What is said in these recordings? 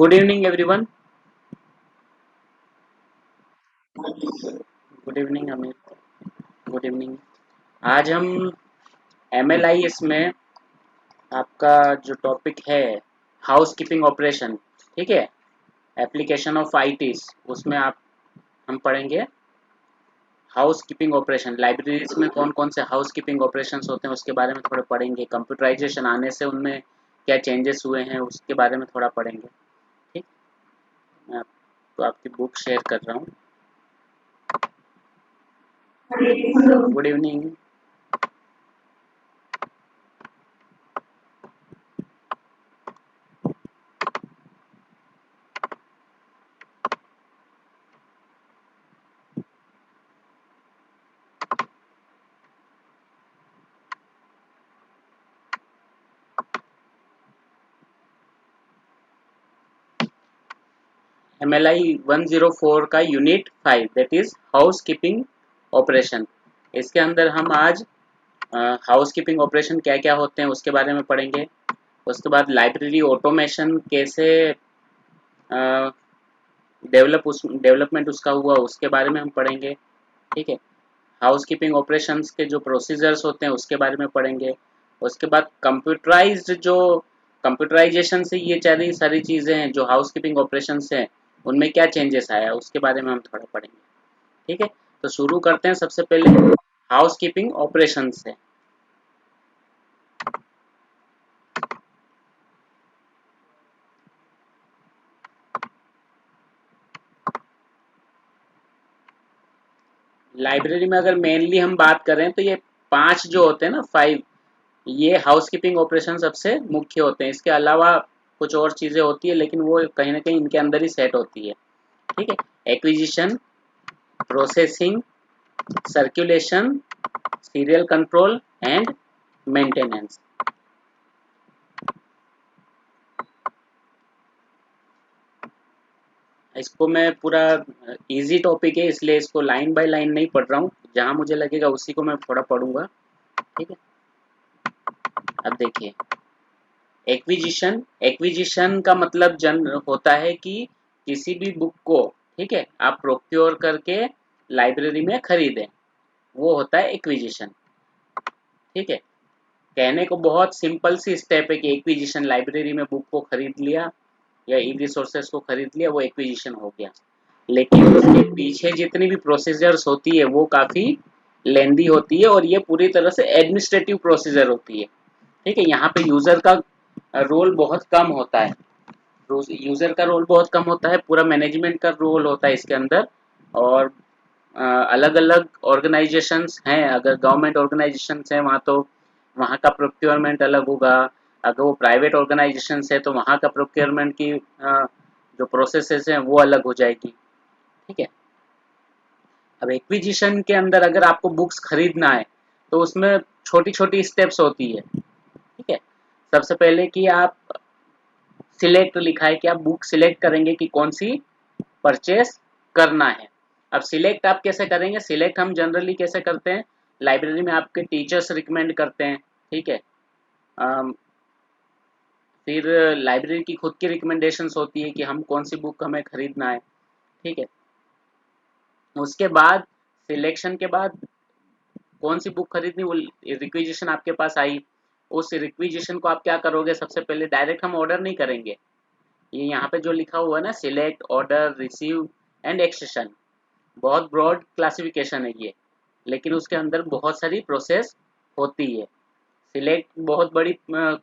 Good evening everyone. Good evening Amit. Good evening. आज हम MLIS में आपका जो टॉपिक है हाउस कीपिंग ऑपरेशन, ठीक है, एप्लीकेशन ऑफ ITs, उसमें आप हम पढ़ेंगे हाउस कीपिंग ऑपरेशन। लाइब्रेरीज में कौन कौन से हाउस कीपिंग ऑपरेशंस होते हैं उसके बारे में थोड़ा पढ़ेंगे। कंप्यूटराइजेशन आने से उनमें क्या चेंजेस हुए हैं उसके बारे में थोड़ा पढ़ेंगे। ठीक, मैं आपको आपकी बुक शेयर कर रहा हूँ। Good evening. MLI 104 का unit 5 that is house keeping operation. इसके अंदर हम आज हाउस कीपिंग ऑपरेशन क्या क्या होते हैं उसके बारे में पढ़ेंगे। उसके बाद लाइब्रेरी ऑटोमेशन कैसे डेवलपमेंट उसका हुआ उसके बारे में हम पढ़ेंगे। ठीक है, हाउस कीपिंग ऑपरेशंस के जो प्रोसीजर्स होते हैं उसके बारे में पढ़ेंगे। उसके बाद कंप्यूटराइजेशन से ये सारी चीज़ें हैं जो हाउस कीपिंग ऑपरेशंस हैं उनमें क्या चेंजेस आया उसके बारे में हम थोड़ा पढ़ेंगे। ठीक है, तो शुरू करते हैं सबसे पहले हाउस कीपिंग ऑपरेशन से। लाइब्रेरी में अगर मेनली हम बात करें तो ये 5 जो होते हैं ना, 5, ये हाउस कीपिंग ऑपरेशन सबसे मुख्य होते हैं। इसके अलावा कुछ और चीज़ें होती है लेकिन वो कहीं ना कहीं इनके अंदर ही सेट होती है। ठीक है, acquisition, processing, circulation, serial control and maintenance. इसको मैं पूरा इजी टॉपिक है इसलिए इसको लाइन बाय लाइन नहीं पढ़ रहा हूँ, जहाँ मुझे लगेगा उसी को मैं थोड़ा पढ़ूंगा। ठीक है, अब देखिए एक्विजिशन। एक्विजिशन का मतलब जन होता है कि किसी भी बुक को, ठीक है, आप प्रोक्योर करके लाइब्रेरी में खरीदें, वो होता है एक्विजिशन। ठीक है, कहने को बहुत सिंपल सी स्टेप है कि एक्विजिशन, लाइब्रेरी में बुक को खरीद लिया या ई रिसोर्सेज को खरीद लिया, वो एक्विजिशन हो गया। लेकिन उसके पीछे जितनी भी प्रोसीजर्स होती है वो काफ़ी लेंदी होती है और ये पूरी तरह से एडमिनिस्ट्रेटिव प्रोसीजर होती है। ठीक है, यहाँ पे यूज़र का रोल बहुत कम होता है। यूज़र का रोल बहुत कम होता है, पूरा मैनेजमेंट का रोल होता है इसके अंदर। और अलग अलग ऑर्गेनाइजेशंस हैं, अगर गवर्नमेंट ऑर्गेनाइजेशंस हैं वहाँ तो वहाँ का प्रोक्योरमेंट अलग होगा। अगर वो प्राइवेट ऑर्गेनाइजेशंस है तो वहाँ का प्रोक्योरमेंट की जो प्रोसेसेस हैं वो अलग हो जाएगी। ठीक है, अब एक्विजिशन के अंदर अगर आपको बुक्स खरीदना है तो उसमें छोटी छोटी स्टेप्स होती है। ठीक है, सबसे पहले कि आप सिलेक्ट लिखा है कि आप बुक सिलेक्ट करेंगे कि कौन सी परचेस करना है। अब सिलेक्ट आप कैसे करेंगे? सिलेक्ट हम जनरली कैसे करते हैं, लाइब्रेरी में आपके टीचर्स रिकमेंड करते हैं। ठीक है, अम, फिर लाइब्रेरी की खुद की रिकमेंडेशंस होती है कि हम कौन सी बुक हमें खरीदना है। ठीक है, उसके बाद सिलेक्शन के बाद कौन सी बुक खरीदनी, वो रिक्विजिशन आपके पास आई। उस रिक्विजिशन को आप क्या करोगे, सबसे पहले डायरेक्ट हम ऑर्डर नहीं करेंगे। ये यहाँ पे जो लिखा हुआ है ना, select, order, receive and accession, बहुत ब्रॉड क्लासिफिकेशन है ये, लेकिन उसके अंदर बहुत सारी प्रोसेस होती है। सिलेक्ट बहुत बड़ी,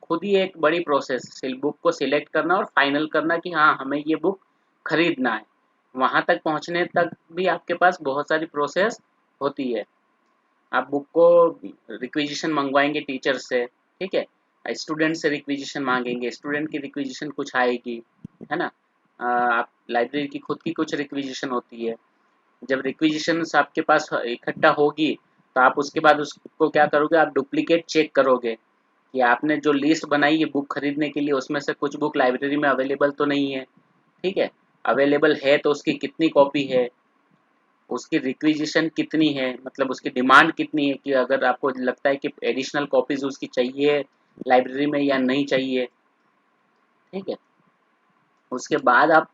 खुद ही एक बड़ी प्रोसेस, बुक को सिलेक्ट करना और फाइनल करना कि हाँ हमें ये बुक खरीदना है। वहाँ तक पहुँचने तक भी आपके पास बहुत सारी प्रोसेस होती है। आप बुक को रिक्विजिशन मंगवाएंगे टीचर से, ठीक है, स्टूडेंट से रिक्विजिशन मांगेंगे, स्टूडेंट की रिक्विजिशन कुछ आएगी, है ना। आप लाइब्रेरी की खुद की कुछ रिक्विजिशन होती है। जब रिक्विजिशन आपके पास इकट्ठा होगी तो आप उसके बाद उसको क्या करोगे, आप डुप्लीकेट चेक करोगे कि आपने जो लिस्ट बनाई है बुक खरीदने के लिए उसमें से कुछ बुक लाइब्रेरी में अवेलेबल तो नहीं है। ठीक है, अवेलेबल है तो उसकी कितनी कॉपी है, उसकी रिक्विजिशन कितनी है, मतलब उसकी डिमांड कितनी है कि अगर आपको लगता है कि एडिशनल कॉपीज उसकी चाहिए लाइब्रेरी में या नहीं चाहिए। ठीक है, उसके बाद आप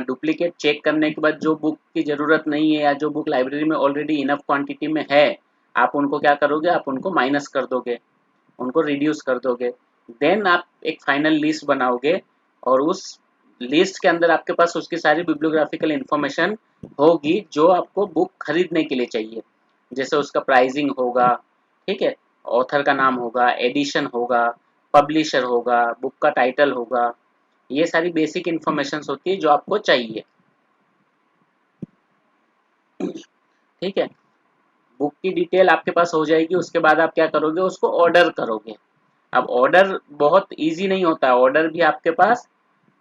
डुप्लीकेट चेक करने के बाद जो बुक की ज़रूरत नहीं है या जो बुक लाइब्रेरी में ऑलरेडी इनफ क्वांटिटी में है, आप उनको क्या करोगे, आप उनको माइनस कर दोगे, उनको रिड्यूस कर दोगे। देन आप एक फाइनल लिस्ट बनाओगे और उस लिस्ट के अंदर आपके पास उसकी सारी बिब्लियोग्राफिकल इंफॉर्मेशन होगी जो आपको बुक खरीदने के लिए चाहिए। जैसे उसका प्राइसिंग होगा, ठीक है, ऑथर का नाम होगा, एडिशन होगा, पब्लिशर होगा, बुक का टाइटल होगा, ये सारी बेसिक इंफॉर्मेशन होती है जो आपको चाहिए। ठीक है, बुक की डिटेल आपके पास हो जाएगी, उसके बाद आप क्या करोगे, उसको ऑर्डर करोगे। अब ऑर्डर बहुत इजी नहीं होता है, ऑर्डर भी आपके पास,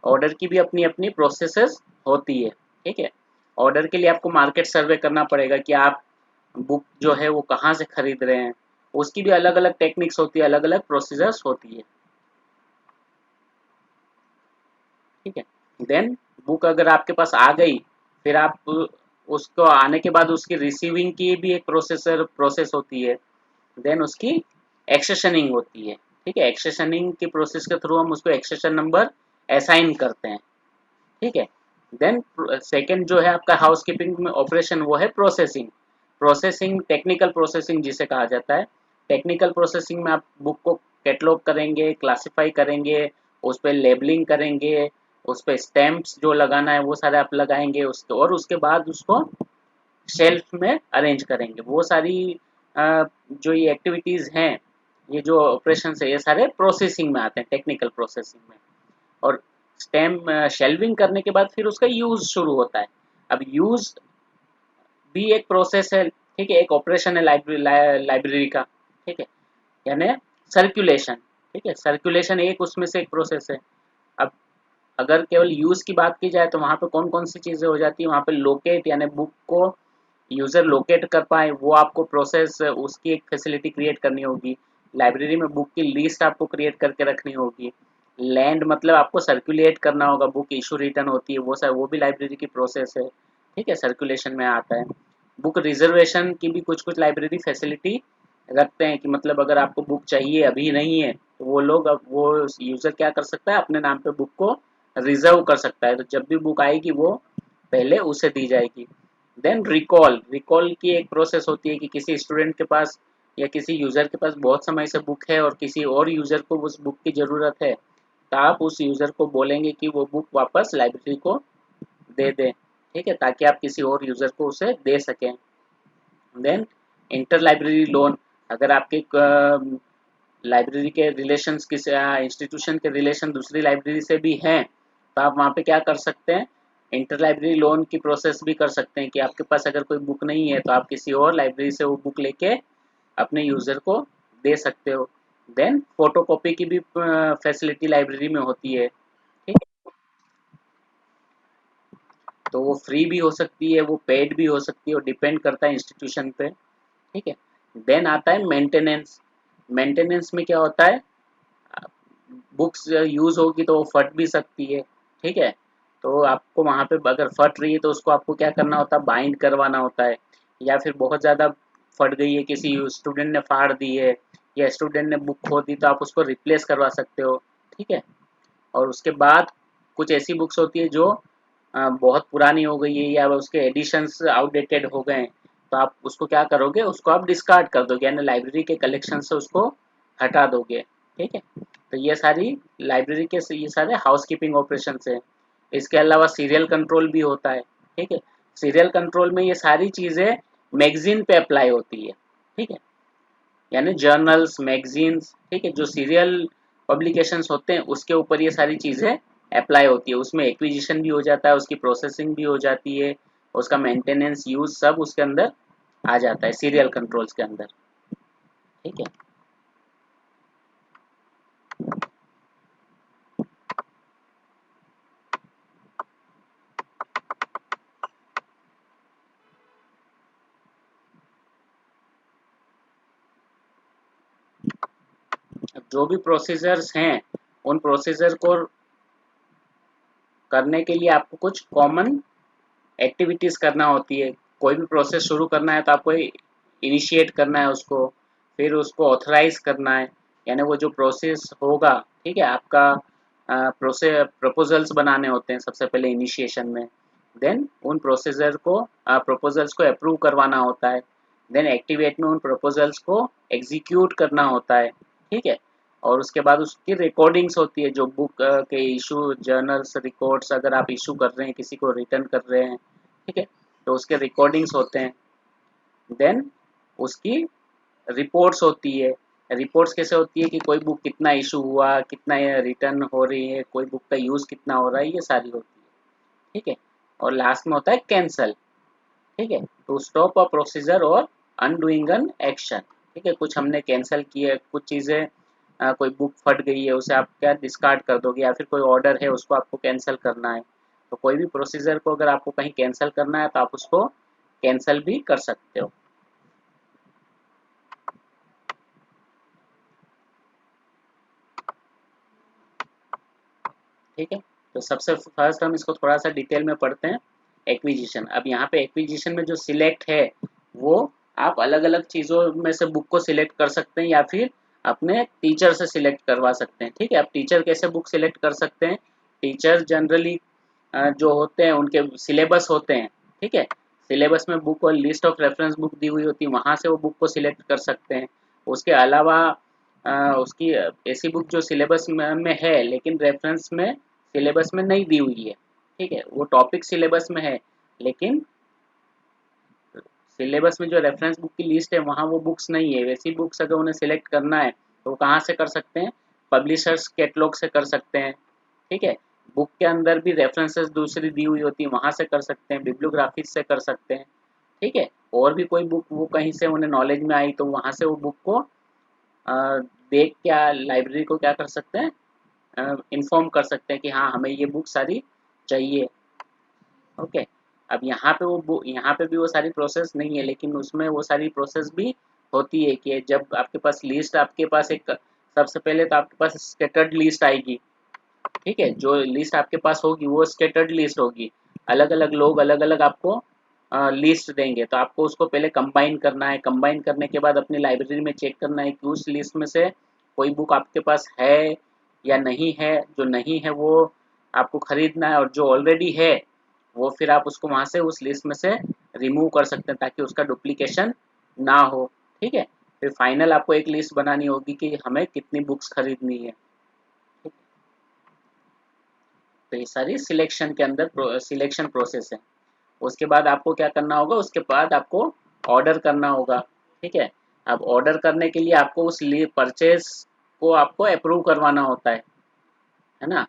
ऑर्डर की भी अपनी अपनी प्रोसेसेस होती है। ठीक है, ऑर्डर के लिए आपको मार्केट सर्वे करना पड़ेगा कि आप बुक जो है वो कहाँ से खरीद रहे हैं, उसकी भी अलग अलग टेक्निक्स होती है, अलग अलग प्रोसीजर्स होती है। ठीक है, देन बुक अगर आपके पास आ गई, फिर आप उसको आने के बाद उसकी रिसीविंग की भी एक प्रोसेस होती है। देन उसकी एक्सेशनिंग होती है। ठीक है, एक्सेशनिंग की प्रोसेस के थ्रू हम उसको एक्सेशन नंबर असाइन करते हैं। ठीक है, देन सेकंड जो है आपका हाउसकीपिंग में ऑपरेशन, वो है प्रोसेसिंग। प्रोसेसिंग टेक्निकल प्रोसेसिंग जिसे कहा जाता है। टेक्निकल प्रोसेसिंग में आप बुक को कैटलॉग करेंगे, क्लासिफाई करेंगे, उस पर लेबलिंग करेंगे, उस पर स्टैम्प्स जो लगाना है वो सारे आप लगाएंगे उसके, और उसके बाद उसको शेल्फ में अरेंज करेंगे। वो सारी जो ये एक्टिविटीज़ हैं, ये जो ऑपरेशन है, ये सारे प्रोसेसिंग में आते हैं, टेक्निकल प्रोसेसिंग में। और स्टैम्प शेल्विंग करने के बाद फिर उसका यूज़ शुरू होता है। अब यूज़ भी एक प्रोसेस है। ठीक है, एक ऑपरेशन है लाइब्रेरी का। ठीक है, यानी सर्कुलेशन। ठीक है, सर्कुलेशन एक उसमें से एक प्रोसेस है। अब अगर केवल यूज़ की बात की जाए तो वहाँ पे कौन कौन सी चीज़ें हो जाती है, वहाँ पे लोकेट, यानी बुक को यूज़र लोकेट कर पाए वो आपको प्रोसेस, उसकी एक फैसिलिटी क्रिएट करनी होगी। लाइब्रेरी में बुक की लिस्ट आपको क्रिएट करके रखनी होगी। लैंड मतलब आपको सर्कुलेट करना होगा, बुक इशू रिटर्न होती है वो सब, वो भी लाइब्रेरी की प्रोसेस है। ठीक है, सर्कुलेशन में आता है। बुक रिजर्वेशन की भी कुछ कुछ लाइब्रेरी फैसिलिटी रखते हैं कि मतलब अगर आपको बुक चाहिए अभी नहीं है तो वो लोग, अब वो यूज़र क्या कर सकता है, अपने नाम पे बुक को रिजर्व कर सकता है, तो जब भी बुक आएगी वो पहले उसे दी जाएगी। देन रिकॉल, रिकॉल की एक प्रोसेस होती है कि किसी स्टूडेंट के पास या किसी यूज़र के पास बहुत समय से बुक है और किसी और यूज़र को उस बुक की ज़रूरत है, तो आप उस यूज़र को बोलेंगे कि वो बुक वापस लाइब्रेरी को दे दें। ठीक है, ताकि आप किसी और यूज़र को उसे दे सकें। देन इंटर लाइब्रेरी लोन, अगर आपके लाइब्रेरी के रिलेशंस किसी इंस्टीट्यूशन के रिलेशन दूसरी लाइब्रेरी से भी हैं, तो आप वहाँ पे क्या कर सकते हैं, इंटर लाइब्रेरी लोन की प्रोसेस भी कर सकते हैं कि आपके पास अगर कोई बुक नहीं है तो आप किसी और लाइब्रेरी से वो बुक लेके अपने यूज़र को दे सकते हो। देन फोटोकॉपी की भी फैसिलिटी लाइब्रेरी में होती है। ठीक है, तो वो फ्री भी हो सकती है, वो पेड भी हो सकती है, और डिपेंड करता है इंस्टीट्यूशन पे। ठीक है, देन आता है मेंटेनेंस। मेंटेनेंस में क्या होता है, बुक्स यूज़ होगी तो वो फट भी सकती है। ठीक है, तो आपको वहाँ पे अगर फट रही है तो उसको आपको क्या करना होता है, बाइंड करवाना होता है। या फिर बहुत ज़्यादा फट गई है, किसी स्टूडेंट ने फाड़ दी है या स्टूडेंट ने बुक खो दी, तो आप उसको रिप्लेस करवा सकते हो। ठीक है, और उसके बाद कुछ ऐसी बुक्स होती है जो बहुत पुरानी हो गई है या उसके एडिशंस आउटडेटेड हो गए हैं, तो आप उसको क्या करोगे, उसको आप डिस्कार्ड कर दोगे, यानी लाइब्रेरी के कलेक्शन से उसको हटा दोगे। ठीक है, तो ये सारी लाइब्रेरी के ये सारे हाउस कीपिंग ऑपरेशन है। इसके अलावा सीरियल कंट्रोल भी होता है। ठीक है, सीरियल कंट्रोल में ये सारी चीज़ें मैगजीन पे अप्लाई होती है। ठीक है, यानी जर्नल्स, मैगजीन्स, ठीक है, जो सीरियल पब्लिकेशंस होते हैं उसके ऊपर ये सारी चीज़ें अप्लाई होती है। उसमें एक्विजिशन भी हो जाता है, उसकी प्रोसेसिंग भी हो जाती है, उसका मेंटेनेंस, यूज़ सब उसके अंदर आ जाता है सीरियल कंट्रोल्स के अंदर। ठीक है, अब जो भी प्रोसीजर्स हैं उन प्रोसीजर को करने के लिए आपको कुछ कॉमन एक्टिविटीज़ करना होती है। कोई भी प्रोसेस शुरू करना है तो आपको इनिशिएट करना है उसको, फिर उसको ऑथराइज करना है, यानी वो जो प्रोसेस होगा, ठीक है, आपका प्रपोजल्स बनाने होते हैं सबसे पहले इनिशिएशन में। देन उन प्रोसीजर को प्रपोजल्स को अप्रूव करवाना होता है। देन एक्टिवेट में उन प्रपोजल्स को एग्जीक्यूट करना होता है, ठीक है। और उसके बाद उसकी रिकॉर्डिंग्स होती है, जो बुक के इशू जर्नल्स रिकॉर्ड्स अगर आप इशू कर रहे हैं, किसी को रिटर्न कर रहे हैं, ठीक है, तो उसके रिकॉर्डिंग्स होते हैं। देन उसकी रिपोर्ट्स होती है। रिपोर्ट्स कैसे होती है कि कोई बुक कितना इशू हुआ, कितना रिटर्न हो रही है, कोई बुक का यूज़ कितना हो रहा है, ये सारी होती है, ठीक है। और लास्ट में होता है कैंसल, ठीक है, टू स्टॉप अ प्रोसीजर और अनडूइंग एन एक्शन, ठीक है। कुछ हमने कैंसिल किए, कुछ चीज़ें कोई बुक फट गई है उसे आप क्या डिस्कार्ड कर दोगे, या फिर कोई ऑर्डर है उसको आपको कैंसिल करना है। तो कोई भी प्रोसीजर को अगर आपको कहीं कैंसिल करना है तो आप उसको कैंसिल भी कर सकते हो, ठीक है। तो सबसे फर्स्ट हम इसको थोड़ा सा डिटेल में पढ़ते हैं। एक्विजिशन, अब यहाँ पे एक्विजिशन में जो सिलेक्ट है वो आप अलग अलग चीज़ों में से बुक को सिलेक्ट कर सकते हैं, या फिर अपने टीचर से सिलेक्ट करवा सकते हैं, ठीक है। आप टीचर कैसे बुक सिलेक्ट कर सकते हैं? टीचर जनरली जो होते हैं उनके सिलेबस होते हैं, ठीक है। सिलेबस में बुक और लिस्ट ऑफ रेफरेंस बुक दी हुई होती है, वहाँ से वो बुक को सिलेक्ट कर सकते हैं। उसके अलावा उसकी ऐसी बुक जो सिलेबस में है लेकिन रेफरेंस में सिलेबस में नहीं दी हुई है, ठीक है, वो टॉपिक सिलेबस में है लेकिन सिलेबस में जो रेफरेंस बुक की लिस्ट है वहाँ वो बुक्स नहीं है, वैसी बुक्स अगर उन्हें सिलेक्ट करना है तो वो कहाँ से कर सकते हैं? पब्लिशर्स कैटलॉग से कर सकते हैं, ठीक है। बुक के अंदर भी रेफरेंसेस दूसरी दी हुई होती है, वहाँ से कर सकते हैं, बिब्लियोग्राफीज से कर सकते हैं, ठीक है। और भी कोई बुक वो कहीं से उन्हें नॉलेज में आई तो वहाँ से वो बुक को देख क्या लाइब्रेरी को क्या कर सकते हैं, इन्फॉर्म कर सकते हैं कि हाँ हमें ये बुक सारी चाहिए, ओके। अब यहाँ पे भी वो सारी प्रोसेस नहीं है, लेकिन उसमें वो सारी प्रोसेस भी होती है कि जब आपके पास लिस्ट, आपके पास एक सबसे पहले तो आपके पास स्कैटर्ड लिस्ट आएगी, ठीक है। जो लिस्ट आपके पास होगी वो स्कैटर्ड लिस्ट होगी, अलग अलग लोग अलग अलग आपको लिस्ट देंगे, तो आपको उसको पहले कंबाइन करना है। कंबाइन करने के बाद अपनी लाइब्रेरी में चेक करना है कि उस लिस्ट में से कोई बुक आपके पास है या नहीं है। जो नहीं है वो आपको खरीदना है, और जो ऑलरेडी है वो फिर आप उसको वहाँ से उस लिस्ट में से रिमूव कर सकते हैं ताकि उसका डुप्लीकेशन ना हो, ठीक है। फिर फाइनल आपको एक लिस्ट बनानी होगी कि हमें कितनी बुक्स खरीदनी है। तो ये सारी सिलेक्शन के अंदर सिलेक्शन प्रोसेस है। उसके बाद आपको क्या करना होगा? उसके बाद आपको ऑर्डर करना होगा, ठीक है। अब ऑर्डर करने के लिए आपको उस परचेज को आपको अप्रूव करवाना होता है ना।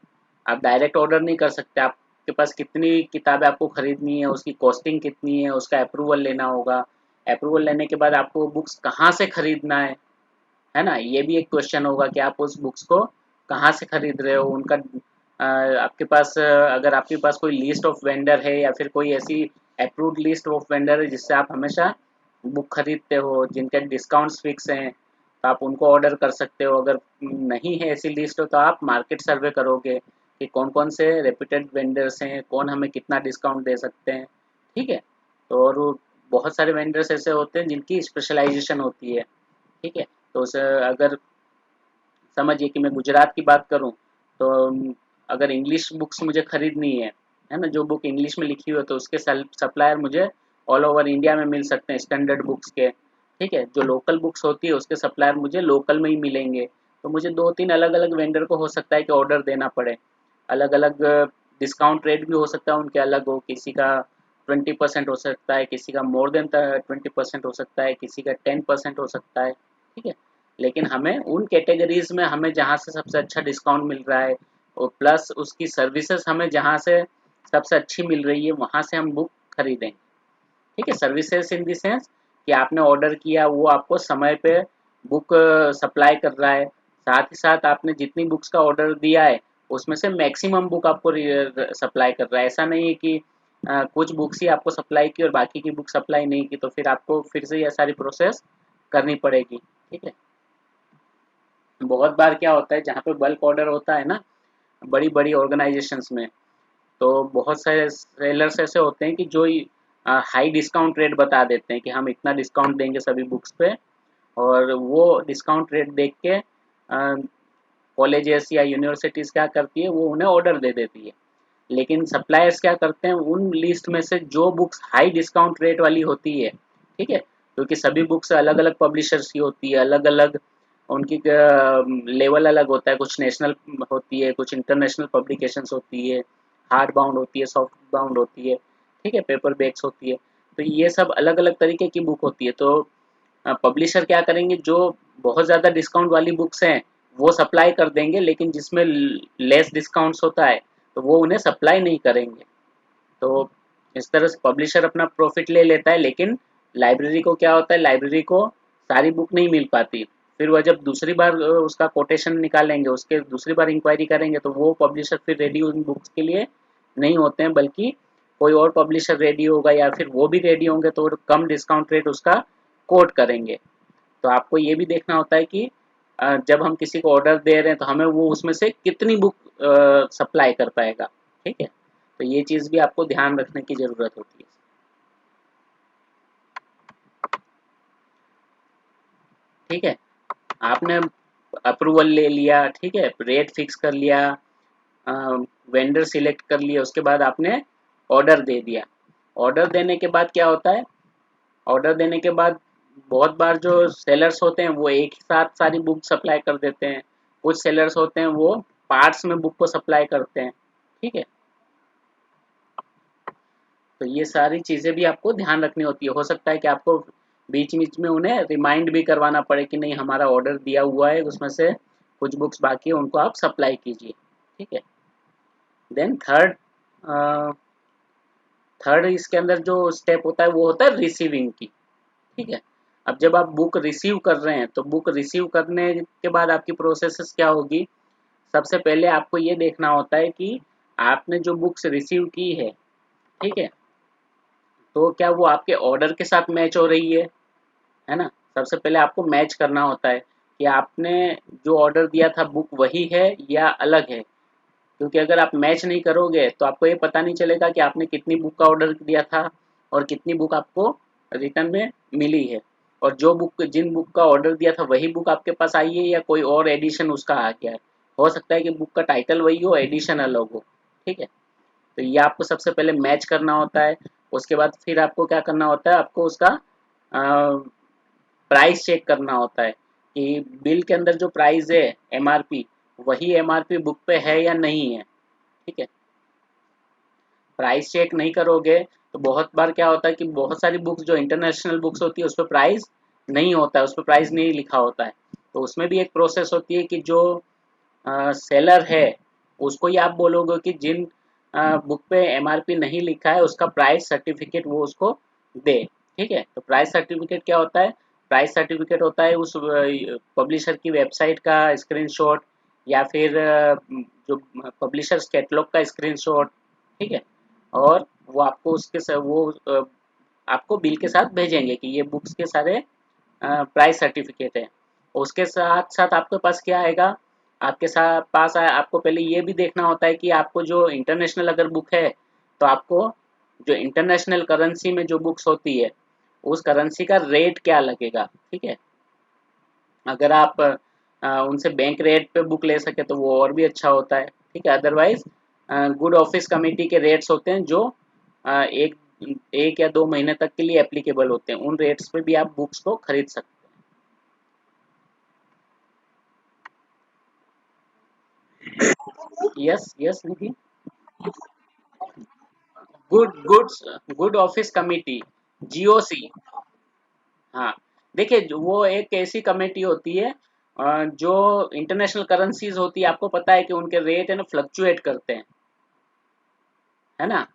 आप डायरेक्ट ऑर्डर नहीं कर सकते, आपके पास कितनी किताबें आपको खरीदनी है, उसकी कॉस्टिंग कितनी है, उसका अप्रूवल लेना होगा। अप्रूवल लेने के बाद आपको बुक्स कहाँ से खरीदना है ना, ये भी एक क्वेश्चन होगा कि आप उस बुक्स को कहाँ से खरीद रहे हो। उनका आपके पास अगर आपके पास कोई लिस्ट ऑफ वेंडर है या फिर कोई ऐसी अप्रूव्ड लिस्ट ऑफ वेंडर है जिससे आप हमेशा बुक खरीदते हो, जिनके डिस्काउंट्स फिक्स हैं, तो आप उनको ऑर्डर कर सकते हो। अगर नहीं है ऐसी लिस्ट तो आप मार्केट सर्वे करोगे कि कौन कौन से रेप्यूटेड वेंडर्स हैं, कौन हमें कितना डिस्काउंट दे सकते हैं, ठीक है। तो और बहुत सारे वेंडर्स ऐसे होते हैं जिनकी स्पेशलाइजेशन होती है, ठीक है। तो उसे अगर समझिए कि मैं गुजरात की बात करूं तो अगर इंग्लिश बुक्स मुझे खरीदनी है ना, जो बुक इंग्लिश में लिखी हुई है तो उसके सप्लायर मुझे ऑल ओवर इंडिया में मिल सकते हैं स्टैंडर्ड बुक्स के, ठीक है। जो लोकल बुक्स होती है उसके सप्लायर मुझे लोकल में ही मिलेंगे। तो मुझे 2-3 अलग अलग वेंडर को हो सकता है कि ऑर्डर देना पड़े, अलग अलग डिस्काउंट रेट भी हो सकता है उनके अलग हो, किसी का 20% हो सकता है, किसी का मोर देन 20% हो सकता है, किसी का 10% हो सकता है, ठीक है। लेकिन हमें उन कैटेगरीज में हमें जहाँ से सबसे अच्छा डिस्काउंट मिल रहा है और प्लस उसकी सर्विसेज हमें जहाँ से सबसे अच्छी मिल रही है वहाँ से हम बुक खरीदें, ठीक है। सर्विसेज इन द सेंस कि आपने ऑर्डर किया, वो आपको समय पे बुक सप्लाई कर रहा है, साथ ही साथ आपने जितनी बुक्स का ऑर्डर दिया है उसमें से मैक्सिमम बुक आपको सप्लाई कर रहा है। ऐसा नहीं है कि कुछ बुक्स ही आपको सप्लाई की और बाकी की बुक सप्लाई नहीं की, तो फिर आपको फिर से यह सारी प्रोसेस करनी पड़ेगी, ठीक है। बहुत बार क्या होता है जहाँ पे बल्क ऑर्डर होता है ना, बड़ी बड़ी ऑर्गेनाइजेशंस में, तो बहुत सारे सेलर्स ऐसे होते हैं कि जो हाई डिस्काउंट रेट बता देते हैं कि हम इतना डिस्काउंट देंगे सभी बुक्स पे, और वो डिस्काउंट रेट देख के कॉलेजेस या यूनिवर्सिटीज़ क्या करती है, वो उन्हें ऑर्डर दे देती है। लेकिन सप्लायर्स क्या करते हैं, उन लिस्ट में से जो बुक्स हाई डिस्काउंट रेट वाली होती है, ठीक है, क्योंकि सभी बुक्स अलग अलग पब्लिशर्स की होती है, अलग अलग उनकी लेवल अलग होता है, कुछ नेशनल होती है, कुछ इंटरनेशनल पब्लिकेशंस होती है, हार्ड बाउंड होती है, सॉफ्ट बाउंड होती है, ठीक है, पेपर बैग्स होती है। तो ये सब अलग अलग तरीके की बुक होती है। तो पब्लिशर क्या करेंगे, जो बहुत ज़्यादा डिस्काउंट वाली बुक्स हैं वो सप्लाई कर देंगे, लेकिन जिसमें लेस डिस्काउंट्स होता है तो वो उन्हें सप्लाई नहीं करेंगे। तो इस तरह से पब्लिशर अपना प्रॉफिट ले लेता है, लेकिन लाइब्रेरी को क्या होता है, लाइब्रेरी को सारी बुक नहीं मिल पाती। फिर वह जब दूसरी बार उसका कोटेशन निकालेंगे, उसके दूसरी बार इंक्वायरी करेंगे, तो वो पब्लिशर फिर रेडी उन बुक्स के लिए नहीं होते हैं, बल्कि कोई और पब्लिशर रेडी होगा या फिर वो भी रेडी होंगे तो कम डिस्काउंट रेट उसका कोट करेंगे। तो आपको ये भी देखना होता है कि जब हम किसी को ऑर्डर दे रहे हैं तो हमें वो उसमें से कितनी बुक सप्लाई कर पाएगा, ठीक है। तो ये चीज़ भी आपको ध्यान रखने की ज़रूरत होती है। ठीक है, आपने अप्रूवल ले लिया, ठीक है, रेट फिक्स कर लिया, वेंडर सिलेक्ट कर लिया, उसके बाद आपने ऑर्डर दे दिया। ऑर्डर देने के बाद क्या होता है, ऑर्डर देने के बाद बहुत बार जो सेलर्स होते हैं वो एक ही साथ सारी बुक सप्लाई कर देते हैं। कुछ सेलर्स होते हैं वो पार्ट्स में बुक को सप्लाई करते हैं, ठीक है। तो ये सारी चीज़ें भी आपको ध्यान रखनी होती है। हो सकता है कि आपको बीच बीच में उन्हें रिमाइंड भी करवाना पड़े कि नहीं, हमारा ऑर्डर दिया हुआ है, उसमें से कुछ बुक्स बाकी है, उनको आप सप्लाई कीजिए, ठीक है। देन थर्ड इसके अंदर जो स्टेप होता है वो होता है रिसीविंग की, ठीक है। अब जब आप बुक रिसीव कर रहे हैं तो बुक रिसीव करने के बाद आपकी प्रोसेस क्या होगी। सबसे पहले आपको ये देखना होता है कि आपने जो बुक्स रिसीव की ठीक है, तो क्या वो आपके ऑर्डर के साथ मैच हो रही है ना। सबसे पहले आपको मैच करना होता है कि आपने जो ऑर्डर दिया था बुक वही है या अलग है। क्योंकि अगर आप मैच नहीं करोगे तो आपको ये पता नहीं चलेगा कि आपने कितनी बुक का ऑर्डर दिया था और कितनी बुक आपको रिटर्न में मिली है, और जो बुक जिन बुक का ऑर्डर दिया था वही बुक आपके पास आई है या कोई और एडिशन उसका आ गया है। हो सकता है कि बुक का टाइटल वही हो, एडिशन अलग हो, ठीक है। तो ये आपको सबसे पहले मैच करना होता है। उसके बाद फिर आपको क्या करना होता है, आपको उसका प्राइस चेक करना होता है कि बिल के अंदर जो प्राइस है एमआरपी, वही एमआरपी बुक पे है या नहीं है, ठीक है। प्राइस चेक नहीं करोगे तो बहुत बार क्या होता है कि बहुत सारी बुक्स जो इंटरनेशनल बुक्स होती है उस पर प्राइस नहीं होता है, उस पर प्राइस नहीं लिखा होता है। तो उसमें भी एक प्रोसेस होती है कि जो सेलर है उसको ही आप बोलोगे कि जिन बुक पे एमआरपी नहीं लिखा है उसका प्राइस सर्टिफिकेट वो उसको दे, ठीक है। तो प्राइस सर्टिफिकेट क्या होता है, प्राइस सर्टिफिकेट होता है उस पब्लिशर की वेबसाइट का स्क्रीनशॉट या फिर जो पब्लिशर्स कैटलॉग का स्क्रीनशॉट, ठीक है। और वो आपको आपको बिल के साथ भेजेंगे कि ये बुक्स के सारे प्राइस सर्टिफिकेट है। उसके साथ साथ आपके पास क्या आएगा, आपके साथ पास आए, आपको पहले ये भी देखना होता है कि आपको जो इंटरनेशनल अगर बुक है तो आपको जो इंटरनेशनल करेंसी में जो बुक्स होती है उस करेंसी का रेट क्या लगेगा, ठीक है। अगर आप उनसे बैंक रेट पे बुक ले सके तो वो और भी अच्छा होता है, ठीक है। अदरवाइज गुड ऑफिस कमेटी के रेट्स होते हैं जो एक एक या 2 महीने तक के लिए एप्लीकेबल होते हैं, उन रेट्स पे भी आप बुक्स को खरीद सकते हैं। यस यस नहीं, गुड ऑफिस कमेटी, जीओसी। हाँ, देखिए वो एक ऐसी कमेटी होती है जो इंटरनेशनल करेंसीज होती है, आपको पता है कि उनके रेट है ना फ्लक्चुएट करते हैं, है ना।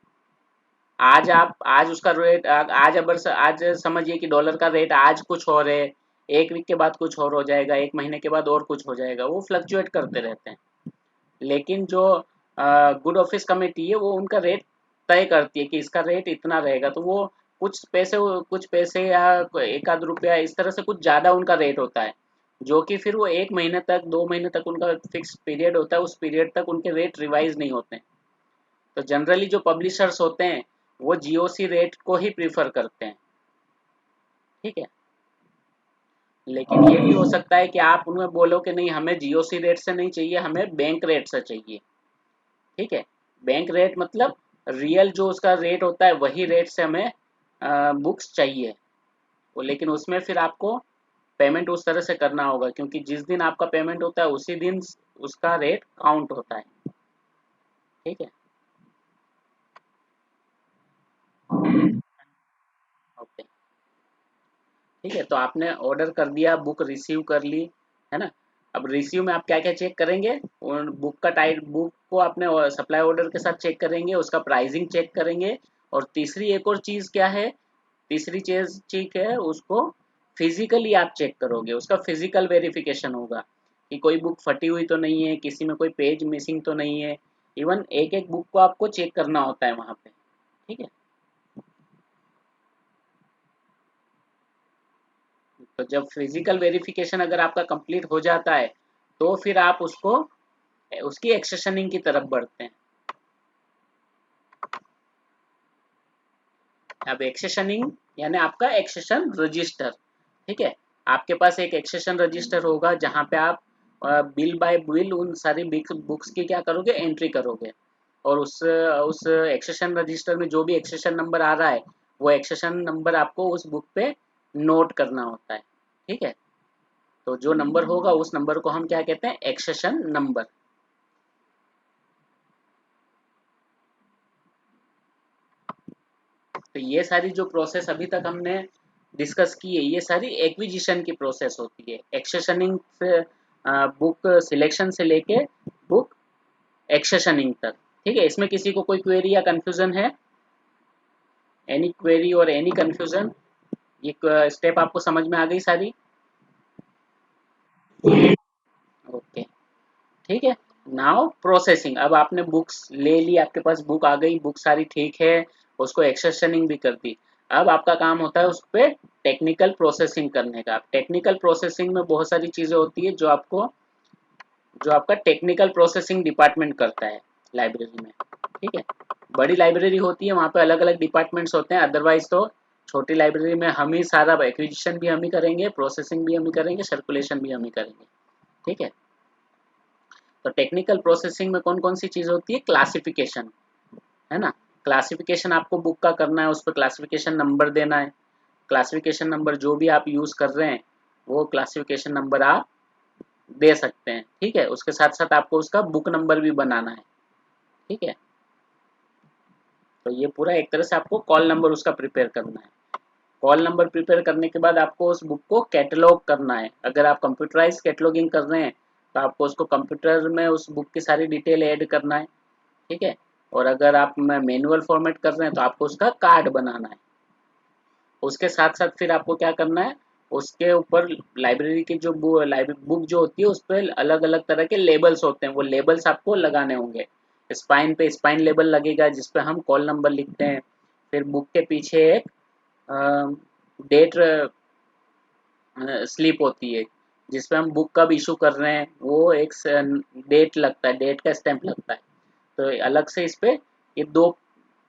आज उसका रेट आज अगर आज समझिए कि डॉलर का रेट आज कुछ और है, एक वीक के बाद कुछ और हो जाएगा, एक महीने के बाद और कुछ हो जाएगा, वो फ्लक्चुएट करते रहते हैं। लेकिन जो गुड ऑफिस कमेटी है वो उनका रेट तय करती है कि इसका रेट इतना रहेगा, तो वो कुछ पैसे या एक आध रुपया इस तरह से कुछ ज़्यादा उनका रेट होता है, जो कि फिर वो 1 महीने तक 2 महीने तक उनका फिक्स पीरियड होता है, उस पीरियड तक उनके रेट रिवाइज नहीं होते हैं। तो जनरली जो पब्लिशर्स होते हैं वो जीओसी रेट को ही प्रीफर करते हैं, ठीक है। लेकिन ये भी हो सकता है कि आप उन्हें बोलो कि नहीं, हमें जीओसी रेट से नहीं चाहिए, हमें बैंक रेट से चाहिए। ठीक है, बैंक रेट मतलब रियल जो उसका रेट होता है वही रेट से हमें बुक्स चाहिए। वो लेकिन उसमें फिर आपको पेमेंट उस तरह से करना होगा, क्योंकि जिस दिन आपका पेमेंट होता है उसी दिन उसका रेट काउंट होता है। ठीक है, ओके। ठीक है, तो आपने ऑर्डर कर दिया, बुक रिसीव कर ली, है ना। अब रिसीव में आप क्या क्या चेक करेंगे, बुक का टाइप, बुक को आपने सप्लाई ऑर्डर के साथ चेक करेंगे, उसका प्राइसिंग चेक करेंगे, और तीसरी एक और चीज़ क्या है, तीसरी चीज़ ठीक है, उसको फिजिकली आप चेक करोगे, उसका फिजिकल वेरिफिकेशन होगा कि कोई बुक फटी हुई तो नहीं है, किसी में कोई पेज मिसिंग तो नहीं है। इवन एक एक बुक को आपको चेक करना होता है वहाँ पे। ठीक है, तो जब फिजिकल वेरिफिकेशन अगर आपका कंप्लीट हो जाता है तो फिर आप उसको उसकी एक्सेशनिंग की तरफ बढ़ते हैं। अब एक्सेशनिंग यानी आपका एक्सेशन रजिस्टर। ठीक है, आपके पास एक एक्सेशन रजिस्टर होगा जहां पे आप बिल बाय बिल उन सारी बुक्स की क्या करोगे, एंट्री करोगे, और उस एक्सेशन रजिस्टर में जो भी एक्सेशन नंबर आ रहा है वो एक्सेशन नंबर आपको उस बुक पे नोट करना होता है। ठीक है, तो जो नंबर होगा उस नंबर को हम क्या कहते हैं, एक्सेशन नंबर। तो ये सारी जो प्रोसेस अभी तक हमने डिस्कस की है, ये सारी एक्विजिशन की प्रोसेस होती है, एक्सेशनिंग से बुक सिलेक्शन से लेके बुक एक्सेशनिंग तक। ठीक है, इसमें किसी को कोई क्वेरी या कंफ्यूजन है, एनी क्वेरी और एनी कंफ्यूजन, ये स्टेप आपको समझ में आ गई सारी? ओके, ठीक है। नाउ प्रोसेसिंग, अब आपने बुक्स ले ली, आपके पास बुक आ गई, बुक सारी ठीक है, उसको एक्सेशनिंग भी कर दी। अब आपका काम होता है उस पर टेक्निकल प्रोसेसिंग करने का। टेक्निकल प्रोसेसिंग में बहुत सारी चीज़ें होती है जो आपका टेक्निकल प्रोसेसिंग डिपार्टमेंट करता है लाइब्रेरी में। ठीक है, बड़ी लाइब्रेरी होती है, वहाँ पे अलग अलग डिपार्टमेंट्स होते हैं, अदरवाइज तो छोटी लाइब्रेरी में हम ही सारा एक्विजिशन भी हम ही करेंगे, प्रोसेसिंग भी हम ही करेंगे, सर्कुलेशन भी हम ही करेंगे। ठीक है, तो टेक्निकल प्रोसेसिंग में कौन कौन सी चीज़ होती है, क्लासिफिकेशन, है ना। क्लासिफिकेशन आपको बुक का करना है, उस पर क्लासिफिकेशन नंबर देना है। क्लासिफिकेशन नंबर जो भी आप यूज़ कर रहे हैं वो क्लासिफिकेशन नंबर आप दे सकते हैं। ठीक है, उसके साथ साथ आपको उसका बुक नंबर भी बनाना है। ठीक है, तो ये पूरा एक तरह से आपको कॉल नंबर उसका प्रिपेयर करना है। कॉल नंबर प्रिपेयर करने के बाद आपको उस बुक को कैटलॉग करना है। अगर आप कंप्यूटराइज कैटलॉगिंग कर रहे हैं तो आपको उसको कंप्यूटर में उस बुक की सारी डिटेल ऐड करना है। ठीक है, और अगर आप मैनुअल फॉर्मेट कर रहे हैं तो आपको उसका कार्ड बनाना है। उसके साथ साथ फिर आपको क्या करना है, उसके ऊपर लाइब्रेरी की जो बुक जो होती है उस पर अलग अलग तरह के लेबल्स होते हैं, वो लेबल्स आपको लगाने होंगे। स्पाइन पे स्पाइन लेबल लगेगा जिस पे हम कॉल नंबर लिखते हैं। फिर बुक के पीछे एक डेट स्लिप होती है जिसपे हम बुक कब इशू कर रहे हैं, वो एक डेट लगता है, डेट का स्टैंप लगता है। तो अलग से इस पे ये दो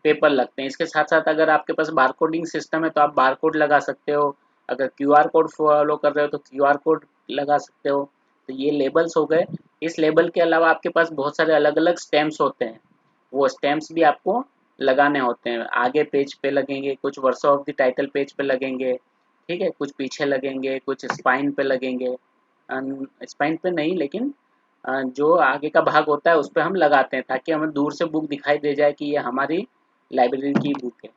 पेपर लगते हैं। इसके साथ साथ अगर आपके पास बारकोडिंग सिस्टम है तो आप बारकोड लगा सकते हो, अगर क्यूआर कोड फॉलो कर रहे हो तो क्यूआर कोड लगा सकते हो। तो ये लेबल्स हो गए। इस लेबल के अलावा आपके पास बहुत सारे अलग अलग स्टैम्प्स होते हैं, वो स्टैम्प्स भी आपको लगाने होते हैं। आगे पेज पे लगेंगे, कुछ वर्ष ऑफ द टाइटल पेज पे लगेंगे। ठीक है, कुछ पीछे लगेंगे, कुछ स्पाइन पे लगेंगे, स्पाइन पे नहीं लेकिन जो आगे का भाग होता है उस पे हम लगाते हैं ताकि हमें दूर से बुक दिखाई दे जाए कि ये हमारी लाइब्रेरी की बुक है।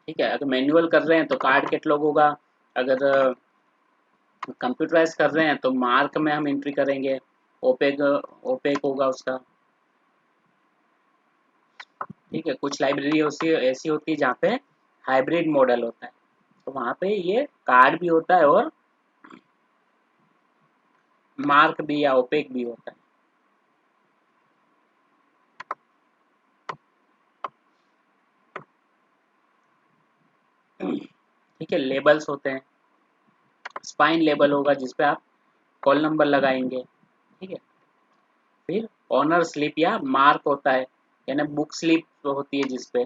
ठीक है, अगर मैनुअल कर रहे हैं तो कार्ड कैटलॉग होगा, अगर कंप्यूटराइज कर रहे हैं तो मार्क में हम एंट्री करेंगे, ओपेक ओपेक होगा उसका। ठीक है, कुछ लाइब्रेरी ऐसी होती है जहाँ पे हाइब्रिड मॉडल होता है, तो वहाँ पे ये कार्ड भी होता है और मार्क भी या ओपेक भी होता है। ठीक है, लेबल्स होते हैं, स्पाइन लेबल होगा जिस पे आप कॉल नंबर लगाएंगे। ठीक है, फिर ऑनर स्लिप या मार्क होता है, यानी बुक स्लिप होती है जिसपे।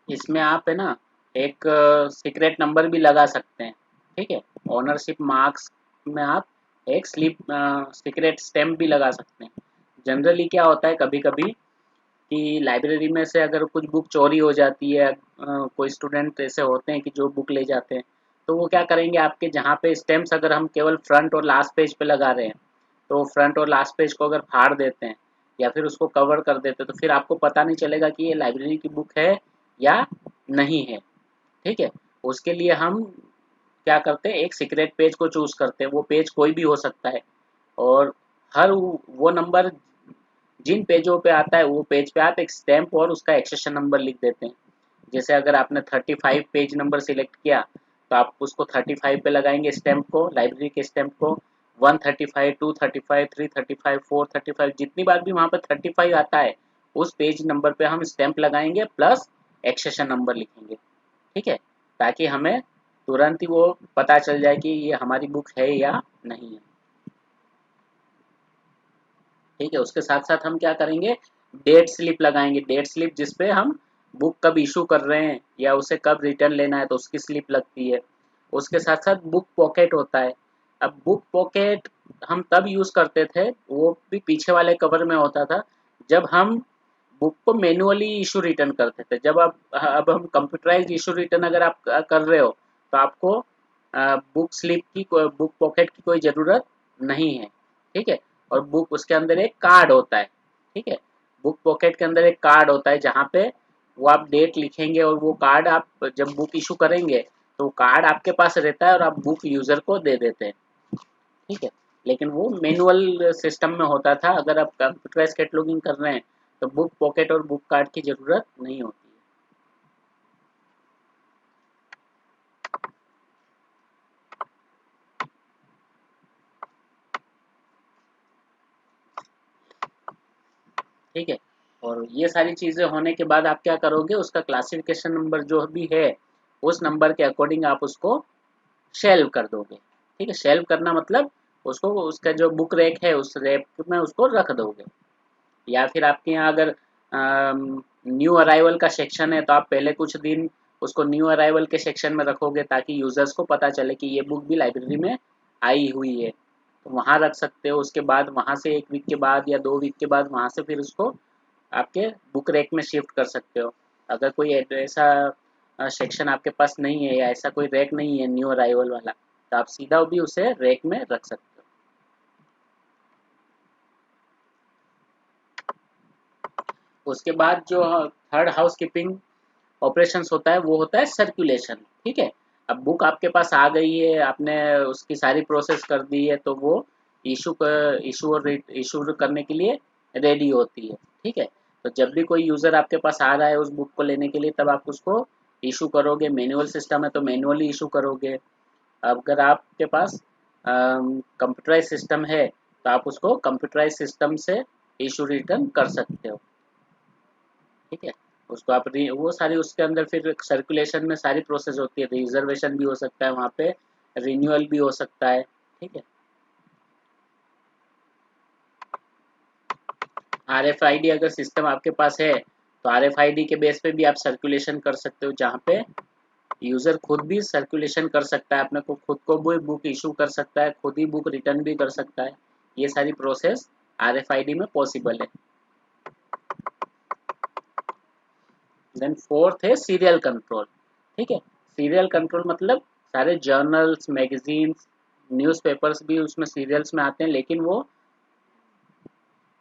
इसमें आप है ना एक सीक्रेट नंबर भी लगा सकते हैं, ठीक है। ओनरशिप मार्क्स में आप एक स्लिप सीक्रेट स्टैम्प भी लगा सकते हैं। जनरली क्या होता है कभी कभी कि लाइब्रेरी में से अगर कुछ बुक चोरी हो जाती है, कोई स्टूडेंट ऐसे होते हैं कि जो बुक ले जाते हैं, तो वो क्या करेंगे, आपके जहाँ पे स्टैम्प्स अगर हम केवल फ्रंट और लास्ट पेज पे लगा रहे हैं, तो फ्रंट और लास्ट पेज को अगर फाड़ देते हैं या फिर उसको कवर कर देते हैं, तो फिर आपको पता नहीं चलेगा कि ये लाइब्रेरी की बुक है या नहीं है, ठीक है। उसके लिए हम क्या करते हैं, एक सीक्रेट पेज को चूज करते हैं। वो पेज कोई भी हो सकता है, और हर वो नंबर जिन पेजों पे आता है वो पेज पे आप एक स्टैम्प और उसका एक्सेशन नंबर लिख देते हैं। जैसे अगर आपने 35 पेज नंबर सिलेक्ट किया, तो आप उसको 35 पे लगाएंगे स्टैम्प को, लाइब्रेरी के स्टैम्प को। 135, 235, 335, 435, जितनी बार भी वहां पर 35 आता है, उस पेज नंबर पे हम स्टैम्प लगाएंगे प्लस एक्सेशन नंबर लिखेंगे, ठीक है। ताकि हमें तुरंत ही वो पता चल जाए कि ये हमारी बुक है या नहीं है, ठीक है। उसके साथ साथ हम क्या करेंगे, डेट स्लिप लगाएंगे। डेट स्लिप जिसपे हम बुक कब इशू कर रहे हैं या उसे कब रिटर्न लेना है, तो उसकी स्लिप लगती है। उसके साथ साथ बुक पॉकेट होता है। अब बुक पॉकेट हम तब यूज करते थे, वो भी पीछे वाले कवर में होता था, जब हम बुक को मैन्युअली इशू रिटर्न करते थे। जब अब हम कंप्यूटराइज इशू रिटर्न अगर आप कर रहे हो, तो आपको बुक स्लिप की बुक पॉकेट की कोई ज़रूरत नहीं है, ठीक है। और बुक उसके अंदर एक कार्ड होता है, ठीक है। बुक पॉकेट के अंदर एक कार्ड होता है जहाँ पे वो आप डेट लिखेंगे, और वो कार्ड आप जब बुक इशू करेंगे तो वो कार्ड आपके पास रहता है और आप बुक यूज़र को दे देते हैं, ठीक है। लेकिन वो मैनुअल सिस्टम में होता था। अगर आप कंप्यूटराइज कैटलॉगिंग कर रहे हैं तो बुक पॉकेट और बुक कार्ड की ज़रूरत नहीं होती है। ठीक है। और ये सारी चीज़ें होने के बाद आप क्या करोगे, उसका क्लासिफिकेशन नंबर जो भी है, उस नंबर के अकॉर्डिंग आप उसको शेल्व कर दोगे, ठीक है। शेल्व करना मतलब उसको उसका जो बुक रैक है उस रैक में उसको रख दोगे। या फिर आपके यहाँ अगर न्यू अराइवल का सेक्शन है, तो आप पहले कुछ दिन उसको न्यू अराइवल के सेक्शन में रखोगे, ताकि यूजर्स को पता चले कि ये बुक भी लाइब्रेरी में आई हुई है, तो वहाँ रख सकते हो। उसके बाद वहाँ से 1 वीक के बाद या 2 वीक के बाद वहाँ से फिर उसको आपके बुक रैक में शिफ्ट कर सकते हो। अगर कोई ऐसा सेक्शन आपके पास नहीं है या ऐसा कोई रैक नहीं है न्यू अराइवल वाला, तो आप सीधा भी उसे रैक में रख सकते हो। उसके बाद जो थर्ड हाउस कीपिंग ऑपरेशंस होता है वो होता है सर्कुलेशन, ठीक है। अब बुक आपके पास आ गई है, आपने उसकी सारी प्रोसेस कर दी है, तो वो इशू करने के लिए रेडी होती है, ठीक है। तो जब भी कोई यूज़र आपके पास आ रहा है उस बुक को लेने के लिए, तब आप उसको इशू करोगे। मैनुअल सिस्टम है तो मैनुअली इशू करोगे। अगर आपके पास कंप्यूटराइज सिस्टम है, तो आप उसको कंप्यूटराइज सिस्टम से इशू रिटर्न कर सकते हो, ठीक है। उसको आप वो सारी उसके अंदर फिर सर्कुलेशन में सारी प्रोसेस होती है। रिजर्वेशन भी हो सकता है वहाँ पे, रिन्यूअल भी हो सकता है, ठीक है। RFID अगर सिस्टम आपके पास है, तो RFID के बेस पे भी आप सर्कुलेशन कर सकते हो, जहाँ पे यूज़र खुद भी सर्कुलेशन कर सकता है, अपने को खुद को भी बुक इशू कर सकता है, खुद ही बुक रिटर्न भी कर सकता है। ये सारी प्रोसेस RFID में पॉसिबल है। देन फोर्थ है सीरियल कंट्रोल, ठीक है। सीरियल कंट्रोल मतलब सारे जर्नल्स, मैगजीन्स, न्यूज़पेपर्स भी उसमें सीरियल्स में आते हैं, लेकिन वो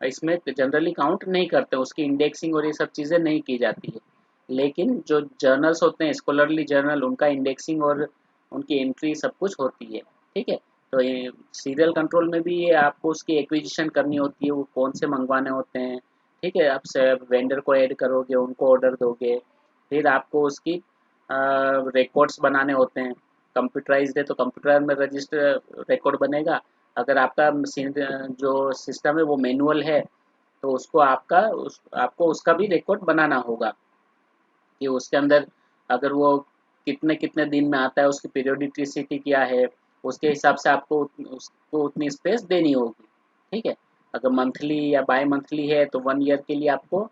इसमें जनरली काउंट नहीं करते, उसकी इंडेक्सिंग और ये सब चीज़ें नहीं की जाती है। लेकिन जो जर्नल्स होते हैं, स्कॉलरली जर्नल, उनका इंडेक्सिंग और उनकी एंट्री सब कुछ होती है, ठीक है। तो ये सीरियल कंट्रोल में भी ये आपको उसकी एक्विजिशन करनी होती है, वो कौन से मंगवाने होते हैं, ठीक है। आप वेंडर को ऐड करोगे, उनको ऑर्डर दोगे, फिर आपको उसकी रिकॉर्ड्स बनाने होते हैं। कंप्यूटराइज्ड है तो कंप्यूटर में रजिस्टर रिकॉर्ड बनेगा। अगर आपका जो सिस्टम है वो मैनुअल है, तो उसको आपको उसका भी रिकॉर्ड बनाना होगा, कि उसके अंदर अगर वो कितने कितने दिन में आता है, उसकी पीरियोडिसिटी क्या है, उसके हिसाब से आपको उसको उतनी स्पेस देनी होगी। ठीक है, अगर मंथली या बाय मंथली है तो 1 ईयर के लिए आपको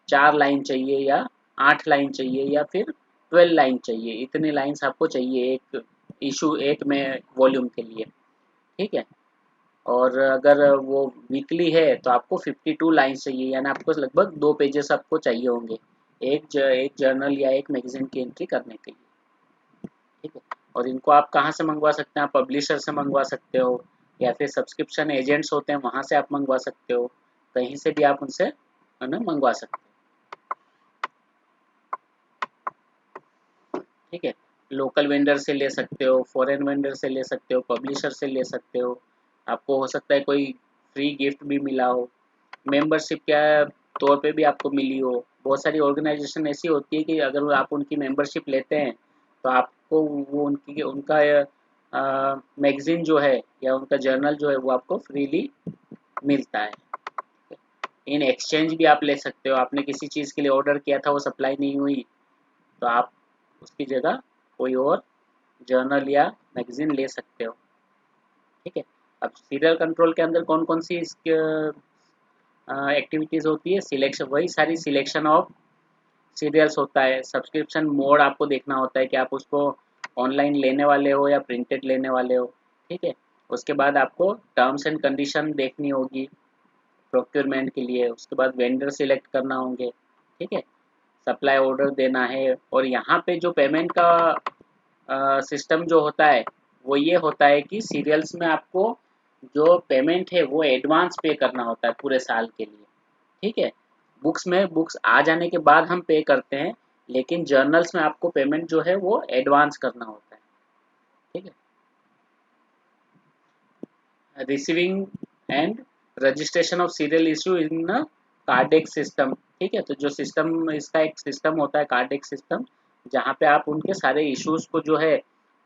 4 लाइन चाहिए या 8 लाइन चाहिए या फिर 12 लाइन चाहिए, इतनी लाइन्स आपको चाहिए एक इशू, एक में वॉल्यूम के लिए। ठीक है, और अगर वो वीकली है तो आपको 52 लाइन्स चाहिए, यानी आपको लगभग 2 पेजेस आपको चाहिए होंगे एक जर्नल या एक मैगजीन की एंट्री करने के लिए। ठीक है, और इनको आप कहाँ से मंगवा सकते हैं? आप पब्लिशर से मंगवा सकते हो या फिर सब्सक्रिप्शन एजेंट्स होते हैं वहाँ से आप मंगवा सकते हो, कहीं से भी आप उनसे है ना मंगवा सकते हो। ठीक है, लोकल वेंडर से ले सकते हो, फॉरेन वेंडर से ले सकते हो, पब्लिशर से ले सकते हो, आपको हो सकता है कोई फ्री गिफ्ट भी मिला हो, मेंबरशिप के तौर पे भी आपको मिली हो। बहुत सारी ऑर्गेनाइजेशन ऐसी होती है कि अगर आप उनकी मेंबरशिप लेते हैं तो आपको वो उनकी उनका मैगजीन जो है या उनका जर्नल जो है वो आपको फ्रीली मिलता है। इन एक्सचेंज भी आप ले सकते हो, आपने किसी चीज़ के लिए ऑर्डर किया था वो सप्लाई नहीं हुई तो आप उसकी जगह कोई और जर्नल या मैगजीन ले सकते हो। ठीक है, अब सीरियल कंट्रोल के अंदर कौन कौन सी एक्टिविटीज़ होती है? सिलेक्शन, वही सारी सिलेक्शन ऑफ सीरियल्स होता है, सब्सक्रिप्शन मोड आपको देखना होता है कि आप उसको ऑनलाइन लेने वाले हो या प्रिंटेड लेने वाले हो। ठीक है, उसके बाद आपको टर्म्स एंड कंडीशन देखनी होगी प्रोक्योरमेंट के लिए, उसके बाद वेंडर सिलेक्ट करना होंगे। ठीक है, सप्लाई ऑर्डर देना है, और यहाँ पे जो पेमेंट का सिस्टम जो होता है वो ये होता है कि सीरियल्स में आपको जो पेमेंट है वो एडवांस पे करना होता है पूरे साल के लिए। ठीक है, बुक्स में बुक्स आ जाने के बाद हम पे करते हैं, लेकिन जर्नल्स में आपको पेमेंट जो है वो एडवांस करना होता है। ठीक है, receiving end registration of serial issue in Cordtex system. ठीक है, तो जो सिस्टम, इसका एक सिस्टम होता है कार्डेक्स सिस्टम, जहाँ पे आप उनके सारे इश्यूज को जो है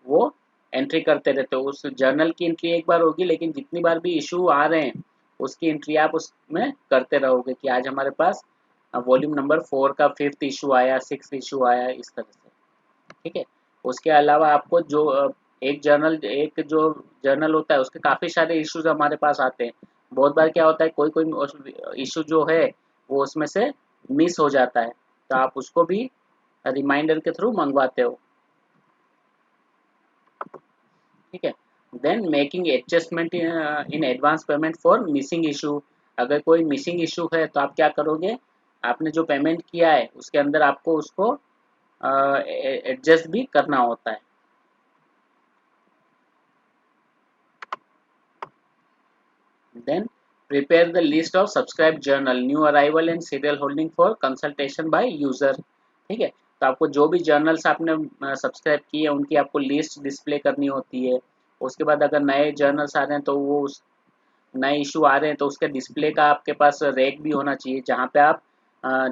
वो एंट्री करते रहते हो। उस जर्नल की एंट्री एक बार होगी, लेकिन जितनी बार भी इशू आ रहे हैं उसकी एंट्री आप उसमें करते रहोगे कि आज हमारे पास वॉल्यूम नंबर 4 का 5th इशू आया, 6th इशू आया, इस तरह से। ठीक है, उसके अलावा आपको जो एक जो जर्नल होता है उसके काफ़ी सारे इश्यूज हमारे पास आते हैं। बहुत बार क्या होता है, कोई कोई इशू जो है वो उसमें से मिस हो जाता है, तो आप उसको भी रिमाइंडर के थ्रू मंगवाते हो। ठीक है, then making adjustment in advance payment for missing issue. अगर कोई मिसिंग इशू है तो आप क्या करोगे, आपने जो पेमेंट किया है उसके अंदर आपको उसको एडजस्ट भी करना होता है। Then prepare the list of subscribe journal new arrival and serial holding for consultation by user. ठीक है, तो आपको जो भी जर्नल्स आपने सब्सक्राइब किए उनकी आपको लिस्ट डिस्प्ले करनी होती है। उसके बाद अगर नए जर्नल्स आ रहे हैं तो वो उस नए इशू आ रहे हैं तो उसके डिस्प्ले का आपके पास रैक भी होना चाहिए, जहाँ पे आप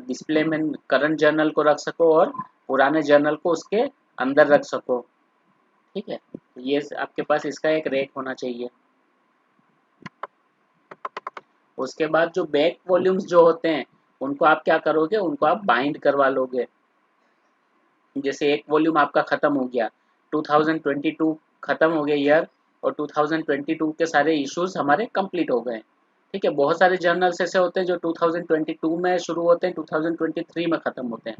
डिस्प्ले में करंट जर्नल को रख सको और पुराने जर्नल को उसके अंदर रख सको। ठीक है, तो ये आपके पास इसका एक रैक होना चाहिए। उसके बाद जो बैक वॉल्यूम्स जो होते हैं उनको आप क्या करोगे, उनको आप बाइंड करवा लोगे। जैसे एक वॉल्यूम आपका खत्म हो गया, 2022 खत्म हो गया ईयर, और 2022 के सारे इश्यूज हमारे कंप्लीट हो गए। ठीक है, बहुत सारे जर्नल्स ऐसे होते हैं जो 2022 में शुरू होते हैं, 2023 में खत्म होते हैं।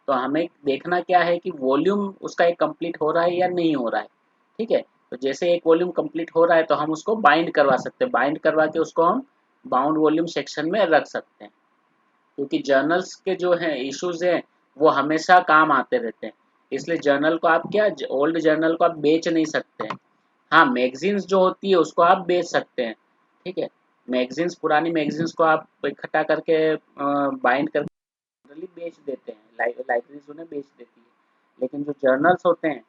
तो हमें देखना क्या है कि वॉल्यूम उसका एक कंप्लीट हो रहा है या नहीं हो रहा है। ठीक है, तो जैसे एक वॉल्यूम कंप्लीट हो रहा है तो हम उसको बाइंड करवा सकते हैं, बाइंड करवा के उसको हम बाउंड वॉल्यूम सेक्शन में रख सकते हैं, क्योंकि जर्नल्स के जो हैं इश्यूज हैं वो हमेशा काम आते रहते हैं। इसलिए जर्नल को आप क्या, ओल्ड जर्नल को आप बेच नहीं सकते हैं। हाँ, मैगजीन्स जो होती है उसको आप बेच सकते हैं। ठीक है, मैगजीन्स, पुरानी मैगजीन्स को आप इकट्ठा करके बाइंड करके बेच देते हैं, लाइब्रेरीज उन्हें बेच देती है। लेकिन जो जर्नल्स होते हैं,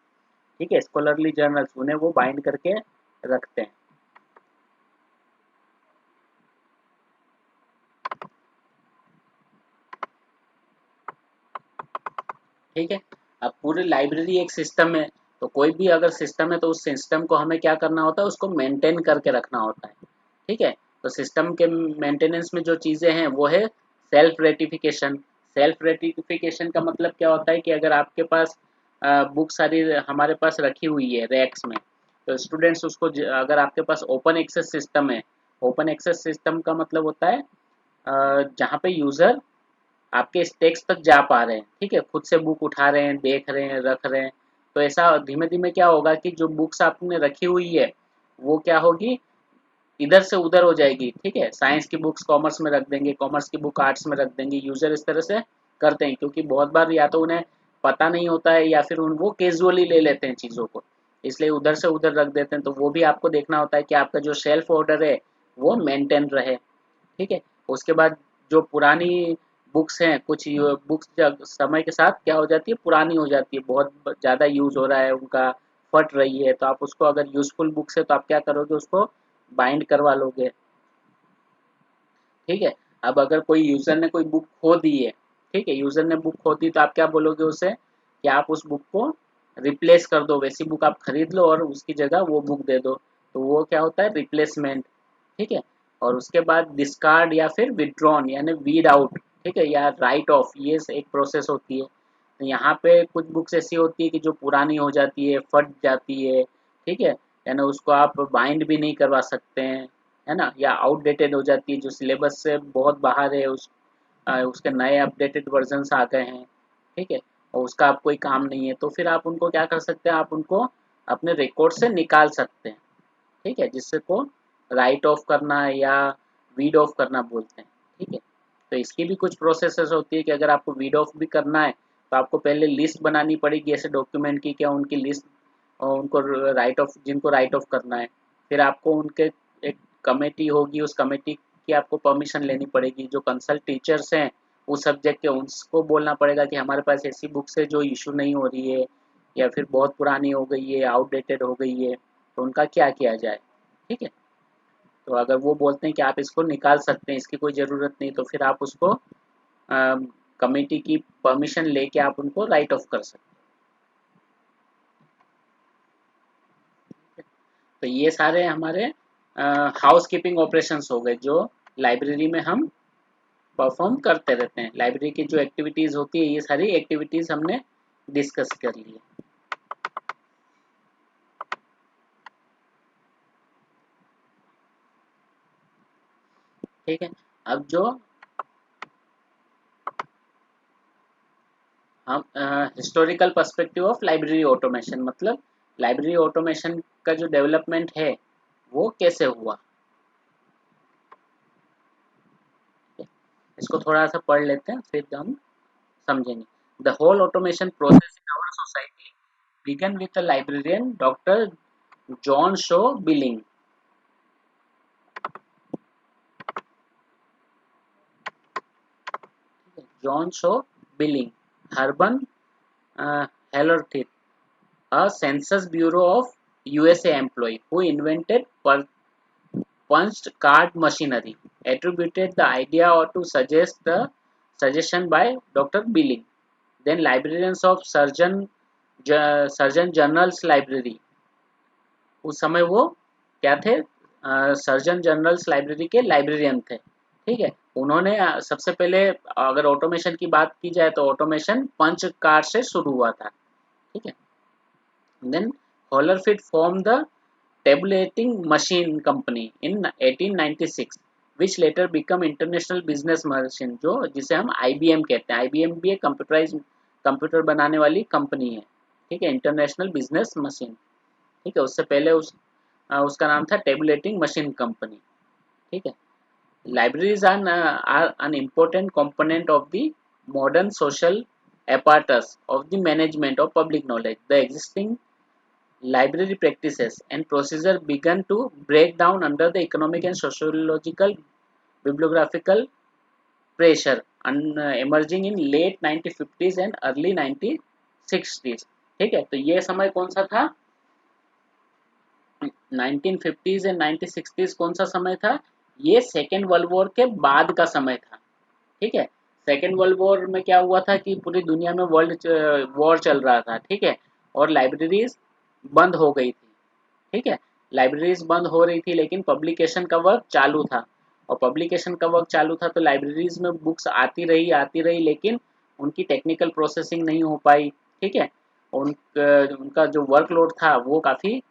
ठीक है, स्कॉलरली जर्नल्स, उन्हें वो बाइंड करके रखते हैं। ठीक है, अब पूरी लाइब्रेरी एक सिस्टम है, तो कोई भी अगर सिस्टम है तो उस सिस्टम को हमें क्या करना होता है, उसको मेंटेन करके रखना होता है। ठीक है, तो सिस्टम के मेंटेनेंस में जो चीज़ें हैं वो है सेल्फ रेटिफिकेशन। सेल्फ रेटिफिकेशन का मतलब क्या होता है कि अगर आपके पास बुक सारी हमारे पास रखी हुई है रैक्स में, तो स्टूडेंट्स उसको अगर आपके पास ओपन एक्सेस सिस्टम है, ओपन एक्सेस सिस्टम का मतलब होता है जहाँ पे यूज़र आपके स्टेक्स तक जा पा रहे हैं, ठीक है, खुद से बुक उठा रहे हैं, देख रहे हैं, रख रहे हैं। तो ऐसा धीमे धीमे क्या होगा कि जो बुक्स आपने रखी हुई है वो क्या होगी, इधर से उधर हो जाएगी, ठीक है। साइंस की बुक्स कॉमर्स में रख देंगे, कॉमर्स की बुक आर्ट्स में रख देंगे, यूजर इस तरह से करते हैं, क्योंकि बहुत बार या तो उन्हें पता नहीं होता है या फिर वो कैजुअली ले लेते हैं चीज़ों को, इसलिए उधर से उधर रख देते हैं। तो वो भी आपको देखना होता है कि आपका जो शेल्फ ऑर्डर है वो मेंटेन रहे, ठीक है। उसके बाद जो पुरानी बुक्स हैं, कुछ बुक्स समय के साथ क्या हो जाती है, पुरानी हो जाती है, बहुत ज़्यादा यूज़ हो रहा है उनका, फट रही है, तो आप उसको अगर यूज़फुल बुक्स है तो आप क्या करोगे, उसको बाइंड करवा लोगे, ठीक है। अब अगर कोई यूज़र ने कोई बुक खो दी है, ठीक है, यूज़र ने बुक खो दी तो आप क्या बोलोगे उसे कि आप उस बुक को रिप्लेस कर दो, वैसी बुक आप खरीद लो और उसकी जगह वो बुक दे दो। तो वो क्या होता है, रिप्लेसमेंट, ठीक है। और उसके बाद डिस्कार्ड या फिर विड्रॉन यानी वीड आउट, ठीक है, या राइट ऑफ, ये एक प्रोसेस होती है। तो यहाँ पे कुछ बुक्स ऐसी होती है कि जो पुरानी हो जाती है, फट जाती है, ठीक है, यानी उसको आप बाइंड भी नहीं करवा सकते हैं, है ना, या आउटडेटेड हो जाती है, जो सिलेबस से बहुत बाहर है, उसके नए अपडेटेड वर्जन्स आ गए हैं, ठीक है, और उसका आप कोई काम नहीं है, तो फिर आप उनको क्या कर सकते हैं, आप उनको अपने रिकॉर्ड से निकाल सकते हैं, ठीक है, जिससे को राइट ऑफ करना या रीड ऑफ करना बोलते हैं, ठीक है। तो इसकी भी कुछ प्रोसेसेस होती है कि अगर आपको रीड ऑफ भी करना है तो आपको पहले लिस्ट बनानी पड़ेगी ऐसे डॉक्यूमेंट की, क्या उनकी लिस्ट, और उनको राइट ऑफ, जिनको राइट ऑफ करना है, फिर आपको उनके एक कमेटी होगी, उस कमेटी की आपको परमिशन लेनी पड़ेगी, जो कंसल्ट टीचर्स हैं उस सब्जेक्ट के, उनको बोलना पड़ेगा कि हमारे पास ऐसी बुक्स है जो इशू नहीं हो रही है या फिर बहुत पुरानी हो गई है, आउटडेटेड हो गई है, तो उनका क्या किया जाए, ठीक है। तो अगर वो बोलते हैं कि आप इसको निकाल सकते हैं, इसकी कोई ज़रूरत नहीं, तो फिर आप उसको कमेटी की परमिशन लेके आप उनको राइट ऑफ कर सकते हैं। तो ये सारे हमारे हाउस कीपिंग ऑपरेशंस हो गए जो लाइब्रेरी में हम परफॉर्म करते रहते हैं। लाइब्रेरी की जो एक्टिविटीज़ होती है, ये सारी एक्टिविटीज़ हमने डिस्कस कर ली है, ठीक है। अब जो हम historical perspective of library automation, मतलब लाइब्रेरी ऑटोमेशन का जो डेवलपमेंट है वो कैसे हुआ, इसको थोड़ा सा पढ़ लेते हैं फिर हम समझेंगे। The whole automation process in our society began with a librarian Dr. John Shaw Billing. John Shaw Billing, Urban Hallertith, a Census Bureau of USA employee who invented punched card machinery, attributed the idea or to suggest the suggestion by Dr. Billing. Then librarians of Surgeon General's Library, उस समय वो क्या थे, surgeon generals library के librarian थे, ठीक है। उन्होंने सबसे पहले, अगर ऑटोमेशन की बात की जाए तो ऑटोमेशन पंच कार्ड से शुरू हुआ था, ठीक है। Then Hollerith form the tabulating machine company in 1896 which later become international business machine, जो जिसे हम आईबीएम कहते हैं। आईबीएम भी एक कंप्यूटराइज कंप्यूटर बनाने वाली कंपनी है, ठीक है, इंटरनेशनल बिजनेस मशीन, ठीक है। उससे पहले उसका नाम था टेबुलेटिंग मशीन कंपनी, ठीक है। Libraries are an important component of the modern social apparatus of the management of public knowledge. The existing library practices and procedure began to break down under the economic and sociological bibliographical pressure and emerging in late 1950s and early 1960s, ठीक है। तो ये समय कौन सा था, 1950s and 1960s कौन सा समय था, ये सेकेंड वर्ल्ड वॉर के बाद का समय था, ठीक है। सेकेंड वर्ल्ड वॉर में क्या हुआ था कि पूरी दुनिया में वर्ल्ड वॉर चल रहा था, ठीक है, और लाइब्रेरीज बंद हो गई थी, ठीक है। लाइब्रेरीज बंद हो रही थी लेकिन पब्लिकेशन का वर्क चालू था, और पब्लिकेशन का वर्क चालू था तो लाइब्रेरीज में बुक्स आती रही, लेकिन उनकी टेक्निकल प्रोसेसिंग नहीं हो पाई। ठीक है, उनका जो वर्कलोड था वो काफ़ी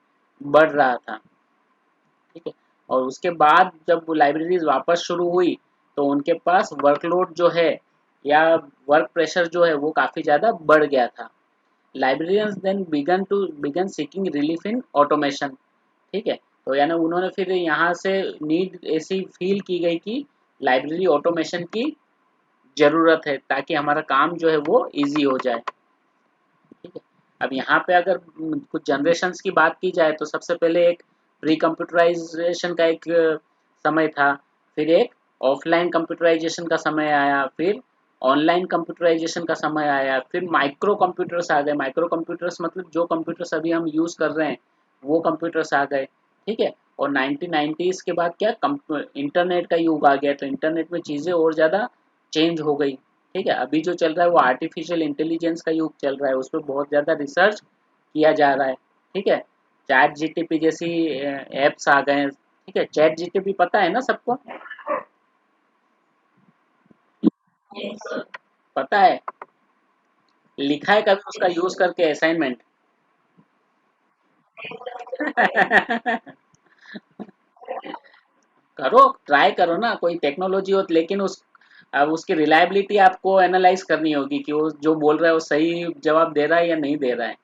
बढ़ रहा था। ठीक है, और उसके बाद जब लाइब्रेरीज वापस शुरू हुई तो उनके पास वर्कलोड जो है या वर्क प्रेशर जो है वो काफ़ी ज़्यादा बढ़ गया था। Librarians then began seeking relief in automation. ठीक है, तो यानी उन्होंने फिर यहाँ से नीड ऐसी फील की गई कि लाइब्रेरी ऑटोमेशन की ज़रूरत है ताकि हमारा काम जो है वो इजी हो जाए। ठीक है, अब यहाँ पे अगर कुछ जनरेशन्स की बात की जाए तो सबसे पहले एक प्री कंप्यूटराइजेशन का एक समय था, फिर एक ऑफलाइन कंप्यूटराइजेशन का समय आया, फिर ऑनलाइन कंप्यूटराइजेशन का समय आया, फिर माइक्रो कंप्यूटर्स आ गए। माइक्रो कंप्यूटर्स मतलब जो कंप्यूटर्स अभी हम यूज़ कर रहे हैं वो कंप्यूटर्स आ गए। ठीक है, और 1990s के बाद क्या इंटरनेट का युग आ गया, तो इंटरनेट में चीज़ें और ज़्यादा चेंज हो गई। ठीक है, अभी जो चल रहा है वो आर्टिफिशियल इंटेलिजेंस का युग चल रहा है, उस पर बहुत ज़्यादा रिसर्च किया जा रहा है। ठीक है, चैट जीटीपी जैसी एप्स आ गए हैं। ठीक है, चैट जीटीपी पता है ना सबको? पता है, लिखा है कभी उसका यूज करके असाइनमेंट? करो, ट्राई करो ना, कोई टेक्नोलॉजी हो, लेकिन उस अब उसकी रिलायबिलिटी आपको एनालाइज करनी होगी कि वो जो बोल रहा है वो सही जवाब दे रहा है या नहीं दे रहा है।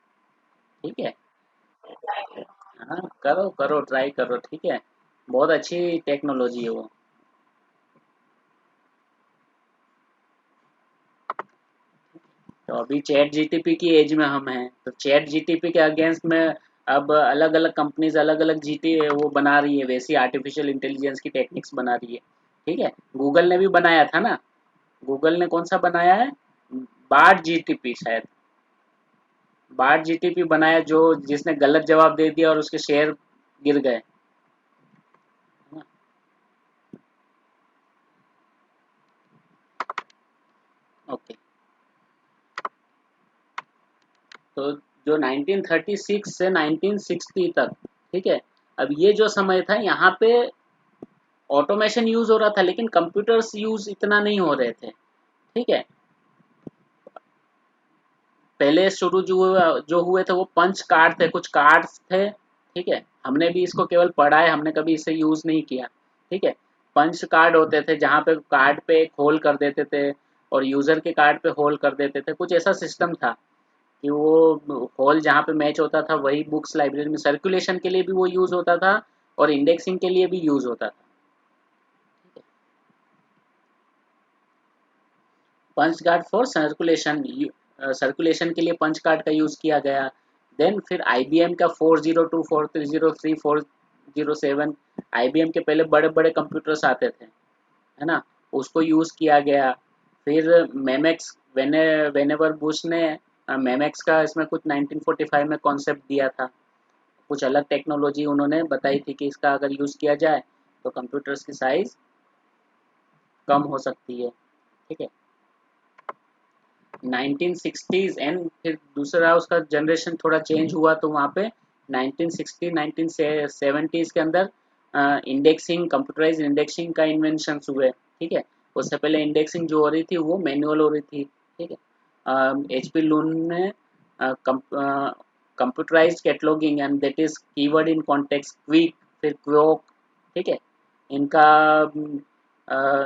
ठीक है, हाँ करो करो, ट्राई करो। ठीक है, बहुत अच्छी टेक्नोलॉजी है वो। तो अभी चैट जीटीपी की एज में हम हैं, तो चैट जीटीपी के अगेंस्ट में अब अलग अलग कंपनीज अलग अलग जीटी वो बना रही है, वैसी आर्टिफिशियल इंटेलिजेंस की टेक्निक्स बना रही है। ठीक है, गूगल ने भी बनाया था ना। गूगल ने कौन सा बनाया है? बार्ड जीटीपी शायद। बार्ड जीटीपी बनाया, जो जिसने गलत जवाब दे दिया और उसके शेयर गिर गए। ओके, तो जो 1936 से 1960 तक, ठीक है, अब ये जो समय था यहाँ पे ऑटोमेशन यूज हो रहा था लेकिन कंप्यूटर्स यूज इतना नहीं हो रहे थे। ठीक है, पहले शुरू जो हुए थे वो पंच कार्ड थे, कुछ कार्ड्स थे। ठीक है, हमने भी इसको केवल पढ़ा है, हमने कभी इसे यूज नहीं किया। ठीक है, पंच कार्ड होते थे जहाँ पे कार्ड पे एक होल कर देते थे और यूजर के कार्ड पे होल कर देते थे, कुछ ऐसा सिस्टम था कि वो होल जहाँ पे मैच होता था वही बुक्स लाइब्रेरी में सर्कुलेशन के लिए भी वो यूज होता था और इंडेक्सिंग के लिए भी यूज होता था। Punch card for circulation, circulation के लिए पंच कार्ड का यूज किया गया। देन फिर आईबीएम का 402 430 407, आईबीएम के पहले बड़े बड़े कंप्यूटर्स आते थे, है ना, उसको यूज किया गया। फिर मेमेक्स, वेनेवर बुश ने मेमेक्स का इसमें कुछ 1945 में कॉन्सेप्ट दिया था। कुछ अलग टेक्नोलॉजी उन्होंने बताई थी कि इसका अगर यूज किया जाए तो कंप्यूटर्स की साइज कम हो सकती है। ठीक है, 1960s एंड फिर दूसरा उसका जनरेशन थोड़ा चेंज हुआ तो वहाँ पे 1960 1970s के अंदर इंडेक्सिंग, कंप्यूटराइज इंडेक्सिंग का इन्वेंशन हुए। ठीक है, उससे पहले इंडेक्सिंग जो हो रही थी वो मैनुअल हो रही थी। ठीक है, एच पी लून ने computerise cataloguing and that is keyword in context, quick, फिर क्वोक, ठीक है, इनका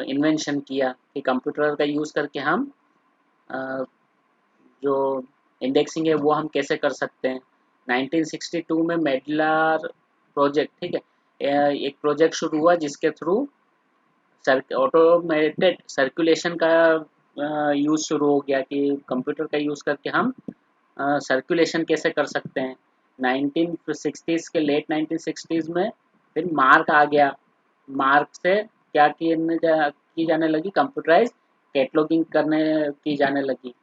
इन्वेंशन किया कि कंप्यूटर का यूज़ करके हम अ, जो इंडेक्सिंग है वो हम कैसे कर सकते हैं। 1962 में मेडलार प्रोजेक्ट, ठीक है, एक प्रोजेक्ट शुरू हुआ जिसके थ्रू ऑटोमेटेड सर्कुलेशन का यूज़ शुरू हो गया कि कंप्यूटर का यूज़ करके हम सर्कुलेशन कैसे कर सकते हैं। 1960s के लेट 1960s में फिर मार्क आ गया। मार्क से क्या की जाने लगी, कंप्यूटराइज कैटलॉगिंग करने की जाने लगी।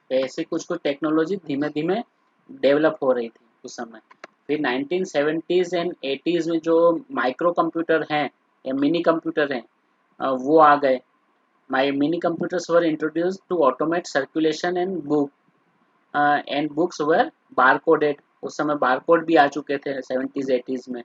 तो ऐसे कुछ कुछ टेक्नोलॉजी धीमे धीमे डेवलप हो रही थी उस समय। फिर 1970s एंड 80s में जो माइक्रो कंप्यूटर हैं या मिनी कंप्यूटर हैं वो आ गए। My mini computers were introduced to automate circulation and books were bar coded. उस समय बारकोड भी आ चुके थे 70s 80s में।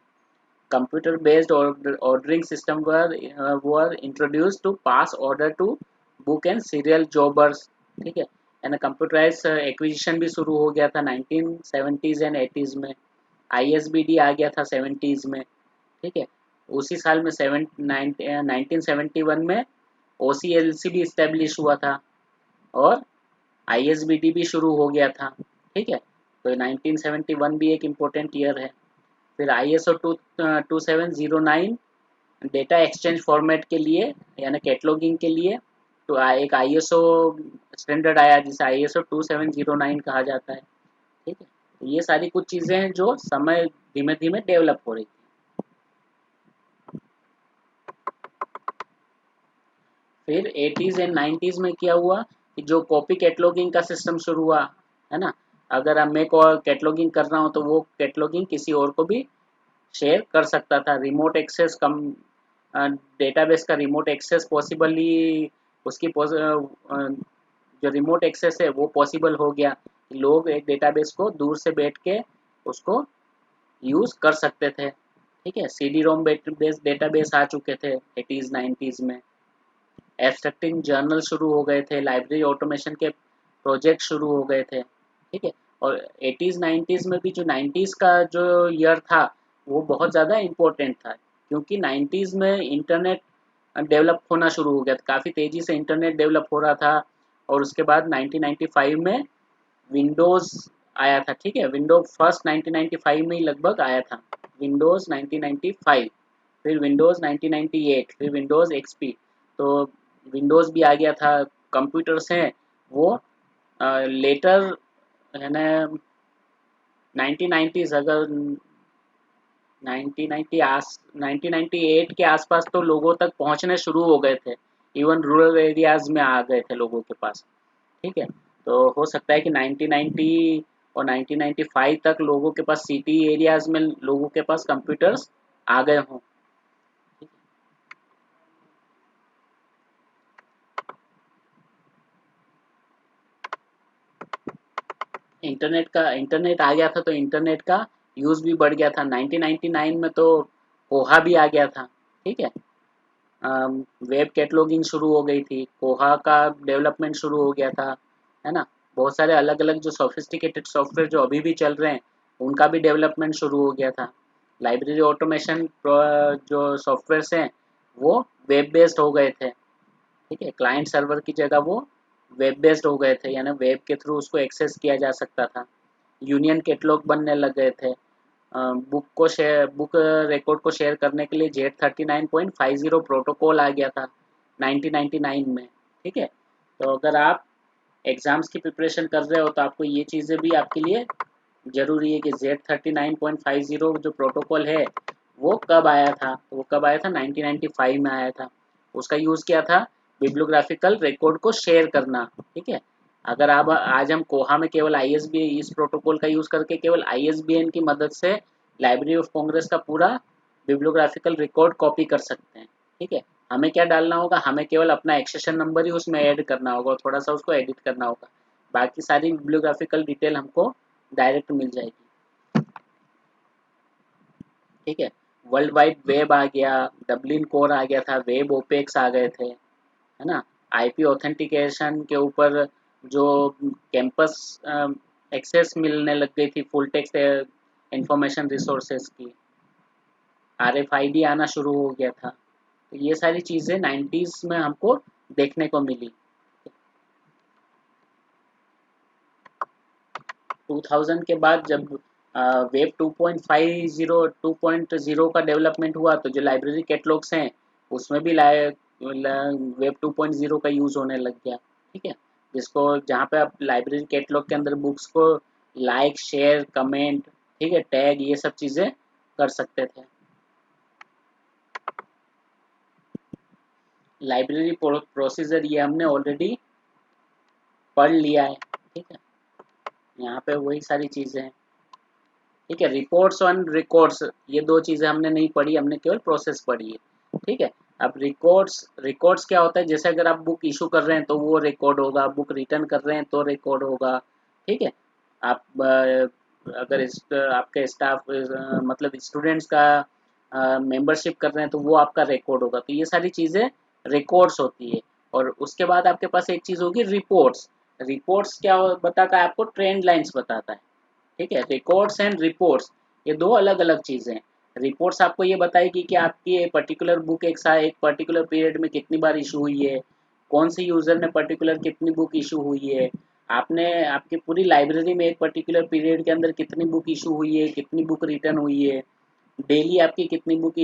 Computer based ordering system were introduced to pass order to book and serial jobbers, ठीक है। यानी कंप्यूटराइज एक्विजिशन भी शुरू हो गया था 1970s एंड 80s में। ISBD आ गया था 70s में, ठीक है। उसी साल में 1971 में OCLC भी इस्टेब्लिश हुआ था और ISBD भी शुरू हो गया था, ठीक है। तो 1971 भी एक इम्पोर्टेंट ईयर है। फिर ISO 2709 डेटा एक्सचेंज फॉर्मेट के लिए यानी कैटलॉगिंग के लिए तो एक ISO स्टैंडर्ड आया जिसे ISO 2709 कहा जाता है, ठीक है। तो ये सारी कुछ चीज़ें हैं जो समय धीमे धीमे डेवलप हो रही थी। फिर 80s एंड 90s में क्या हुआ कि जो कॉपी कैटलॉगिंग का सिस्टम शुरू हुआ, है ना। अगर अब मैं को कैटलॉगिंग कर रहा हूँ तो वो कैटलॉगिंग किसी और को भी शेयर कर सकता था। रिमोट एक्सेस कम डेटाबेस का रिमोट एक्सेस पॉसिबली उसकी जो रिमोट एक्सेस है वो पॉसिबल हो गया। लोग एक डेटाबेस को दूर से बैठ के उसको यूज़ कर सकते थे, ठीक है। CD रोम बेस्ड डेटाबेस आ चुके थे 80s 90s में। एब्स्ट्रैक्टिंग जर्नल शुरू हो गए थे, लाइब्रेरी ऑटोमेशन के प्रोजेक्ट शुरू हो गए थे, ठीक है। और 80s 90s में भी जो 90s का जो ईयर था वो बहुत ज़्यादा इम्पोर्टेंट था क्योंकि 90s में इंटरनेट डेवलप होना शुरू हो गया था, काफ़ी तेज़ी से इंटरनेट डेवलप हो रहा था। और उसके बाद 1995 में विंडोज़ आया था, ठीक है। विंडोज फर्स्ट 1995 में ही लगभग आया था, विंडोज़ 1995। फिर विंडोज़ 1998, फिर विंडोज़ XP। तो विंडोज़ भी आ गया था। कंप्यूटर्स हैं वो लेटर है ना 1990s अगर 1998 के आसपास तो लोगों तक पहुंचने शुरू हो गए थे। इवन रूरल एरियाज में आ गए थे लोगों के पास, ठीक है। तो हो सकता है कि 1990 और 1995 तक लोगों के पास सिटी एरियाज में लोगों के पास कंप्यूटर्स आ गए हों। इंटरनेट आ गया था तो इंटरनेट का यूज़ भी बढ़ गया था। 1999 में तो कोहा भी आ गया था, ठीक है। वेब कैटलॉगिंग शुरू हो गई थी, कोहा का डेवलपमेंट शुरू हो गया था, है ना। बहुत सारे अलग अलग जो सोफिस्टिकेटेड सॉफ्टवेयर जो अभी भी चल रहे हैं उनका भी डेवलपमेंट शुरू हो गया था। लाइब्रेरी ऑटोमेशन जो सॉफ्टवेयर्स हैं वो वेब बेस्ड हो गए थे, ठीक है। क्लाइंट सर्वर की जगह वो वेब बेस्ड हो गए थे यानी वेब के थ्रू उसको एक्सेस किया जा सकता था। यूनियन कैटलॉग बनने लग गए थे। बुक रिकॉर्ड को शेयर करने के लिए Z39.50 प्रोटोकॉल आ गया था 1999 में, ठीक है। तो अगर आप एग्ज़ाम्स की प्रिपरेशन कर रहे हो तो आपको ये चीज़ें भी आपके लिए ज़रूरी है कि Z39.50 जो प्रोटोकॉल है वो कब आया था। तो वो कब आया था 1995 में आया था। उसका यूज़ किया था बिब्लियोग्राफिकल रिकॉर्ड को शेयर करना, ठीक है। अगर आप आज हम कोहा में केवल ISBN इस प्रोटोकॉल का यूज़ करके केवल ISBN की मदद से लाइब्रेरी ऑफ कांग्रेस का पूरा बिब्लियोग्राफिकल रिकॉर्ड कॉपी कर सकते हैं, ठीक है। हमें क्या डालना होगा, हमें केवल अपना एक्सेशन नंबर ही उसमें ऐड करना होगा और थोड़ा सा उसको एडिट करना होगा। बाकी सारी बिब्लियोग्राफिकल डिटेल हमको डायरेक्ट मिल जाएगी, ठीक है। वर्ल्ड वाइड वेब आ गया, डबलिन कोर आ गया था, वेब ओपेक्स आ गए थे, है ना। IP ऑथेंटिकेशन के ऊपर जो कैंपस एक्सेस मिलने लग गई थी फुल टेक्स्ट इंफॉर्मेशन रिसोर्सेज की। RFID आना शुरू हो गया था। तो ये सारी चीज़ें 90s में हमको देखने को मिली। 2000 के बाद जब वेब 2.0 का डेवलपमेंट हुआ तो जो लाइब्रेरी कैटलॉग्स हैं उसमें भी वेब 2.0 का यूज़ होने लग गया, ठीक है। जिसको जहाँ पे आप लाइब्रेरी कैटलॉग के अंदर बुक्स को लाइक शेयर कमेंट, ठीक है, टैग ये सब चीज़ें कर सकते थे। लाइब्रेरी प्रोसीजर ये हमने ऑलरेडी पढ़ लिया है, ठीक है। यहाँ पे वही सारी चीज़ें हैं, ठीक है। रिपोर्ट्स ऑन रिकॉर्ड्स ये दो चीज़ें हमने नहीं पढ़ी, हमने केवल प्रोसेस पढ़ी है, ठीक है। अब रिकॉर्ड्स रिकॉर्ड्स क्या होता है, जैसे अगर आप बुक इशू कर रहे हैं तो वो रिकॉर्ड होगा, बुक रिटर्न कर रहे हैं तो रिकॉर्ड होगा, ठीक है। आप अगर आपके स्टाफ मतलब स्टूडेंट्स का मेंबरशिप कर रहे हैं तो वो आपका रिकॉर्ड होगा। तो ये सारी चीज़ें रिकॉर्ड्स होती है। और उसके बाद आपके पास एक चीज़ होगी रिपोर्ट्स। रिपोर्ट्स क्या बताता है आपको? ट्रेंड लाइंस बताता है। ठीक है, रिकॉर्ड्स एंड रिपोर्ट्स ये दो अलग अलग चीज़ें हैं। रिपोर्ट्स आपको ये बताएगी कि आपकी ये पर्टिकुलर बुक एक पर्टिकुलर पीरियड में कितनी बार इशू हुई है, कौन सी यूज़र ने पर्टिकुलर कितनी बुक इशू हुई है, आपने आपकी पूरी लाइब्रेरी में एक पर्टिकुलर पीरियड के अंदर कितनी बुक इशू हुई है, कितनी बुक रिटर्न हुई है, डेली आपकी कितनी बुक,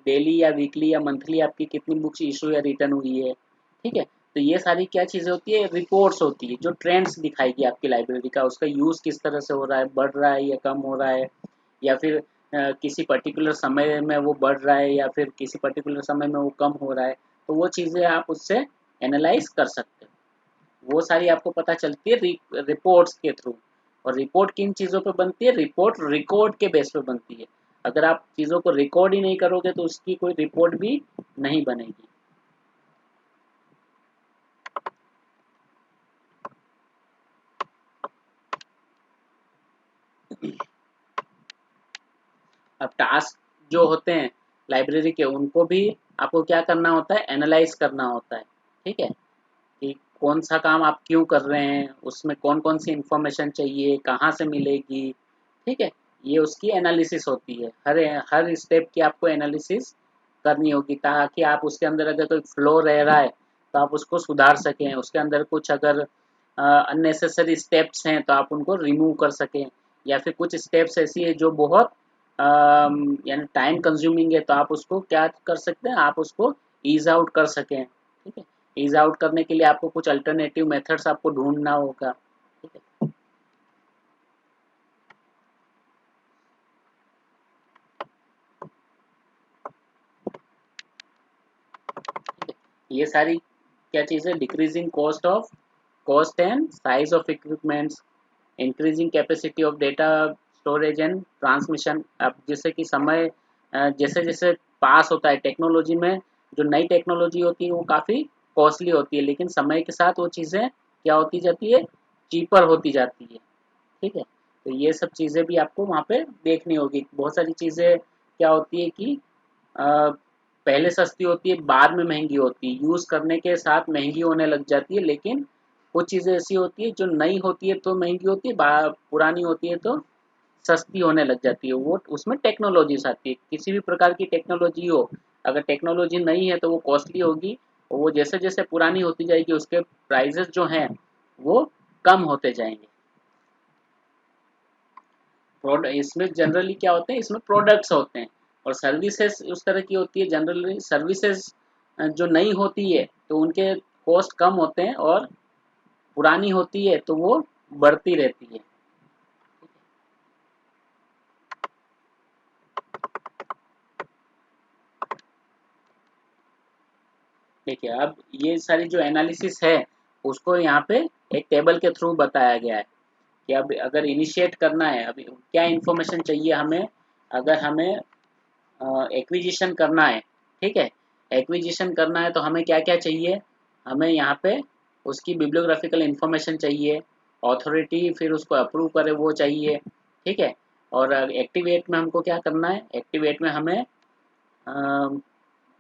डेली या वीकली या मंथली आपकी कितनी बुक्स इशू या रिटर्न हुई है। ठीक है, तो ये सारी क्या चीज़ें होती है? रिपोर्ट्स होती है, जो ट्रेंड्स दिखाएगी आपकी लाइब्रेरी का, उसका यूज़ किस तरह से हो रहा है, बढ़ रहा है या कम हो रहा है, या फिर किसी पर्टिकुलर समय में वो बढ़ रहा है या फिर किसी पर्टिकुलर समय में वो कम हो रहा है। तो वो चीज़ें आप उससे एनालाइज कर सकते हो। वो सारी आपको पता चलती है रिपोर्ट्स के थ्रू। और रिपोर्ट किन चीज़ों पे बनती है? रिपोर्ट रिकॉर्ड के बेस पे बनती है। अगर आप चीज़ों को रिकॉर्ड ही नहीं करोगे तो उसकी कोई रिपोर्ट भी नहीं बनेगी। अब टास्क जो होते हैं लाइब्रेरी के, उनको भी आपको क्या करना होता है? एनालाइज करना होता है। ठीक है, कि कौन सा काम आप क्यों कर रहे हैं, उसमें कौन कौन सी इंफॉर्मेशन चाहिए, कहाँ से मिलेगी। ठीक है, ये उसकी एनालिसिस होती है। हर हर स्टेप की आपको एनालिसिस करनी होगी, ताकि आप उसके अंदर अगर कोई फ्लो रह रहा है तो आप उसको सुधार सकें। उसके अंदर कुछ अगर अननेसेसरी स्टेप्स हैं तो आप उनको रिमूव कर सकें, या फिर कुछ स्टेप्स ऐसी है जो बहुत यानी टाइम कंज्यूमिंग है तो आप उसको क्या कर सकते हैं? आप उसको ईज आउट कर सकें। ठीक है, ईज आउट करने के लिए आपको कुछ अल्टरनेटिव मेथड्स आपको ढूंढना होगा। ठीक है, ये सारी क्या चीज़ है? Decreasing cost and size of equipments, increasing capacity of data storage and transmission. अब जैसे कि समय जैसे जैसे पास होता है टेक्नोलॉजी में, जो नई टेक्नोलॉजी होती है वो काफ़ी कॉस्टली होती है, लेकिन समय के साथ वो चीज़ें क्या होती जाती है? चीपर होती जाती है। ठीक है, तो ये सब चीज़ें भी आपको वहाँ पे देखनी होगी। बहुत सारी चीज़ें क्या होती है कि पहले सस्ती होती है, बाद में महंगी होती है, यूज़ करने के साथ महंगी होने लग जाती है। लेकिन कुछ चीज़ें ऐसी होती है जो नई होती है तो महंगी होती है, पुरानी होती है तो सस्ती होने लग जाती है। वो उसमें टेक्नोलॉजीज आती है, किसी भी प्रकार की टेक्नोलॉजी हो, अगर टेक्नोलॉजी नई है तो वो कॉस्टली होगी, और वो जैसे जैसे पुरानी होती जाएगी उसके प्राइजेस जो हैं वो कम होते जाएंगे। इसमें जनरली क्या होते हैं? इसमें प्रोडक्ट्स होते हैं, और सर्विसेज उस तरह की होती है। जनरली सर्विसेज जो नई होती है तो उनके कॉस्ट कम होते हैं, और पुरानी होती है तो वो बढ़ती रहती है। ठीक है, अब ये सारी जो एनालिसिस है उसको यहाँ पे एक टेबल के थ्रू बताया गया है कि अब अगर इनिशिएट करना है, अभी क्या इन्फॉर्मेशन चाहिए हमें। अगर हमें एक्विजिशन करना है, ठीक है, एक्विजिशन करना है तो हमें क्या क्या चाहिए? हमें यहाँ पे उसकी बिब्लियोग्राफिकल इंफॉर्मेशन चाहिए, अथॉरिटी फिर उसको अप्रूव करे वो चाहिए। ठीक है, और एक्टिवेट में हमको क्या करना है? एक्टिवेट में हमें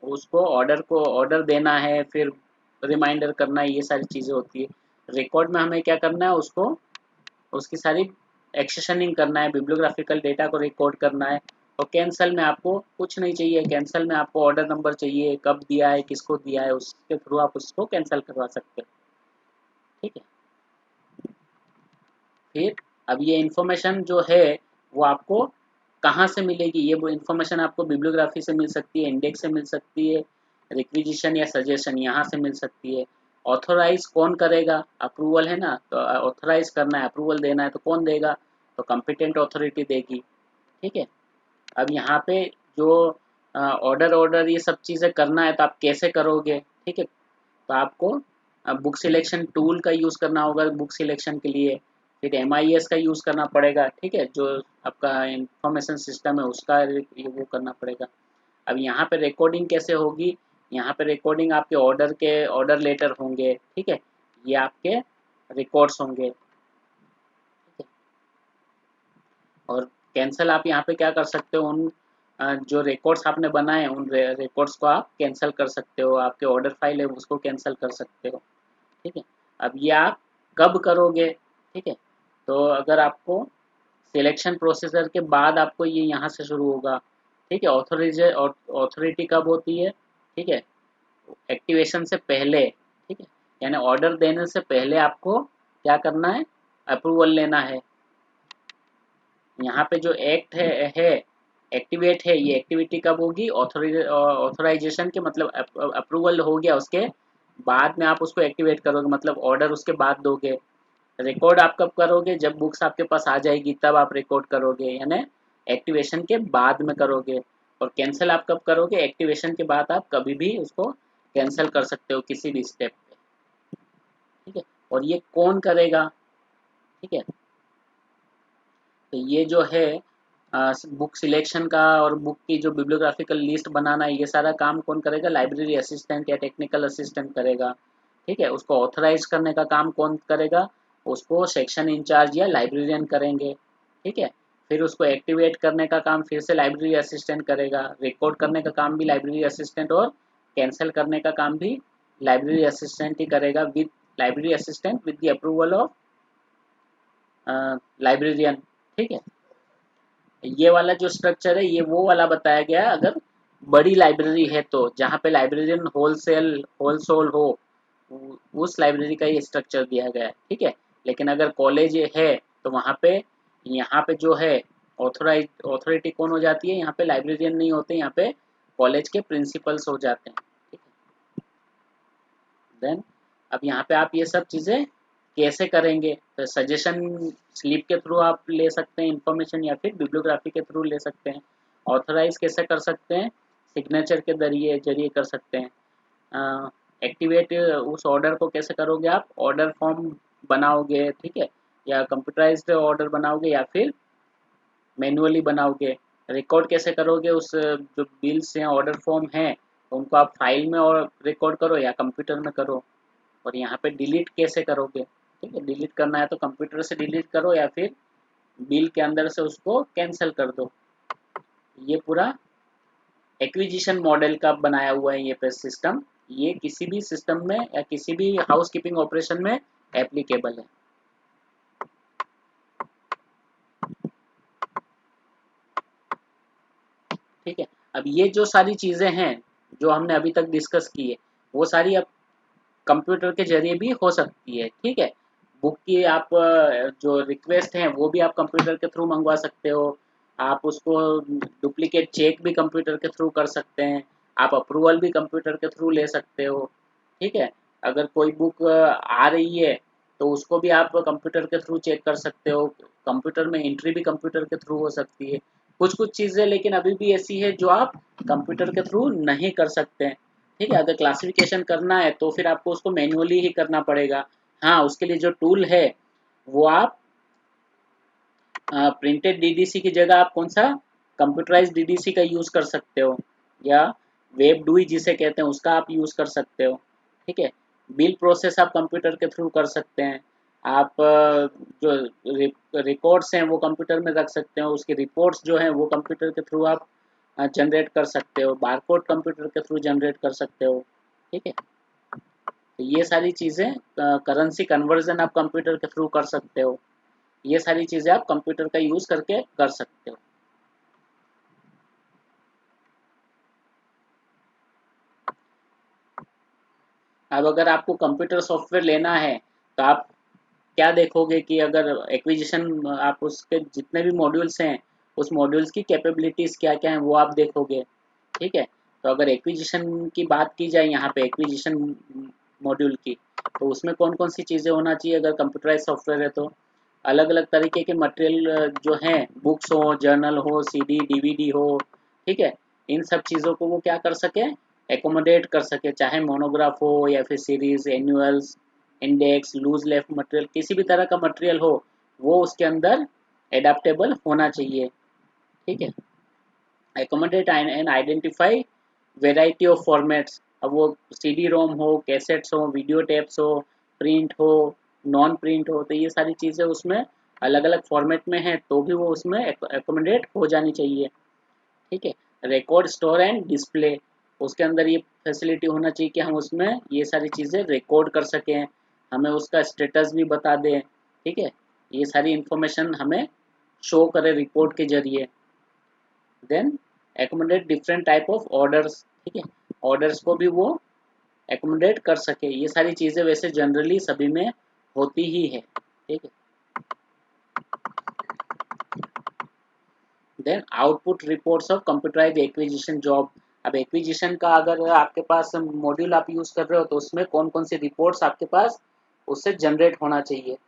उसको ऑर्डर देना है, फिर रिमाइंडर करना है, ये सारी चीज़ें होती है। रिकॉर्ड में हमें क्या करना है? उसको उसकी सारी एक्सेशनिंग करना है, बिब्लियोग्राफिकल डेटा को रिकॉर्ड करना है। और कैंसल में आपको कुछ नहीं चाहिए, कैंसल में आपको ऑर्डर नंबर चाहिए, कब दिया है, किसको दिया है, उसके थ्रू आप उसको कैंसल करवा सकते हो। ठीक है, फिर अब ये इन्फॉर्मेशन जो है वो आपको कहाँ से मिलेगी? ये वो इन्फॉर्मेशन आपको बिब्लियोग्राफी से मिल सकती है, इंडेक्स से मिल सकती है, रिक्विजिशन या सजेशन यहाँ से मिल सकती है। ऑथोराइज कौन करेगा? अप्रूवल है ना, तो ऑथोराइज करना है, अप्रूवल देना है तो कौन देगा? तो कॉम्पिटेंट अथॉरिटी देगी। ठीक है, अब यहाँ पे जो ऑर्डर ऑर्डर ये सब चीज़ें करना है तो आप कैसे करोगे? ठीक है, तो आपको बुक सिलेक्शन टूल का यूज़ करना होगा बुक सिलेक्शन के लिए, फिर MIS का यूज़ करना पड़ेगा। ठीक है, जो आपका इंफॉर्मेशन सिस्टम है उसका वो करना पड़ेगा। अब यहाँ पे रिकॉर्डिंग कैसे होगी? यहाँ पे रिकॉर्डिंग आपके ऑर्डर लेटर होंगे। ठीक है, ये आपके रिकॉर्ड्स होंगे। ठीक है, और कैंसिल आप यहाँ पे क्या कर सकते हो, उन जो रिकॉर्ड्स आपने बनाए हैं उन रिकॉर्ड्स को आप कैंसिल कर सकते हो, आपके ऑर्डर फाइल है उसको कैंसिल कर सकते हो। ठीक है, अब ये आप कब करोगे? ठीक है, तो अगर आपको सिलेक्शन प्रोसीजर के बाद आपको ये यहाँ से शुरू होगा। ठीक है, ऑथोरिटी कब होती है? ठीक है, एक्टिवेशन से पहले। ठीक है, यानी ऑर्डर देने से पहले आपको क्या करना है? अप्रूवल लेना है। यहाँ पे जो एक्ट है एक्टिवेट है, ये एक्टिविटी कब होगी? ऑथोराइजेशन के मतलब अप्रूवल हो गया उसके बाद में आप उसको एक्टिवेट करोगे, मतलब ऑर्डर उसके बाद दोगे। रिकॉर्ड आप कब करोगे? जब बुक्स आपके पास आ जाएगी तब आप रिकॉर्ड करोगे, यानी एक्टिवेशन के बाद में करोगे। और कैंसिल आप कब करोगे? एक्टिवेशन के बाद आप कभी भी उसको कैंसिल कर सकते हो किसी भी स्टेप पे। ठीक है, और ये कौन करेगा? ठीक है, तो ये जो है बुक सिलेक्शन का और बुक की जो बिब्लियोग्राफिकल लिस्ट बनाना है, ये सारा काम कौन करेगा? लाइब्रेरी असिस्टेंट या टेक्निकल असिस्टेंट करेगा। ठीक है, उसको ऑथराइज करने का काम कौन करेगा? उसको सेक्शन इंचार्ज या लाइब्रेरियन करेंगे। ठीक है, फिर उसको एक्टिवेट करने का काम फिर से लाइब्रेरी असिस्टेंट करेगा, रिकॉर्ड करने का काम भी लाइब्रेरी असिस्टेंट, और कैंसिल करने का काम भी लाइब्रेरी असिस्टेंट ही करेगा, with library assistant with the approval of librarian. ठीक है, ये वाला जो स्ट्रक्चर है ये वो वाला बताया गया अगर बड़ी लाइब्रेरी है तो, जहाँ पे लाइब्रेरियन होलसेल हो, उस लाइब्रेरी का ये स्ट्रक्चर दिया गया है। ठीक है, लेकिन अगर कॉलेज है तो वहाँ पे, यहाँ पे जो है ऑथोरिटी कौन हो जाती है? यहाँ पे लाइब्रेरियन नहीं होते, यहाँ पे कॉलेज के प्रिंसिपल्स हो जाते हैं। ठीक है, देन अब यहाँ पे आप ये सब चीज़ें कैसे करेंगे? तो सजेशन स्लिप के थ्रू आप ले सकते हैं इंफॉर्मेशन, या फिर बिब्लियोग्राफी के थ्रू ले सकते हैं। ऑथराइज कैसे कर सकते हैं? सिग्नेचर के जरिए जरिए कर सकते हैं। एक्टिवेट उस ऑर्डर को कैसे करोगे आप? ऑर्डर फॉर्म बनाओगे, ठीक है, या कंप्यूटराइज्ड ऑर्डर बनाओगे या फिर मैन्युअली बनाओगे। रिकॉर्ड कैसे करोगे? उस जो बिल्स हैं, ऑर्डर फॉर्म हैं, उनको आप फाइल में और रिकॉर्ड करो या कंप्यूटर में करो। और यहाँ पे डिलीट कैसे करोगे? ठीक है, डिलीट करना है तो कंप्यूटर से डिलीट करो या फिर बिल के अंदर से उसको कैंसिल कर दो। ये पूरा एक्विजिशन मॉडल का बनाया हुआ है ये सिस्टम। ये किसी भी सिस्टम में या किसी भी हाउस कीपिंग ऑपरेशन में एप्लीकेबल है। ठीक है, अब ये जो सारी चीज़ें हैं जो हमने अभी तक डिस्कस की है, वो सारी अब कंप्यूटर के जरिए भी हो सकती है। ठीक है, बुक की आप जो रिक्वेस्ट हैं वो भी आप कंप्यूटर के थ्रू मंगवा सकते हो। आप उसको डुप्लीकेट चेक भी कंप्यूटर के थ्रू कर सकते हैं। आप अप्रूवल भी कंप्यूटर के थ्रू ले सकते हो। ठीक है, अगर कोई बुक आ रही है तो उसको भी आप कंप्यूटर के थ्रू चेक कर सकते हो। कंप्यूटर में एंट्री भी कंप्यूटर के थ्रू हो सकती है। कुछ कुछ चीज़ें लेकिन अभी भी ऐसी है जो आप कंप्यूटर के थ्रू नहीं कर सकते हैं। ठीक है, अगर क्लासिफिकेशन करना है तो फिर आपको उसको मैन्युअली ही करना पड़ेगा। हाँ, उसके लिए जो टूल है वो आप प्रिंटेड डीडीसी की जगह आप कौन सा कंप्यूटराइज डीडीसी का यूज़ कर सकते हो, या वेब डूई जिसे कहते हैं उसका आप यूज़ कर सकते हो। ठीक है, बिल प्रोसेस आप कंप्यूटर के थ्रू कर सकते हैं। आप जो रिकॉर्ड्स हैं वो कंप्यूटर में रख सकते हो, उसकी रिपोर्ट्स जो हैं वो कंप्यूटर के थ्रू आप जनरेट कर सकते हो, बारकोड कंप्यूटर के थ्रू जनरेट कर सकते हो। ठीक है, तो ये सारी चीज़ें, करेंसी कन्वर्जन आप कंप्यूटर के थ्रू कर सकते हो। ये सारी चीज़ें आप कंप्यूटर का यूज़ करके कर सकते हो। अब अगर आपको कंप्यूटर सॉफ्टवेयर लेना है तो आप क्या देखोगे कि अगर एक्विजिशन, आप उसके जितने भी मॉड्यूल्स हैं उस मॉड्यूल्स की कैपेबिलिटीज़ क्या क्या हैं वो आप देखोगे। ठीक है, तो अगर एक्विजिशन की बात की जाए यहाँ पे एक्विजिशन मॉड्यूल की, तो उसमें कौन कौन सी चीज़ें होना चाहिए अगर कंप्यूटराइज सॉफ्टवेयर है तो? अलग अलग तरीके के मटेरियल जो हैं, बुक्स हो, जर्नल हो, सीडी डीवीडी हो। ठीक है, इन सब चीज़ों को वो क्या कर सके? एकोमोडेट कर सके, चाहे मोनोग्राफ हो या फिर series, annuals, index, loose leaf material, किसी भी तरह का मटेरियल हो वो उसके अंदर एडाप्टेबल होना चाहिए। ठीक है, accommodate and identify variety of formats। अब वो सीडी रोम हो, कैसेट्स हो, वीडियो टेप्स हो, प्रिंट हो, नॉन प्रिंट हो, तो ये सारी चीज़ें उसमें अलग अलग फॉर्मेट में है तो भी वो उसमें एकोमोडेट हो जानी चाहिए। ठीक है, रिकॉर्ड स्टोर एंड डिस्प्ले, उसके अंदर ये फैसिलिटी होना चाहिए कि हम उसमें ये सारी चीज़ें रिकॉर्ड कर सकें, हमें उसका स्टेटस भी बता दें। ठीक है, ये सारी इंफॉर्मेशन हमें शो करे रिपोर्ट के जरिए। Then accommodate different type of orders. ठीक है, ऑर्डर्स को भी वो एकोमोडेट कर सके। ये सारी चीज़ें वैसे जनरली सभी में होती ही है। ठीक है, then output reports of computerize acquisition job. अब एक्विजिशन का अगर आपके पास मॉड्यूल आप यूज़ कर रहे हो तो उसमें कौन कौन सी रिपोर्ट्स आपके पास उससे जनरेट होना चाहिए।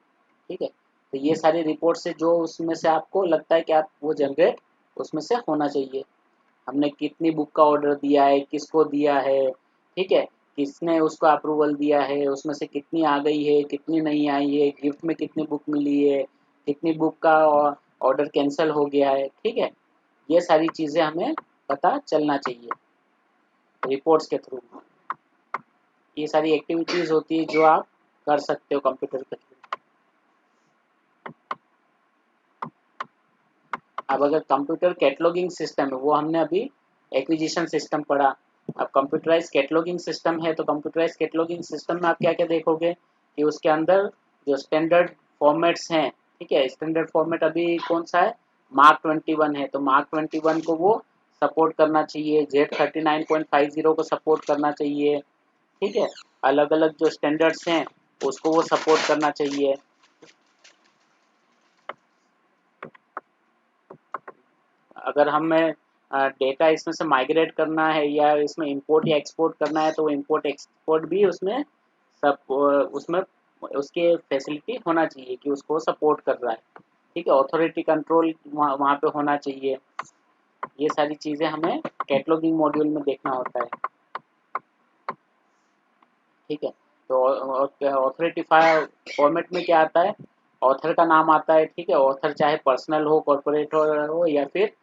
ठीक है, तो ये सारी रिपोर्ट से जो उसमें से आपको लगता है कि आप वो जनरेट उसमें से होना चाहिए। हमने कितनी बुक का ऑर्डर दिया है, किसको दिया है, ठीक है, किसने उसको अप्रूवल दिया है, उसमें से कितनी आ गई है, कितनी नहीं आई है, गिफ्ट में कितनी बुक मिली है, कितनी बुक का ऑर्डर कैंसिल हो गया है। ठीक है, ये सारी चीज़ें हमें पता चलना चाहिए रिपोर्ट्स के थ्रू। ये सारी एक्टिविटीज़ होती है जो आप कर सकते हो कंप्यूटर के थ्रू। अब अगर कंप्यूटर कैटलॉगिंग सिस्टम है, वो हमने अभी एक्विजिशन सिस्टम पढ़ा। अब कंप्यूटराइज कैटलॉगिंग सिस्टम है, तो कंप्यूटराइज कैटलॉगिंग सिस्टम में आप क्या क्या देखोगे कि उसके अंदर जो स्टैंडर्ड फॉर्मेट्स हैं, ठीक है, स्टैंडर्ड फॉर्मेट अभी कौन सा है, मार्क 21 है, तो मार्क 21 को वो सपोर्ट करना चाहिए, Z39.50 को सपोर्ट करना चाहिए। ठीक है, अलग अलग जो स्टैंडर्ड्स हैं उसको वो सपोर्ट करना चाहिए। अगर हमें डेटा इसमें से माइग्रेट करना है या इसमें इंपोर्ट या एक्सपोर्ट करना है, तो वो इंपोर्ट एक्सपोर्ट भी उसमें सब उसमें उसके फैसिलिटी होना चाहिए कि उसको सपोर्ट कर रहा है। ठीक है, ऑथोरिटी कंट्रोल वहाँ पे होना चाहिए। ये सारी चीज़ें हमें कैटलॉगिंग मॉड्यूल में देखना होता है। ठीक है, तो ऑथोरिटी फॉर्मेट में क्या आता है, ऑथर का नाम आता है। ठीक है, ऑथर चाहे पर्सनल हो, कॉर्पोरेट हो या फिर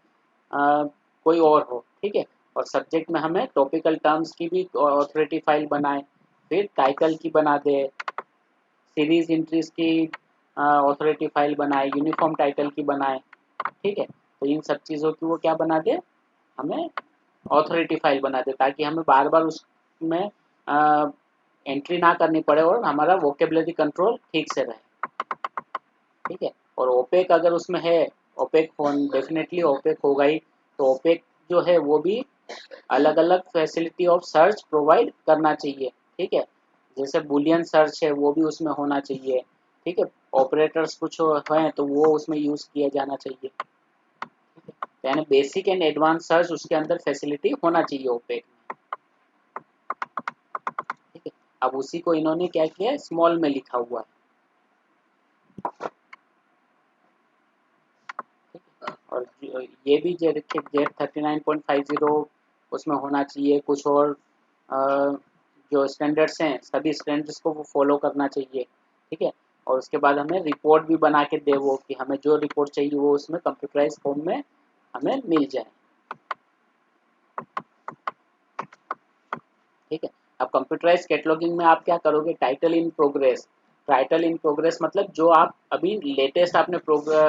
कोई और हो। ठीक है, और सब्जेक्ट में हमें टॉपिकल टर्म्स की भी ऑथोरिटी फाइल बनाए, फिर टाइटल की बना दे, सीरीज इंट्रीज की ऑथोरिटी फाइल बनाए, यूनिफॉर्म टाइटल की बनाए। ठीक है, तो इन सब चीज़ों की वो क्या बना दे, हमें ऑथोरिटी फाइल बना दे, ताकि हमें बार बार उसमें एंट्री ना करनी पड़े और हमारा वोकेबलरी कंट्रोल ठीक से रहे। ठीक है, और ओपेक अगर उसमें है, ओपेक फोन डेफिनेटली ओपेक होगा ही, तो ओपेक जो है वो भी अलग अलग फैसिलिटी ऑफ सर्च प्रोवाइड करना चाहिए। ठीक है, जैसे बुलियन सर्च है वो भी उसमें होना चाहिए। ठीक है, ऑपरेटर्स कुछ हैं तो वो उसमें यूज़ किया जाना चाहिए। यानी बेसिक एंड एडवांस सर्च उसके अंदर फैसिलिटी होना चाहिए ओपेक में। ठीक है, अब उसी को इन्होंने क्या किया है, स्मॉल में लिखा हुआ है। और ये भी Z39.50 उसमें होना चाहिए। कुछ और जो स्टैंडर्ड्स हैं सभी स्टैंडर्ड्स को वो फॉलो करना चाहिए। ठीक है, और उसके बाद हमें रिपोर्ट भी बना के दे वो, कि हमें जो रिपोर्ट चाहिए वो उसमें कंप्यूटराइज फॉर्म में हमें मिल जाए। ठीक है, अब कंप्यूटराइज कैटलॉगिंग में आप क्या करोगे, title in progress. Title in progress मतलब जो आप अभी लेटेस्ट आपने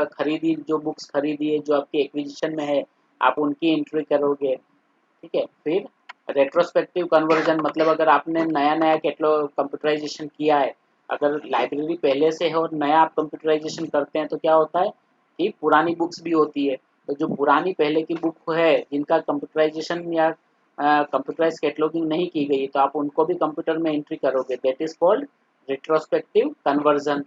खरीदी, जो बुक्स खरीदी है जो आपकी एक्विजिशन में है, आप उनकी एंट्री करोगे। ठीक है, फिर रेट्रोस्पेक्टिव कन्वर्जन मतलब अगर आपने नया नया कैटलॉग कंप्यूटराइजेशन किया है, अगर लाइब्रेरी पहले से है और नया आप कंप्यूटराइजेशन करते हैं, तो क्या होता है कि पुरानी बुक्स भी होती है, तो जो पुरानी पहले की बुक है जिनका कंप्यूटराइजेशन या कंप्यूटराइज कैटलॉगिंग नहीं की गई, तो आप उनको भी कंप्यूटर में एंट्री करोगे, that is called retrospective conversion.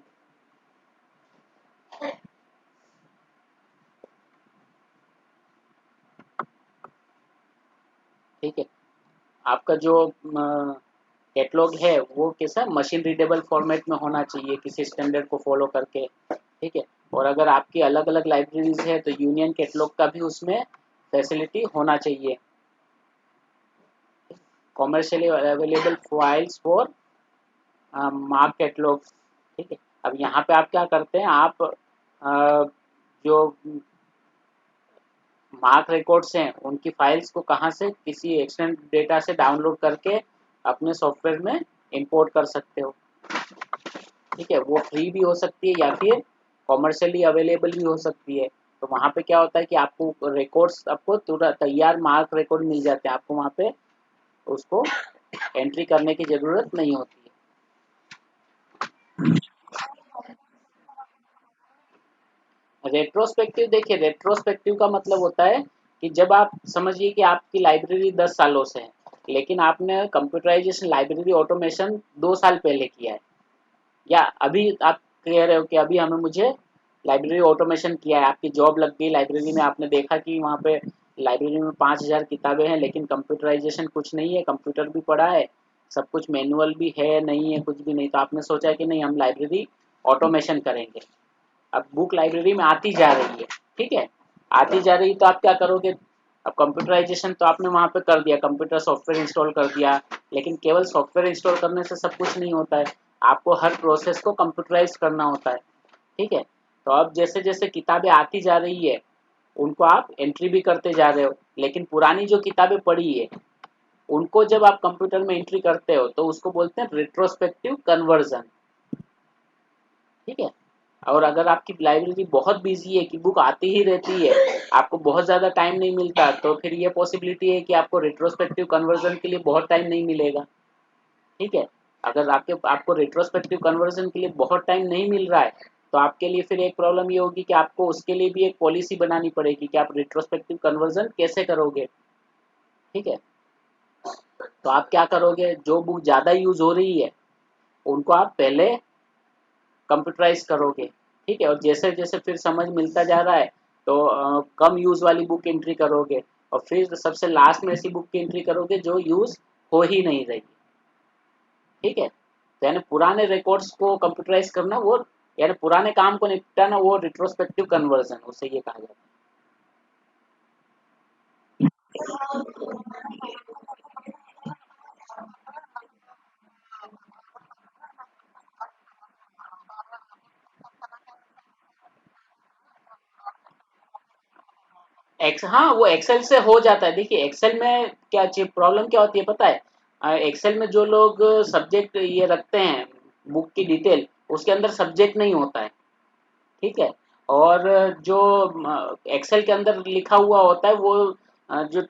ठीक है, आपका जो कैटलॉग है वो कैसा मशीन रीडेबल फॉर्मेट में होना चाहिए, किसी स्टैंडर्ड को फॉलो करके। ठीक है, और अगर आपकी अलग अलग लाइब्रेरीज है तो यूनियन कैटलॉग का भी उसमें फैसिलिटी होना चाहिए। Commercially available files for mark catalogue. ठीक है, अब यहाँ पे आप क्या करते हैं, आप जो मार्क रिकॉर्ड्स हैं उनकी फाइल्स को कहाँ से, किसी एक्सटर्नल डेटा से डाउनलोड करके अपने सॉफ्टवेयर में इंपोर्ट कर सकते हो। ठीक है, वो फ्री भी हो सकती है या फिर कॉमर्शियली अवेलेबल भी हो सकती है। तो वहाँ पे क्या होता है कि आपको रिकॉर्ड्स, आपको तुरंत तैयार मार्क रिकॉर्ड मिल जाते हैं, आपको वहाँ पे उसको एंट्री करने की ज़रूरत नहीं होती है। रेट्रोस्पेक्टिव, देखिए रेट्रोस्पेक्टिव का मतलब होता है कि जब आप समझिए कि आपकी लाइब्रेरी 10 सालों से है, लेकिन आपने कंप्यूटराइजेशन लाइब्रेरी ऑटोमेशन 2 साल पहले किया है, या अभी आप कह रहे हो कि अभी हमें मुझे लाइब्रेरी ऑटोमेशन किया है, आपकी जॉब लग गई लाइब्रेरी में, आपने देखा कि वहाँ पे लाइब्रेरी में 5,000 किताबें हैं, लेकिन कंप्यूटराइजेशन कुछ नहीं है, कंप्यूटर भी पड़ा है, सब कुछ मैनुअल भी है नहीं है, कुछ भी नहीं, तो आपने सोचा कि नहीं हम लाइब्रेरी ऑटोमेशन करेंगे। अब बुक लाइब्रेरी में आती जा रही है, ठीक है, आती जा रही, तो आप क्या करोगे, अब कंप्यूटराइजेशन तो आपने वहाँ पे कर दिया, कंप्यूटर सॉफ्टवेयर इंस्टॉल कर दिया, लेकिन केवल सॉफ्टवेयर इंस्टॉल करने से सब कुछ नहीं होता है, आपको हर प्रोसेस को कंप्यूटराइज करना होता है, ठीक है। तो अब जैसे जैसे किताबें आती जा रही है, उनको आप एंट्री भी करते जा रहे हो, लेकिन पुरानी जो किताबें पड़ी है उनको जब आप कंप्यूटर में एंट्री करते हो तो उसको बोलते हैं रिट्रोस्पेक्टिव कन्वर्जन, ठीक है। और अगर आपकी लाइब्रेरी बहुत बिजी है कि बुक आती ही रहती है, आपको बहुत ज़्यादा टाइम नहीं मिलता, तो फिर ये पॉसिबिलिटी है कि आपको रिट्रोस्पेक्टिव कन्वर्जन के लिए बहुत टाइम नहीं मिलेगा, ठीक है। अगर आपको रिट्रोस्पेक्टिव कन्वर्जन के लिए बहुत टाइम नहीं मिल रहा है, तो आपके लिए फिर एक प्रॉब्लम ये होगी कि आपको उसके लिए भी एक पॉलिसी बनानी पड़ेगी कि आप रिट्रोस्पेक्टिव कन्वर्जन कैसे करोगे, ठीक है। तो आप क्या करोगे, जो बुक ज़्यादा यूज हो रही है उनको आप पहले कंप्यूटराइज करोगे, ठीक है, और जैसे जैसे फिर समझ मिलता जा रहा है तो कम यूज वाली बुक एंट्री करोगे, और फिर सबसे लास्ट में ऐसी बुक की एंट्री करोगे जो यूज हो ही नहीं रही, ठीक है। तो यानी पुराने रिकॉर्ड्स को कंप्यूटराइज करना, वो यानी पुराने काम को निपटाना, वो रिट्रोस्पेक्टिव कन्वर्जन उसे ये कहा जाता है। हाँ, वो एक्सेल से हो जाता है, देखिए एक्सेल में क्या प्रॉब्लम क्या होती है पता है, एक्सेल में जो लोग सब्जेक्ट ये रखते हैं, बुक की डिटेल उसके अंदर सब्जेक्ट नहीं होता है, ठीक है। और जो एक्सेल के अंदर लिखा हुआ होता है वो जो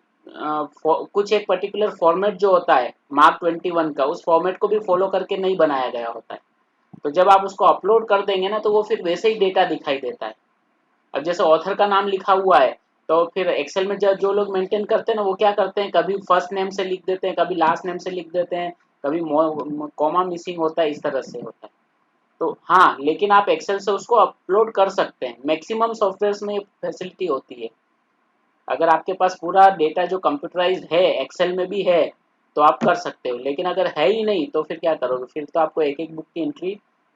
कुछ एक पर्टिकुलर फॉर्मेट जो होता है मार्क 21 का, उस फॉर्मेट को भी फॉलो करके नहीं बनाया गया होता है, तो जब आप उसको अपलोड कर देंगे ना तो वो फिर वैसे ही डेटा दिखाई देता है। अब जैसे ऑथर का नाम लिखा हुआ है, तो फिर एक्सेल में जो लोग मेंटेन करते हैं ना, वो क्या करते हैं, कभी फर्स्ट नेम से लिख देते हैं, कभी लास्ट नेम से लिख देते हैं, कभी कॉमा मिसिंग होता है, इस तरह से होता है। तो हाँ, लेकिन आप एक्सेल से उसको अपलोड कर सकते हैं, मैक्सिमम सॉफ्टवेयर्स में फैसिलिटी होती है। अगर आपके पास पूरा डेटा जो कंप्यूटराइज्ड है एक्सेल में भी है तो आप कर सकते हो, लेकिन अगर है ही नहीं तो फिर क्या करोगे, फिर तो आपको एक एक बुक की एंट्री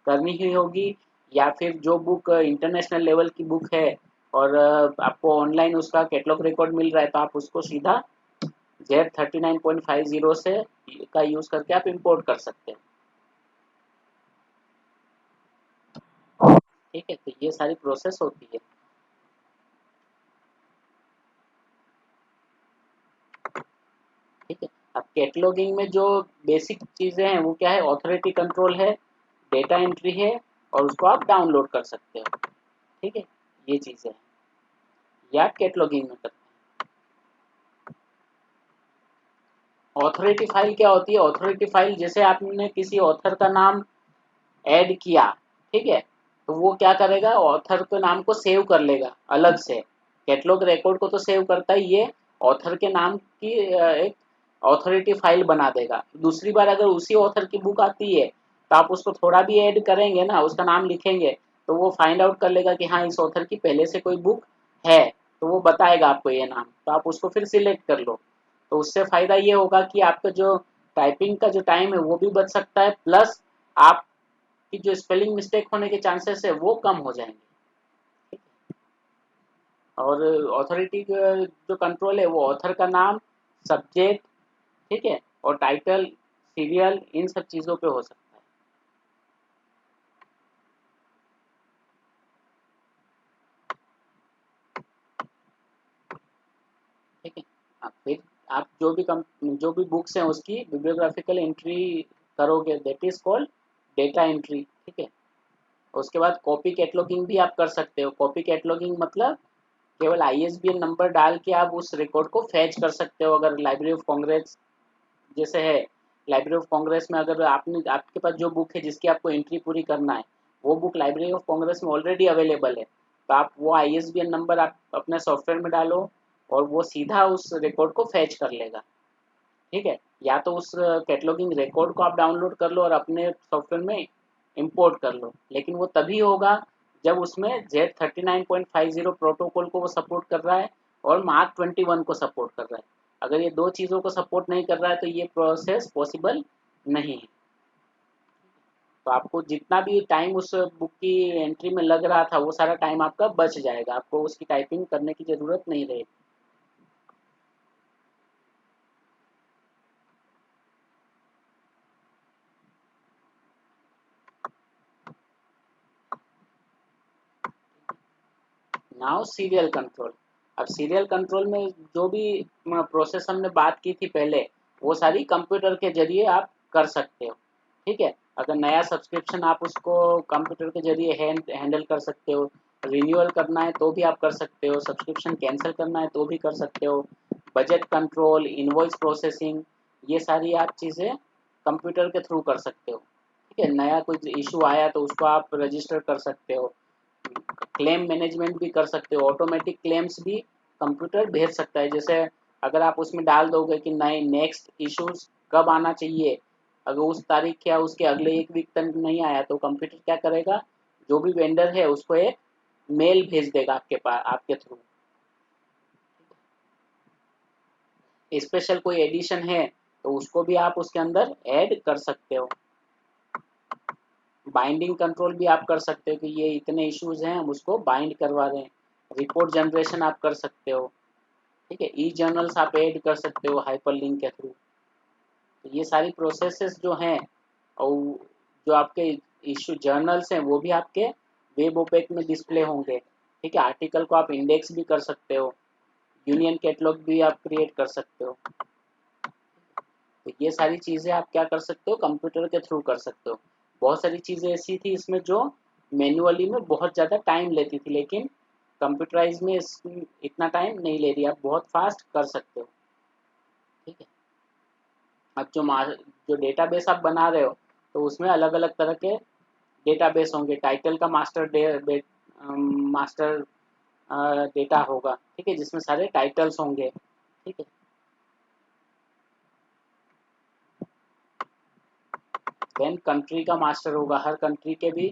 करनी ही होगी, या फिर जो बुक इंटरनेशनल लेवल की बुक है और आपको ऑनलाइन उसका कैटलॉग रिकॉर्ड मिल रहा है, तो आप उसको सीधा Z39.50 से का यूज़ करके आप इंपोर्ट कर सकते हैं, ठीक है। तो ये सारी प्रोसेस होती है, ठीक है। अब कैटलॉगिंग में जो बेसिक चीज़ें हैं वो क्या है, ऑथोरिटी कंट्रोल है, डेटा एंट्री है, और उसको आप डाउनलोड कर सकते हो, ठीक है। ये चीज़ें हैं, ये आप कैटलॉगिंग में करते हैं। ऑथोरिटी फाइल क्या होती है, ऑथोरिटी फाइल जैसे आपने किसी ऑथर का नाम ऐड किया, ठीक है, तो वो क्या करेगा, ऑथर के नाम को सेव कर लेगा अलग से, कैटलॉग रिकॉर्ड को तो सेव करता ही, ये ऑथर के नाम की एक ऑथोरिटी फाइल बना देगा। दूसरी बार अगर उसी ऑथर की बुक आती है तो आप उसको थोड़ा भी ऐड करेंगे ना, उसका नाम लिखेंगे, तो वो फाइंड आउट कर लेगा कि हाँ इस ऑथर की पहले से कोई बुक है, तो वो बताएगा आपको ये नाम, तो आप उसको फिर सिलेक्ट कर लो। तो उससे फायदा ये होगा कि आपका जो टाइपिंग का जो टाइम है वो भी बच सकता है, प्लस आप कि जो स्पेलिंग मिस्टेक होने के चांसेस है वो कम हो जाएंगे, ठीक है? और ऑथोरिटी जो कंट्रोल है वो ऑथर का नाम, सब्जेक्ट, ठीक है, और टाइटल, सीरियल, इन सब चीज़ों पे हो सकता है, ठीक है। फिर आप जो भी बुक्स हैं उसकी बिब्लियोग्राफिकल एंट्री करोगे, that is called data entry, ठीक है। उसके बाद कॉपी कैटलॉगिंग भी आप कर सकते हो। कॉपी कैटलॉगिंग मतलब केवल ISBN नंबर डाल के आप उस रिकॉर्ड को फैच कर सकते हो। अगर लाइब्रेरी ऑफ कांग्रेस जैसे है, लाइब्रेरी ऑफ कांग्रेस में अगर आपके पास जो बुक है जिसकी आपको एंट्री पूरी करना है, वो बुक लाइब्रेरी ऑफ कांग्रेस में ऑलरेडी अवेलेबल है, तो आप वो ISBN नंबर आप अपने सॉफ्टवेयर में डालो और वो सीधा उस रिकॉर्ड को फैच कर लेगा। ठीक है, या तो उस कैटलॉगिंग रिकॉर्ड को आप डाउनलोड कर लो और अपने सॉफ्टवेयर में इंपोर्ट कर लो, लेकिन वो तभी होगा जब उसमें Z39.50 प्रोटोकॉल को वो सपोर्ट कर रहा है और मार्क 21 को सपोर्ट कर रहा है। अगर ये दो चीज़ों को सपोर्ट नहीं कर रहा है तो ये प्रोसेस पॉसिबल नहीं है। तो आपको जितना भी टाइम उस बुक की एंट्री में लग रहा था वो सारा टाइम आपका बच जाएगा, आपको उसकी टाइपिंग करने की ज़रूरत नहीं रहेगी। Now serial control. अब सीरियल कंट्रोल में जो भी प्रोसेस हमने बात की थी पहले, वो सारी कंप्यूटर के जरिए आप कर सकते हो। ठीक है, अगर नया सब्सक्रिप्शन आप उसको कंप्यूटर के जरिए हैंडल कर सकते हो, रिन्यूअल करना है तो भी आप कर सकते हो, सब्सक्रिप्शन कैंसिल करना है तो भी कर सकते हो, बजट कंट्रोल, इनवॉइस प्रोसेसिंग, ये सारी आप चीज़ें कंप्यूटर के थ्रू कर सकते हो। ठीक है, नया कोई इशू आया तो उसको आप रजिस्टर कर सकते हो, क्लेम मैनेजमेंट भी कर सकते हो, ऑटोमेटिक क्लेम्स भी कंप्यूटर भेज सकता है। जैसे अगर आप उसमें डाल दोगे कि नए नेक्स्ट इश्यूज कब आना चाहिए, अगर उस तारीख या उसके अगले एक वीक तक नहीं आया तो कंप्यूटर क्या करेगा, जो भी वेंडर है उसको एक मेल भेज देगा आपके पास, आपके थ्रू। स्पेशल कोई एडिशन है तो उसको भी आप उसके अंदर ऐड कर सकते हो। बाइंडिंग कंट्रोल भी आप कर सकते हो कि ये इतने इश्यूज हैं, हम उसको बाइंड करवा रहे हैं। रिपोर्ट जनरेशन आप कर सकते हो। ठीक है, ई जर्नल्स आप ऐड कर सकते हो हाइपर लिंक के थ्रू। तो ये सारी प्रोसेसेस जो हैं, और जो आपके इशू जर्नल्स हैं वो भी आपके वेब ओपेक में डिस्प्ले होंगे। ठीक है, आर्टिकल को आप इंडेक्स भी कर सकते हो, यूनियन कैटलॉग भी आप क्रिएट कर सकते हो। तो ये सारी चीज़ें आप क्या कर सकते हो, कंप्यूटर के थ्रू कर सकते हो। बहुत सारी चीज़ें ऐसी थी इसमें जो मैन्युअली में बहुत ज़्यादा टाइम लेती थी, लेकिन कंप्यूटराइज में इतना टाइम नहीं ले रही, आप बहुत फास्ट कर सकते हो। ठीक है, अब जो डेटाबेस आप बना रहे हो तो उसमें अलग अलग तरह के डेटाबेस होंगे। टाइटल का मास्टर डेटा होगा। ठीक है, जिसमें सारे टाइटल्स होंगे। ठीक है, देन कंट्री का मास्टर होगा। हर कंट्री के भी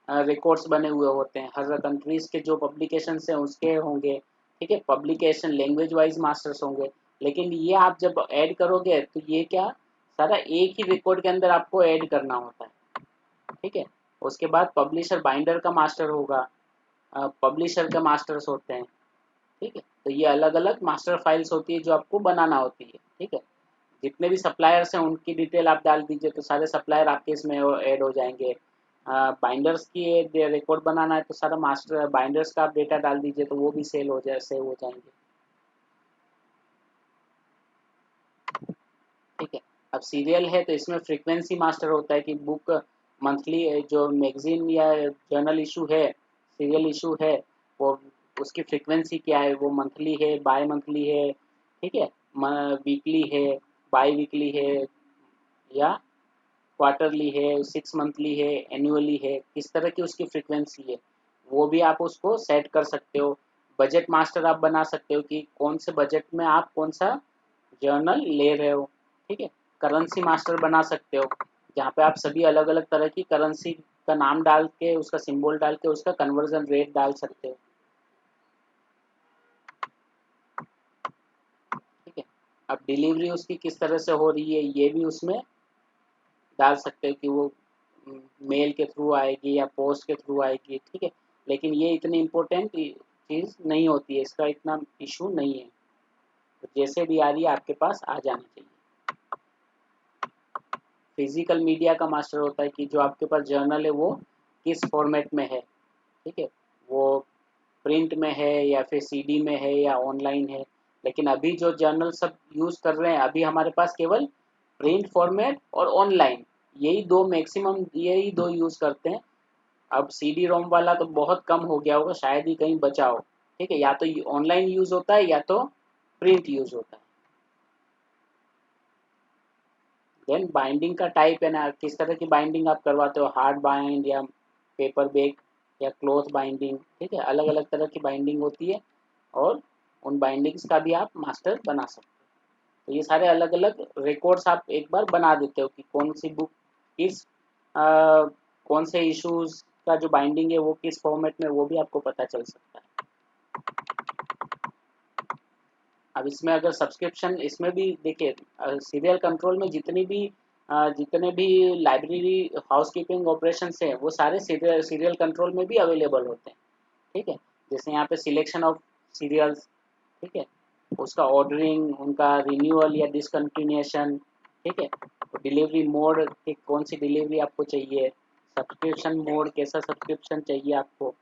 रिकॉर्ड्स बने हुए होते हैं, हर कंट्रीज के जो पब्लिकेशन हैं उसके होंगे। ठीक है, पब्लिकेशन लैंग्वेज वाइज मास्टर्स होंगे। लेकिन ये आप जब ऐड करोगे तो ये क्या, सारा एक ही रिकॉर्ड के अंदर आपको ऐड करना होता है। ठीक है, उसके बाद पब्लिशर बाइंडर का मास्टर होगा, पब्लिशर के मास्टर्स होते हैं। ठीक है, तो ये अलग अलग मास्टर फाइल्स होती है जो आपको बनाना होती है। ठीक है, जितने भी सप्लायर्स हैं उनकी डिटेल आप डाल दीजिए तो सारे सप्लायर आपके इसमें ऐड हो जाएंगे। बाइंडर्स की रिकॉर्ड बनाना है तो सारा मास्टर बाइंडर्स का आप डेटा डाल दीजिए तो वो भी सेव हो जाएंगे। ठीक है, अब सीरियल है तो इसमें फ्रीक्वेंसी मास्टर होता है कि बुक मंथली जो मैगजीन या जर्नल इशू है, सीरियल इशू है, वो उसकी फ्रीक्वेंसी क्या है, वो मंथली है, बाय मंथली है। ठीक है, वीकली है, बाई वीकली है, या क्वार्टरली है, 6 मंथली है, एनुअली है, किस तरह की उसकी फ्रीक्वेंसी है वो भी आप उसको सेट कर सकते हो। बजट मास्टर आप बना सकते हो कि कौन से बजट में आप कौन सा जर्नल ले रहे हो। ठीक है, करेंसी मास्टर बना सकते हो जहाँ पे आप सभी अलग अलग तरह की करेंसी का नाम डाल के, उसका सिंबल डाल के उसका कन्वर्जन रेट डाल सकते हो। ठीक है, अब डिलीवरी उसकी किस तरह से हो रही है ये भी उसमें डाल सकते हो कि वो मेल के थ्रू आएगी या पोस्ट के थ्रू आएगी। ठीक है, लेकिन ये इतनी इम्पोर्टेंट चीज़ नहीं होती है, इसका इतना इशू नहीं है। तो जैसे भी आ रही है आपके पास आ जानी चाहिए। फिजिकल मीडिया का मास्टर होता है कि जो आपके पास जर्नल है वो किस फॉर्मेट में है। ठीक है, वो प्रिंट में है या फिर सीडी में है या ऑनलाइन है। लेकिन अभी जो जर्नल सब यूज़ कर रहे हैं अभी हमारे पास केवल प्रिंट फॉर्मेट और ऑनलाइन, यही दो मैक्सिमम, यही दो यूज़ करते हैं। अब CD रोम वाला तो बहुत कम हो गया होगा, शायद ही कहीं बचा हो। ठीक है, या तो ऑनलाइन यूज होता है या तो प्रिंट यूज होता है। देन बाइंडिंग का टाइप है ना, किस तरह की बाइंडिंग आप करवाते हो, हार्ड बाइंड या पेपर बेक या क्लॉथ बाइंडिंग। ठीक है, अलग अलग तरह की बाइंडिंग होती है और उन बाइंडिंग्स का भी आप मास्टर बना सकते हो। तो ये सारे अलग अलग रिकॉर्ड्स आप एक बार बना देते हो कि कौन सी बुक किस कौन से इश्यूज का जो बाइंडिंग है वो किस फॉर्मेट में, वो भी आपको पता चल सकता है। अब इसमें अगर सब्सक्रिप्शन, इसमें भी देखिए सीरियल कंट्रोल में जितने भी लाइब्रेरी हाउस कीपिंग ऑपरेशन है वो सारे सीरियल कंट्रोल में भी अवेलेबल होते हैं। ठीक है, जैसे यहाँ पे सिलेक्शन ऑफ सीरियल्स, ठीक है, उसका ऑर्डरिंग, उनका रिन्यूअल या डिसकंटिन्यूएशन। ठीक है, तो डिलीवरी मोड कि कौन सी डिलीवरी आपको चाहिए, सब्सक्रिप्शन मोड कैसा सब्सक्रिप्शन चाहिए आपको।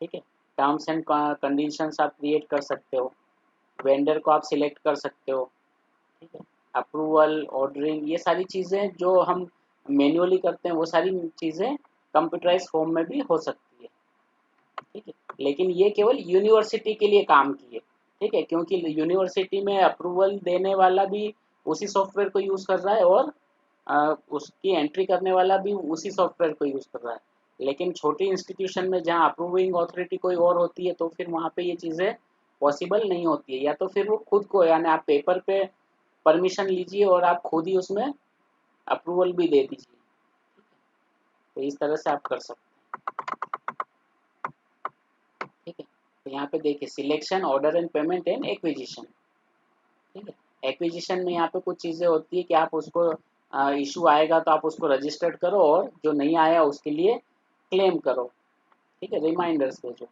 ठीक है, टर्म्स एंड कंडीशंस आप क्रिएट कर सकते हो, वेंडर को आप सिलेक्ट कर सकते हो। ठीक है, अप्रूवल, ऑर्डरिंग, ये सारी चीज़ें जो हम मैन्युअली करते हैं वो सारी चीज़ें कंप्यूटराइज फॉर्म में भी हो सकती है। ठीक है, लेकिन ये केवल यूनिवर्सिटी के लिए काम की है। ठीक है, क्योंकि यूनिवर्सिटी में अप्रूवल देने वाला भी उसी सॉफ्टवेयर को यूज़ कर रहा है और उसकी एंट्री करने वाला भी उसी सॉफ्टवेयर को यूज़ कर रहा है। लेकिन छोटी इंस्टीट्यूशन में जहाँ अप्रूविंग अथॉरिटी कोई और होती है तो फिर वहाँ पे ये चीज़ें पॉसिबल नहीं होती है, या तो फिर वो खुद को, यानी आप पेपर पे परमिशन लीजिए और आप खुद ही उसमें अप्रूवल भी दे दीजिए। तो इस तरह से आप कर सकते हैं। ठीक है, तो यहाँ पे देखिए selection, order and payment and acquisition. ठीक है, एक्विजिशन में यहाँ पे कुछ चीज़ें होती है कि आप उसको इशू आएगा तो आप उसको रजिस्टर्ड करो और जो नहीं आया उसके लिए क्लेम करो। ठीक है, रिमाइंडर्स भेजो।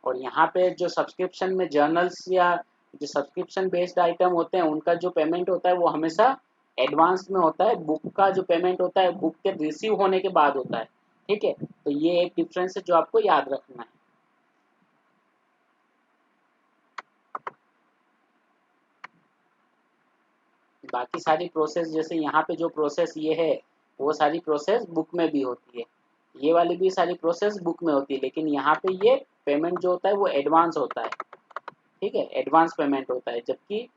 और यहाँ पे जो सब्सक्रिप्शन में जर्नल्स या जो सब्सक्रिप्शन बेस्ड आइटम होते हैं उनका जो पेमेंट होता है वो हमेशा एडवांस में होता है। बुक का जो पेमेंट होता है बुक के रिसीव होने के बाद होता है। ठीक है, तो ये एक डिफरेंस है जो आपको याद रखना है। बाकी सारी प्रोसेस, जैसे यहाँ पे जो प्रोसेस ये है वो सारी प्रोसेस बुक में भी होती है, ये वाली भी सारी प्रोसेस बुक में होती है, लेकिन यहाँ पे ये पेमेंट जो होता है वो एडवांस होता है। ठीक है, एडवांस पेमेंट होता है, जबकि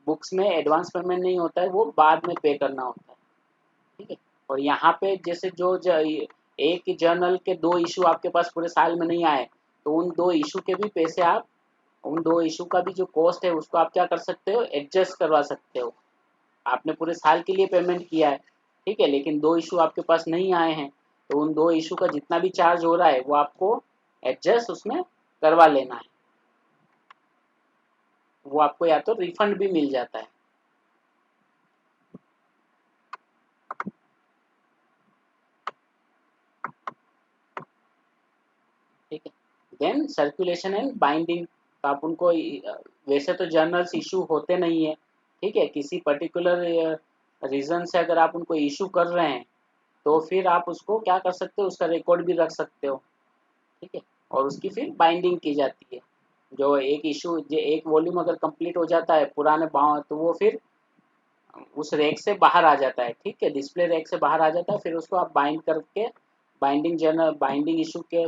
बुक्स में एडवांस पेमेंट नहीं होता है, वो बाद में पे करना होता है। ठीक है, और यहाँ पे जैसे एक जर्नल के 2 इशू आपके पास पूरे साल में नहीं आए तो उन 2 इशू के भी पैसे आप, उन 2 इशू का भी जो कॉस्ट है उसको आप क्या कर सकते हो, एडजस्ट करवा सकते हो। आपने पूरे साल के लिए पेमेंट किया है, ठीक है, लेकिन 2 इशू आपके पास नहीं आए हैं तो उन 2 इशू का जितना भी चार्ज हो रहा है वो आपको एडजस्ट उसमें करवा लेना है। वो आपको या तो रिफंड भी मिल जाता है। ठीक है, देन सर्कुलेशन एंड बाइंडिंग। तो आप उनको वैसे तो जर्नल्स इशू होते नहीं है, ठीक है, किसी पर्टिकुलर रीज़न से अगर आप उनको इशू कर रहे हैं तो फिर आप उसको क्या कर सकते हो, उसका रिकॉर्ड भी रख सकते हो। ठीक है, और उसकी फिर बाइंडिंग की जाती है। जो एक इशू, जो एक वॉल्यूम अगर कंप्लीट हो जाता है पुराने तो वो फिर उस रैक से बाहर आ जाता है। ठीक है, डिस्प्ले रैक से बाहर आ जाता है, फिर उसको आप बाइंड करके बाइंडिंग जर्नल, बाइंडिंग इशू के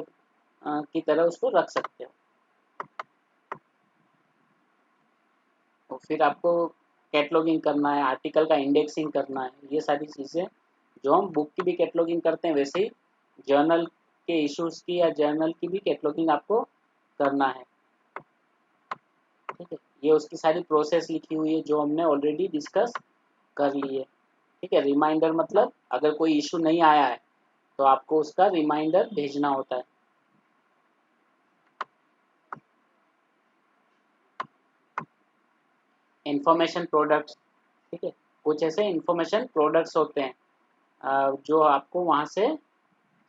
की तरह उसको रख सकते हो। तो फिर आपको कैटलॉगिंग करना है, आर्टिकल का इंडेक्सिंग करना है, ये सारी चीज़ें जो हम बुक की भी कैटलॉगिंग करते हैं वैसे ही जर्नल के इश्यूज की या जर्नल की भी कैटलॉगिंग आपको करना है। ठीक है, ये उसकी सारी प्रोसेस लिखी हुई है जो हमने ऑलरेडी डिस्कस कर ली है। ठीक है, रिमाइंडर मतलब अगर कोई इशू नहीं आया है तो आपको उसका रिमाइंडर भेजना होता है। इंफॉर्मेशन प्रोडक्ट्स, ठीक है, कुछ ऐसे इंफॉर्मेशन प्रोडक्ट्स होते हैं जो आपको वहाँ से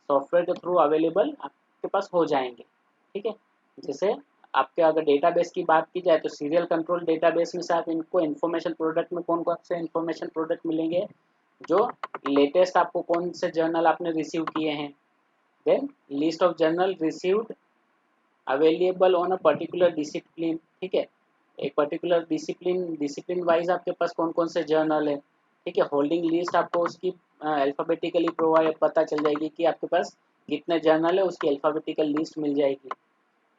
सॉफ्टवेयर के थ्रू अवेलेबल आपके पास हो जाएंगे। ठीक है, जैसे आपके अगर डेटाबेस की बात की जाए तो सीरियल कंट्रोल डेटाबेस में से आप इनको इन्फॉर्मेशन प्रोडक्ट में कौन कौन से इन्फॉर्मेशन प्रोडक्ट मिलेंगे, जो लेटेस्ट आपको कौन से जर्नल आपने रिसीव किए हैं। Then list of journal received available on a particular discipline. ठीक है, एक पर्टिकुलर डिसिप्लिन वाइज आपके पास कौन कौन से जर्नल है। ठीक है, होल्डिंग लिस्ट आपको उसकी अल्फ़ाबेटिकली प्रोवाइड पता चल जाएगी कि आपके पास कितने जर्नल है उसकी अल्फ़ाबेटिकल लिस्ट मिल जाएगी,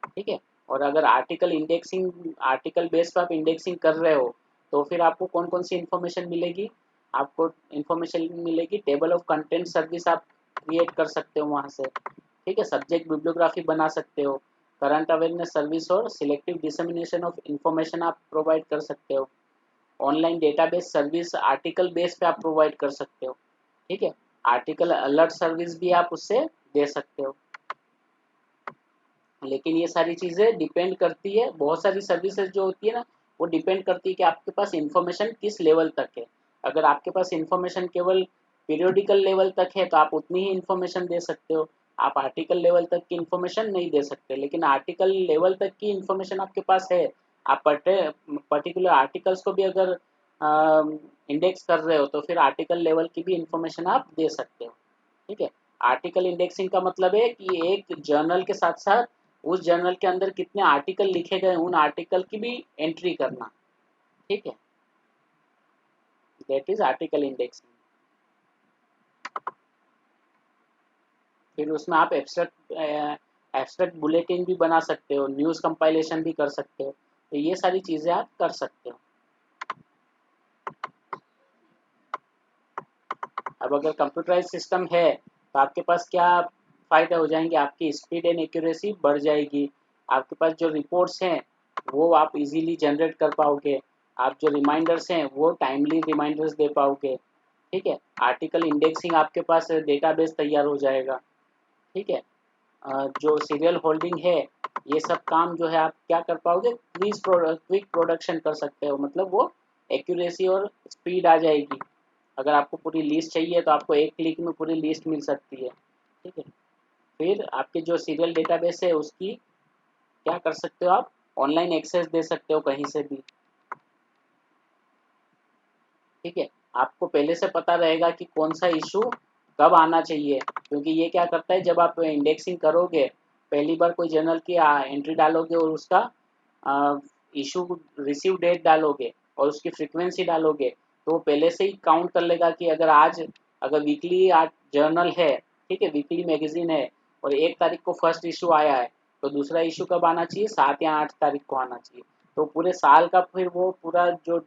ठीक है। और अगर आर्टिकल बेस पर आप इंडेक्सिंग कर रहे हो तो फिर आपको कौन कौन सी इन्फॉर्मेशन मिलेगी, आपको इन्फॉर्मेशन मिलेगी टेबल ऑफ कंटेंट सर्विस आप क्रिएट कर सकते हो वहाँ से, ठीक है। सब्जेक्ट बिब्लियोग्राफी बना सकते हो, करंट अवेयरनेस सर्विस और सिलेक्टिव डिसमिनेशन ऑफ इंफॉर्मेशन आप प्रोवाइड कर सकते हो, online database service article base पे आप प्रोवाइड कर सकते हो, ठीक है। आर्टिकल अलर्ट सर्विस भी आप उससे दे सकते हो। लेकिन ये सारी चीज़ें डिपेंड करती है, बहुत सारी सर्विसेज जो होती है ना वो डिपेंड करती है कि आपके पास इंफॉर्मेशन किस लेवल तक है। अगर आपके पास इंफॉर्मेशन केवल पीरियोडिकल लेवल तक है तो आप उतनी ही इंफॉर्मेशन दे सकते हो, आप आर्टिकल लेवल तक की इंफॉर्मेशन नहीं दे सकते। लेकिन आर्टिकल लेवल तक की इंफॉर्मेशन आपके पास है, आप पर्टिकुलर आर्टिकल्स को भी अगर इंडेक्स कर रहे हो तो फिर आर्टिकल लेवल की भी इंफॉर्मेशन आप दे सकते हो, ठीक है। आर्टिकल इंडेक्सिंग का मतलब है कि एक जर्नल के साथ साथ उस जर्नल के अंदर कितने आर्टिकल लिखे गए उन आर्टिकल की भी एंट्री करना, ठीक है। That is article indexing. फिर उसमें आप एब्स्ट्रैक्ट बुलेटिन भी बना सकते हो, न्यूज़ कंपाइलेशन भी कर सकते हो, तो ये सारी चीज़ें आप कर सकते हो। अब अगर कंप्यूटराइज सिस्टम है तो आपके पास क्या फ़ायदे हो जाएंगे, आपकी स्पीड एंड एक्यूरेसी बढ़ जाएगी, आपके पास जो रिपोर्ट्स हैं वो आप इजीली जनरेट कर पाओगे, आप जो रिमाइंडर्स हैं वो टाइमली रिमाइंडर्स दे पाओगे, ठीक है। आर्टिकल इंडेक्सिंग आपके पास डेटाबेस तैयार हो जाएगा, ठीक है। जो सीरियल होल्डिंग है ये सब काम जो है आप क्या कर पाओगे, क्विक प्रोडक्शन कर सकते हो, मतलब वो एक्यूरेसी और स्पीड आ जाएगी। अगर आपको पूरी लिस्ट चाहिए तो आपको एक क्लिक में पूरी लिस्ट मिल सकती है, ठीक है। फिर आपके जो सीरियल डेटाबेस है उसकी क्या कर सकते हो, आप ऑनलाइन एक्सेस दे सकते हो कहीं से भी, ठीक है। आपको पहले से पता रहेगा कि कौन सा इशू कब आना चाहिए, क्योंकि ये क्या करता है जब आप इंडेक्सिंग करोगे पहली बार कोई जर्नल की एंट्री डालोगे और उसका इशू रिसीव डेट डालोगे और उसकी फ्रीक्वेंसी डालोगे तो वो पहले से ही काउंट कर लेगा कि अगर वीकली जर्नल है, ठीक है, वीकली मैगजीन है और 1 तारीख को फर्स्ट इशू आया है तो दूसरा इशू कब आना चाहिए, 7 या 8 तारीख को आना चाहिए। तो पूरे साल का फिर वो पूरा जो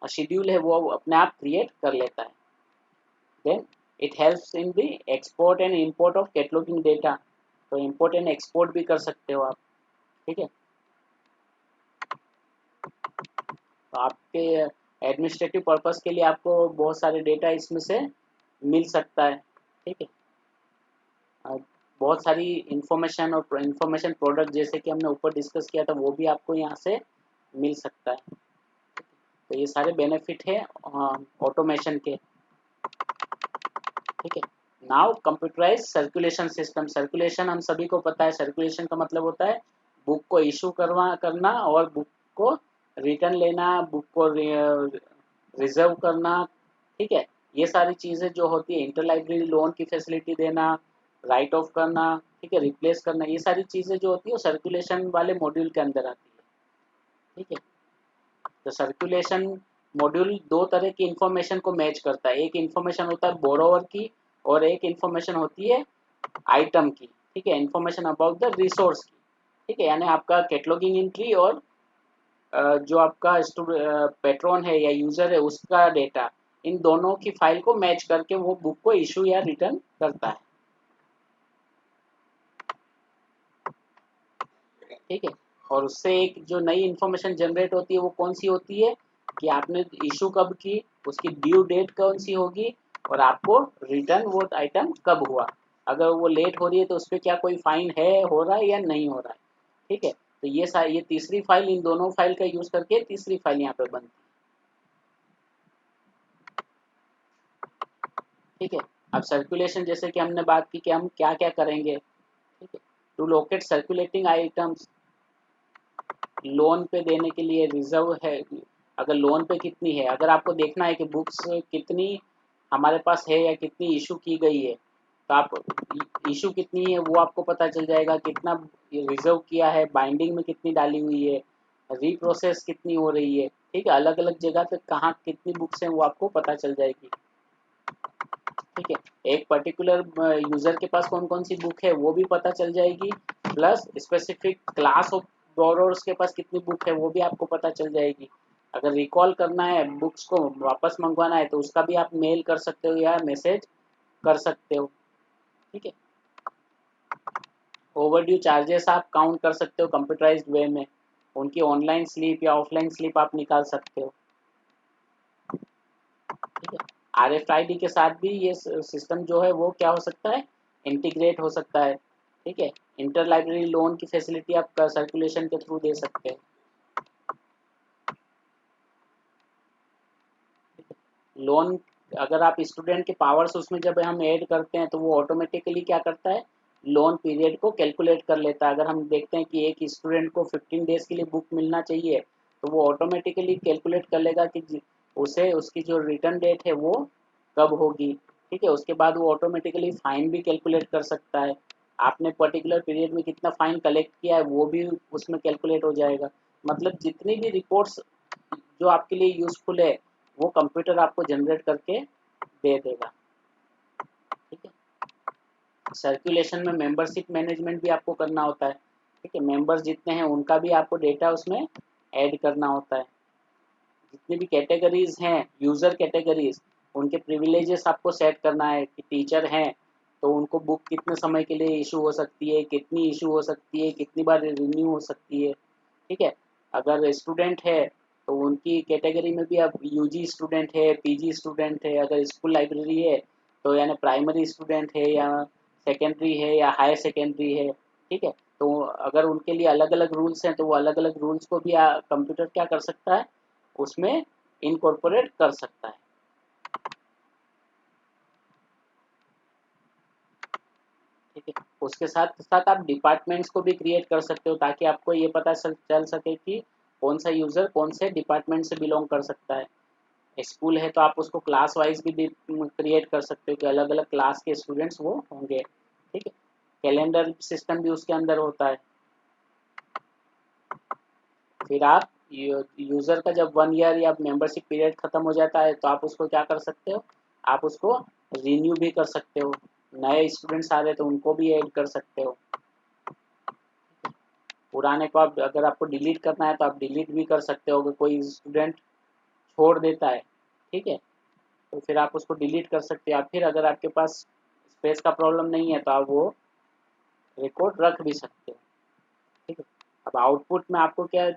शेड्यूल है वो अपने आप क्रिएट कर लेता है। Then it helps in the export and import of cataloguing data, तो इंपोर्ट एंड एक्सपोर्ट भी कर सकते हो आप, ठीक है। तो आपके एडमिनिस्ट्रेटिव पर्पस के लिए आपको बहुत सारे डेटा इसमें से मिल सकता है, ठीक है। बहुत सारी इंफॉर्मेशन और इंफॉर्मेशन प्रोडक्ट जैसे कि हमने ऊपर डिस्कस किया था वो भी आपको यहाँ से मिल सकता है। तो ये सारे बेनिफिट है ऑटोमेशन के, ठीक है। Now computerize circulation system. Circulation हम सभी को पता है, सर्कुलेशन का मतलब होता है बुक को इशू करना और बुक को रिटर्न लेना, बुक को रिजर्व करना, ठीक है। ये सारी चीज़ें जो होती है, इंटर लाइब्रेरी लोन की फैसिलिटी देना, राइट ऑफ करना, ठीक है, रिप्लेस करना, ये सारी चीज़ें जो होती है वो सर्कुलेशन वाले मॉड्यूल के अंदर आती है, ठीक है। तो सर्कुलेशन मॉड्यूल दो तरह की इंफॉर्मेशन को मैच करता है, एक इंफॉर्मेशन होता है बोरोवर की और एक इंफॉर्मेशन होती है आइटम की, ठीक है, इंफॉर्मेशन अबाउट द रिसोर्स की, ठीक है। यानी आपका कैटलॉगिंग एंट्री और जो आपका पेट्रॉन है या यूजर है उसका डेटा, इन दोनों की फाइल को मैच करके वो बुक को इशू या रिटर्न करता है, ठीक है। और उससे एक जो नई इंफॉर्मेशन जनरेट होती है वो कौन सी होती है कि आपने इशू कब की, उसकी ड्यू डेट कौन सी होगी और आपको रिटर्न वो आइटम कब हुआ। अगर वो लेट हो रही है तो उस पर क्या कोई फाइन है, हो रहा है या नहीं हो रहा है, ठीक है। तो ये तीसरी फाइल, इन दोनों फाइल का यूज करके तीसरी फाइल यहाँ पे बनती है, ठीक है। अब सर्कुलेशन जैसे कि हमने बात की कि हम क्या क्या करेंगे, ठीक है। To locate circulating items, loan पे देने के लिए रिजर्व है, अगर लोन पे कितनी है, अगर आपको देखना है कि बुक्स कितनी हमारे पास है या कितनी इशू की गई है तो आप इशू कितनी है वो आपको पता चल जाएगा, कितना रिजर्व किया है, बाइंडिंग में कितनी डाली हुई है, रीप्रोसेस कितनी हो रही है, ठीक है। अलग अलग जगह पे कहाँ कितनी बुक्स हैं वो आपको पता चल जाएगी। ठीक है। एक पर्टिकुलर यूजर के पास कौन कौन सी बुक है वो भी पता चल जाएगी, plus specific class of borrowers के पास कितनी बुक है वो भी आपको पता चल जाएगी। अगर रिकॉल करना है, बुक्स को वापस मंगवाना है, तो उसका भी आप मेल कर सकते हो या मैसेज कर सकते हो। ठीक है। ओवरड्यू चार्जेस आप काउंट कर सकते हो कंप्यूटराइज्ड वे में, उनकी ऑनलाइन स्लिप या ऑफलाइन स्लिप आप निकाल सकते हो। ठीक है। आरएफआईडी के साथ भी ये सिस्टम जो है वो क्या हो सकता है, इंटीग्रेट हो सकता है। ठीक है। इंटर लाइब्रेरी लोन की फैसिलिटी आप सर्कुलेशन के थ्रू दे सकते हैं। लोन, अगर आप स्टूडेंट के पावर्स उसमें जब हम ऐड करते हैं तो वो ऑटोमेटिकली क्या करता है, लोन पीरियड को कैलकुलेट कर लेता है। अगर हम देखते हैं कि एक स्टूडेंट को 15 डेज के लिए बुक मिलना चाहिए, तो वो ऑटोमेटिकली कैलकुलेट कर लेगा कि उसे उसकी जो रिटर्न डेट है वो कब होगी। ठीक है। उसके बाद वो ऑटोमेटिकली फाइन भी कैलकुलेट कर सकता है। आपने पर्टिकुलर पीरियड में कितना फाइन कलेक्ट किया है वो भी उसमें कैलकुलेट हो जाएगा। मतलब जितनी भी रिपोर्ट्स जो आपके लिए यूजफुल है वो कंप्यूटर आपको जनरेट करके दे देगा। ठीक है। सर्कुलेशन में मेंबरशिप मैनेजमेंट भी आपको करना होता है। ठीक है। मेंबर्स जितने हैं उनका भी आपको डेटा उसमें ऐड करना होता है। जितनी भी कैटेगरीज हैं, यूजर कैटेगरीज, उनके प्रिविलेजेस आपको सेट करना है कि टीचर हैं तो उनको बुक कितने समय के लिए इशू हो सकती है, कितनी इशू हो सकती है, कितनी बार रिन्यू हो सकती है। ठीक है। अगर स्टूडेंट है तो उनकी कैटेगरी में भी अब यूजी स्टूडेंट है, पीजी स्टूडेंट है, अगर स्कूल लाइब्रेरी है तो यानी प्राइमरी स्टूडेंट है या सेकेंडरी है या हायर सेकेंडरी है। ठीक है। तो अगर उनके लिए अलग अलग रूल्स हैं तो वो अलग अलग रूल्स को भी कंप्यूटर क्या कर सकता है, उसमें इनकॉर्पोरेट कर सकता है। ठीक है। उसके साथ साथ आप डिपार्टमेंट्स को भी क्रिएट कर सकते हो ताकि आपको ये पता चल सके कि कौन सा यूज़र कौन से डिपार्टमेंट से बिलोंग कर सकता है। स्कूल है तो आप उसको क्लास वाइज भी क्रिएट कर सकते हो कि अलग अलग क्लास के स्टूडेंट्स वो होंगे। ठीक है। कैलेंडर सिस्टम भी उसके अंदर होता है। फिर आप यूज़र का जब 1 ईयर या मेंबरशिप पीरियड ख़त्म हो जाता है तो आप उसको क्या कर सकते हो, आप उसको रिन्यू भी कर सकते हो। नए स्टूडेंट्स आ रहे तो उनको भी ऐड कर सकते हो। पुराने को आप अगर आपको डिलीट करना है तो आप डिलीट भी कर सकते हो। अगर कोई स्टूडेंट छोड़ देता है, ठीक है, तो फिर आप उसको डिलीट कर सकते हो। या फिर अगर आपके पास स्पेस का प्रॉब्लम नहीं है तो आप वो रिकॉर्ड रख भी सकते हो। ठीक है। अब आउटपुट में आपको क्या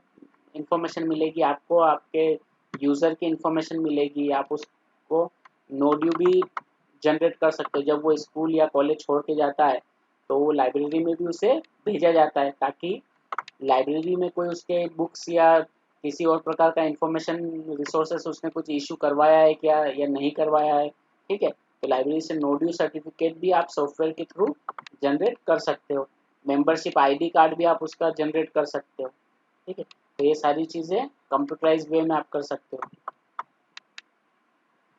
इन्फॉर्मेशन मिलेगी, आपको आपके यूज़र की इन्फॉर्मेशन मिलेगी। आप उसको नोड्यू भी जनरेट कर सकते हो। जब वो स्कूल या कॉलेज छोड़ के जाता है तो वो लाइब्रेरी में भी उसे भेजा जाता है ताकि लाइब्रेरी में कोई उसके बुक्स या किसी और प्रकार का इंफॉर्मेशन रिसोर्सेस उसने कुछ इशू करवाया है क्या या नहीं करवाया है। ठीक है। तो लाइब्रेरी से नोड्यू सर्टिफिकेट भी आप सॉफ्टवेयर के थ्रू जनरेट कर सकते हो। मेंबरशिप आईडी कार्ड भी आप उसका जनरेट कर सकते हो। ठीक है। तो ये सारी चीज़ें कंप्यूटराइज वे में आप कर सकते हो।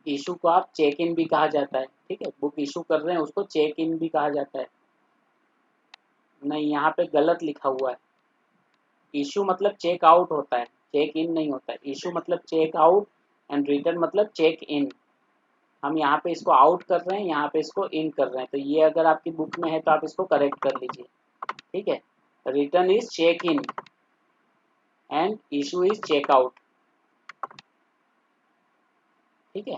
इशू को आप चेक इन भी कहा जाता है। ठीक है। बुक इशू कर रहे हैं उसको चेक इन भी कहा जाता है। नहीं, यहाँ पे गलत लिखा हुआ है। इशू मतलब चेक आउट होता है, चेक इन नहीं होता है। इशू मतलब चेक आउट एंड रिटर्न मतलब चेक इन। हम यहाँ पे इसको आउट कर रहे हैं, यहाँ पे इसको इन कर रहे हैं। तो ये अगर आपकी बुक में है तो आप इसको करेक्ट कर लीजिए। ठीक है। Return is check in and issue is check out. ठीक है।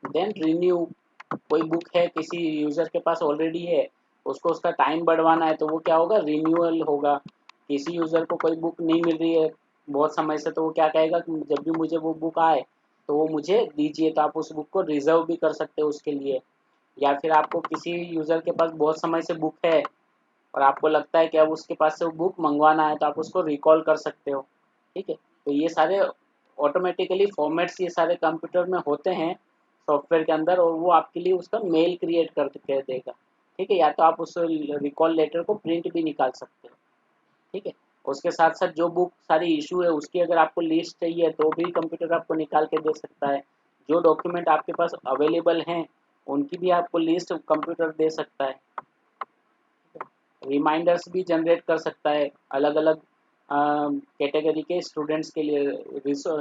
देन रिन्यू, कोई बुक है किसी यूजर के पास ऑलरेडी है, उसको उसका टाइम बढ़वाना है तो वो क्या होगा, रिन्यूअल होगा। किसी यूजर को कोई बुक नहीं मिल रही है बहुत समय से तो वो क्या कहेगा कि जब भी मुझे वो बुक आए तो वो मुझे दीजिए। तो आप उस बुक को रिजर्व भी कर सकते हो उसके लिए। या फिर आपको किसी यूजर के पास बहुत समय से बुक है और आपको लगता है कि अब उसके पास से वो बुक मंगवाना है तो आप उसको रिकॉल कर सकते हो। ठीक है। तो ये सारे ऑटोमेटिकली फॉर्मेट्स ये सारे कंप्यूटर में होते हैं सॉफ्टवेयर के अंदर, और वो आपके लिए उसका मेल क्रिएट कर देगा। ठीक है। या तो आप उस रिकॉल लेटर को प्रिंट भी निकाल सकते हो। ठीक है। उसके साथ साथ जो बुक सारी इशू है उसकी अगर आपको लिस्ट चाहिए तो भी कंप्यूटर आपको निकाल के दे सकता है। जो डॉक्यूमेंट आपके पास अवेलेबल हैं उनकी भी आपको लिस्ट कंप्यूटर दे सकता है। रिमाइंडर्स भी जनरेट कर सकता है अलग अलग कैटेगरी के स्टूडेंट्स के लिए,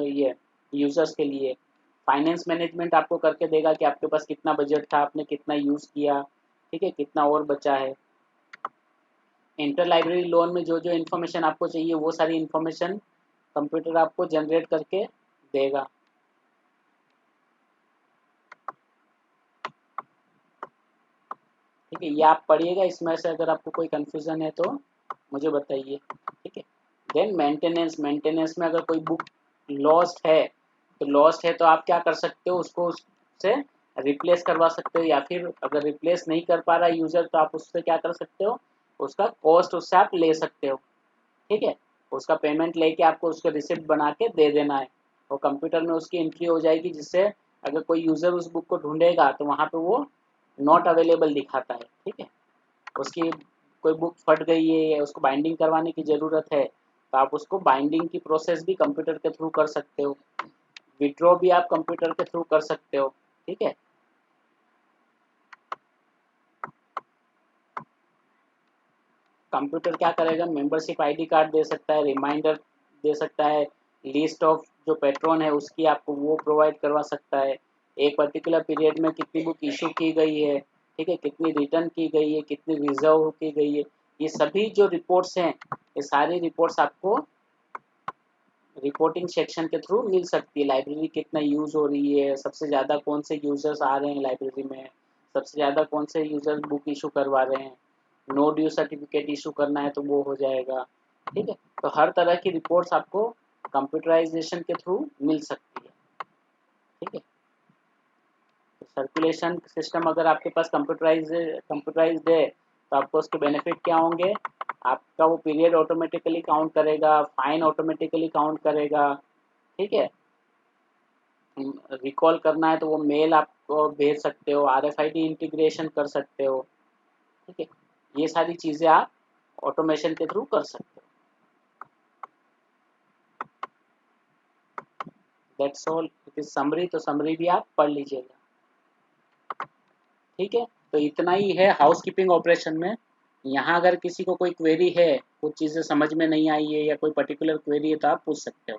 ये यूजर्स के लिए। फाइनेंस मैनेजमेंट आपको करके देगा कि आपके पास कितना बजट था, आपने कितना यूज़ किया, ठीक है, कितना और बचा है। इंटर लाइब्रेरी लोन में जो जो इन्फॉर्मेशन आपको चाहिए वो सारी इन्फॉर्मेशन कंप्यूटर आपको जनरेट करके देगा। ठीक है, ये आप पढ़िएगा, इसमें से अगर आपको कोई कंफ्यूजन है तो मुझे बताइए। ठीक है। देन मेंटेनेंस, मेंटेनेंस में अगर कोई बुक लॉस्ट है तो लॉस्ट है तो आप क्या कर सकते हो, उसको उससे रिप्लेस करवा सकते हो, या फिर अगर रिप्लेस नहीं कर पा रहा यूज़र तो आप उससे क्या कर सकते हो, उसका कॉस्ट उससे आप ले सकते हो। ठीक है, उसका पेमेंट लेके आपको उसका रिसिप्ट बना के दे देना है, और कंप्यूटर में उसकी एंट्री हो जाएगी, जिससे अगर कोई यूज़र उस बुक को ढूंढेगा तो वहाँ पे वो नॉट अवेलेबल दिखाता है। ठीक है, उसकी कोई बुक फट गई है या उसको बाइंडिंग करवाने की ज़रूरत है तो आप उसको बाइंडिंग की प्रोसेस भी कंप्यूटर के थ्रू कर सकते हो, विड्रॉ भी आप कंप्यूटर के थ्रू कर सकते हो। ठीक है, कंप्यूटर क्या करेगा, मेंबरशिप आईडी कार्ड दे सकता है, रिमाइंडर दे सकता है, लिस्ट ऑफ जो पेट्रॉन है उसकी आपको वो प्रोवाइड करवा सकता है, एक पर्टिकुलर पीरियड में कितनी बुक इशू की गई है, ठीक है, कितनी रिटर्न की गई है, कितनी रिजर्व की गई है, ये सभी जो रिपोर्ट्स हैं, ये सारी रिपोर्ट्स आपको रिपोर्टिंग सेक्शन के थ्रू मिल सकती है। लाइब्रेरी कितना यूज़ हो रही है, सबसे ज़्यादा कौन से यूज़र्स आ रहे हैं लाइब्रेरी में, सबसे ज़्यादा कौन से यूज़र्स बुक इशू करवा रहे हैं, नो ड्यू सर्टिफिकेट इशू करना है तो वो हो जाएगा। ठीक है, तो हर तरह की रिपोर्ट्स आपको कंप्यूटराइजेशन के थ्रू मिल सकती है। ठीक है, तो सर्कुलेशन सिस्टम अगर आपके पास कंप्यूटराइज्ड है तो आपको उसके बेनिफिट क्या होंगे, आपका वो पीरियड ऑटोमेटिकली काउंट करेगा, फाइन ऑटोमेटिकली काउंट करेगा। ठीक है, रिकॉल करना है तो वो मेल आपको भेज सकते हो, आरएफआईडी इंटीग्रेशन कर सकते हो। ठीक है, ये सारी चीज़ें आप ऑटोमेशन के थ्रू कर सकते हो। That's all, it is summary, तो समरी भी आप पढ़ लीजिएगा। ठीक है, तो इतना ही है हाउस कीपिंग ऑपरेशन में। यहाँ अगर किसी को कोई क्वेरी है, कुछ चीज़ें समझ में नहीं आई है या कोई पर्टिकुलर क्वेरी है तो आप पूछ सकते हो।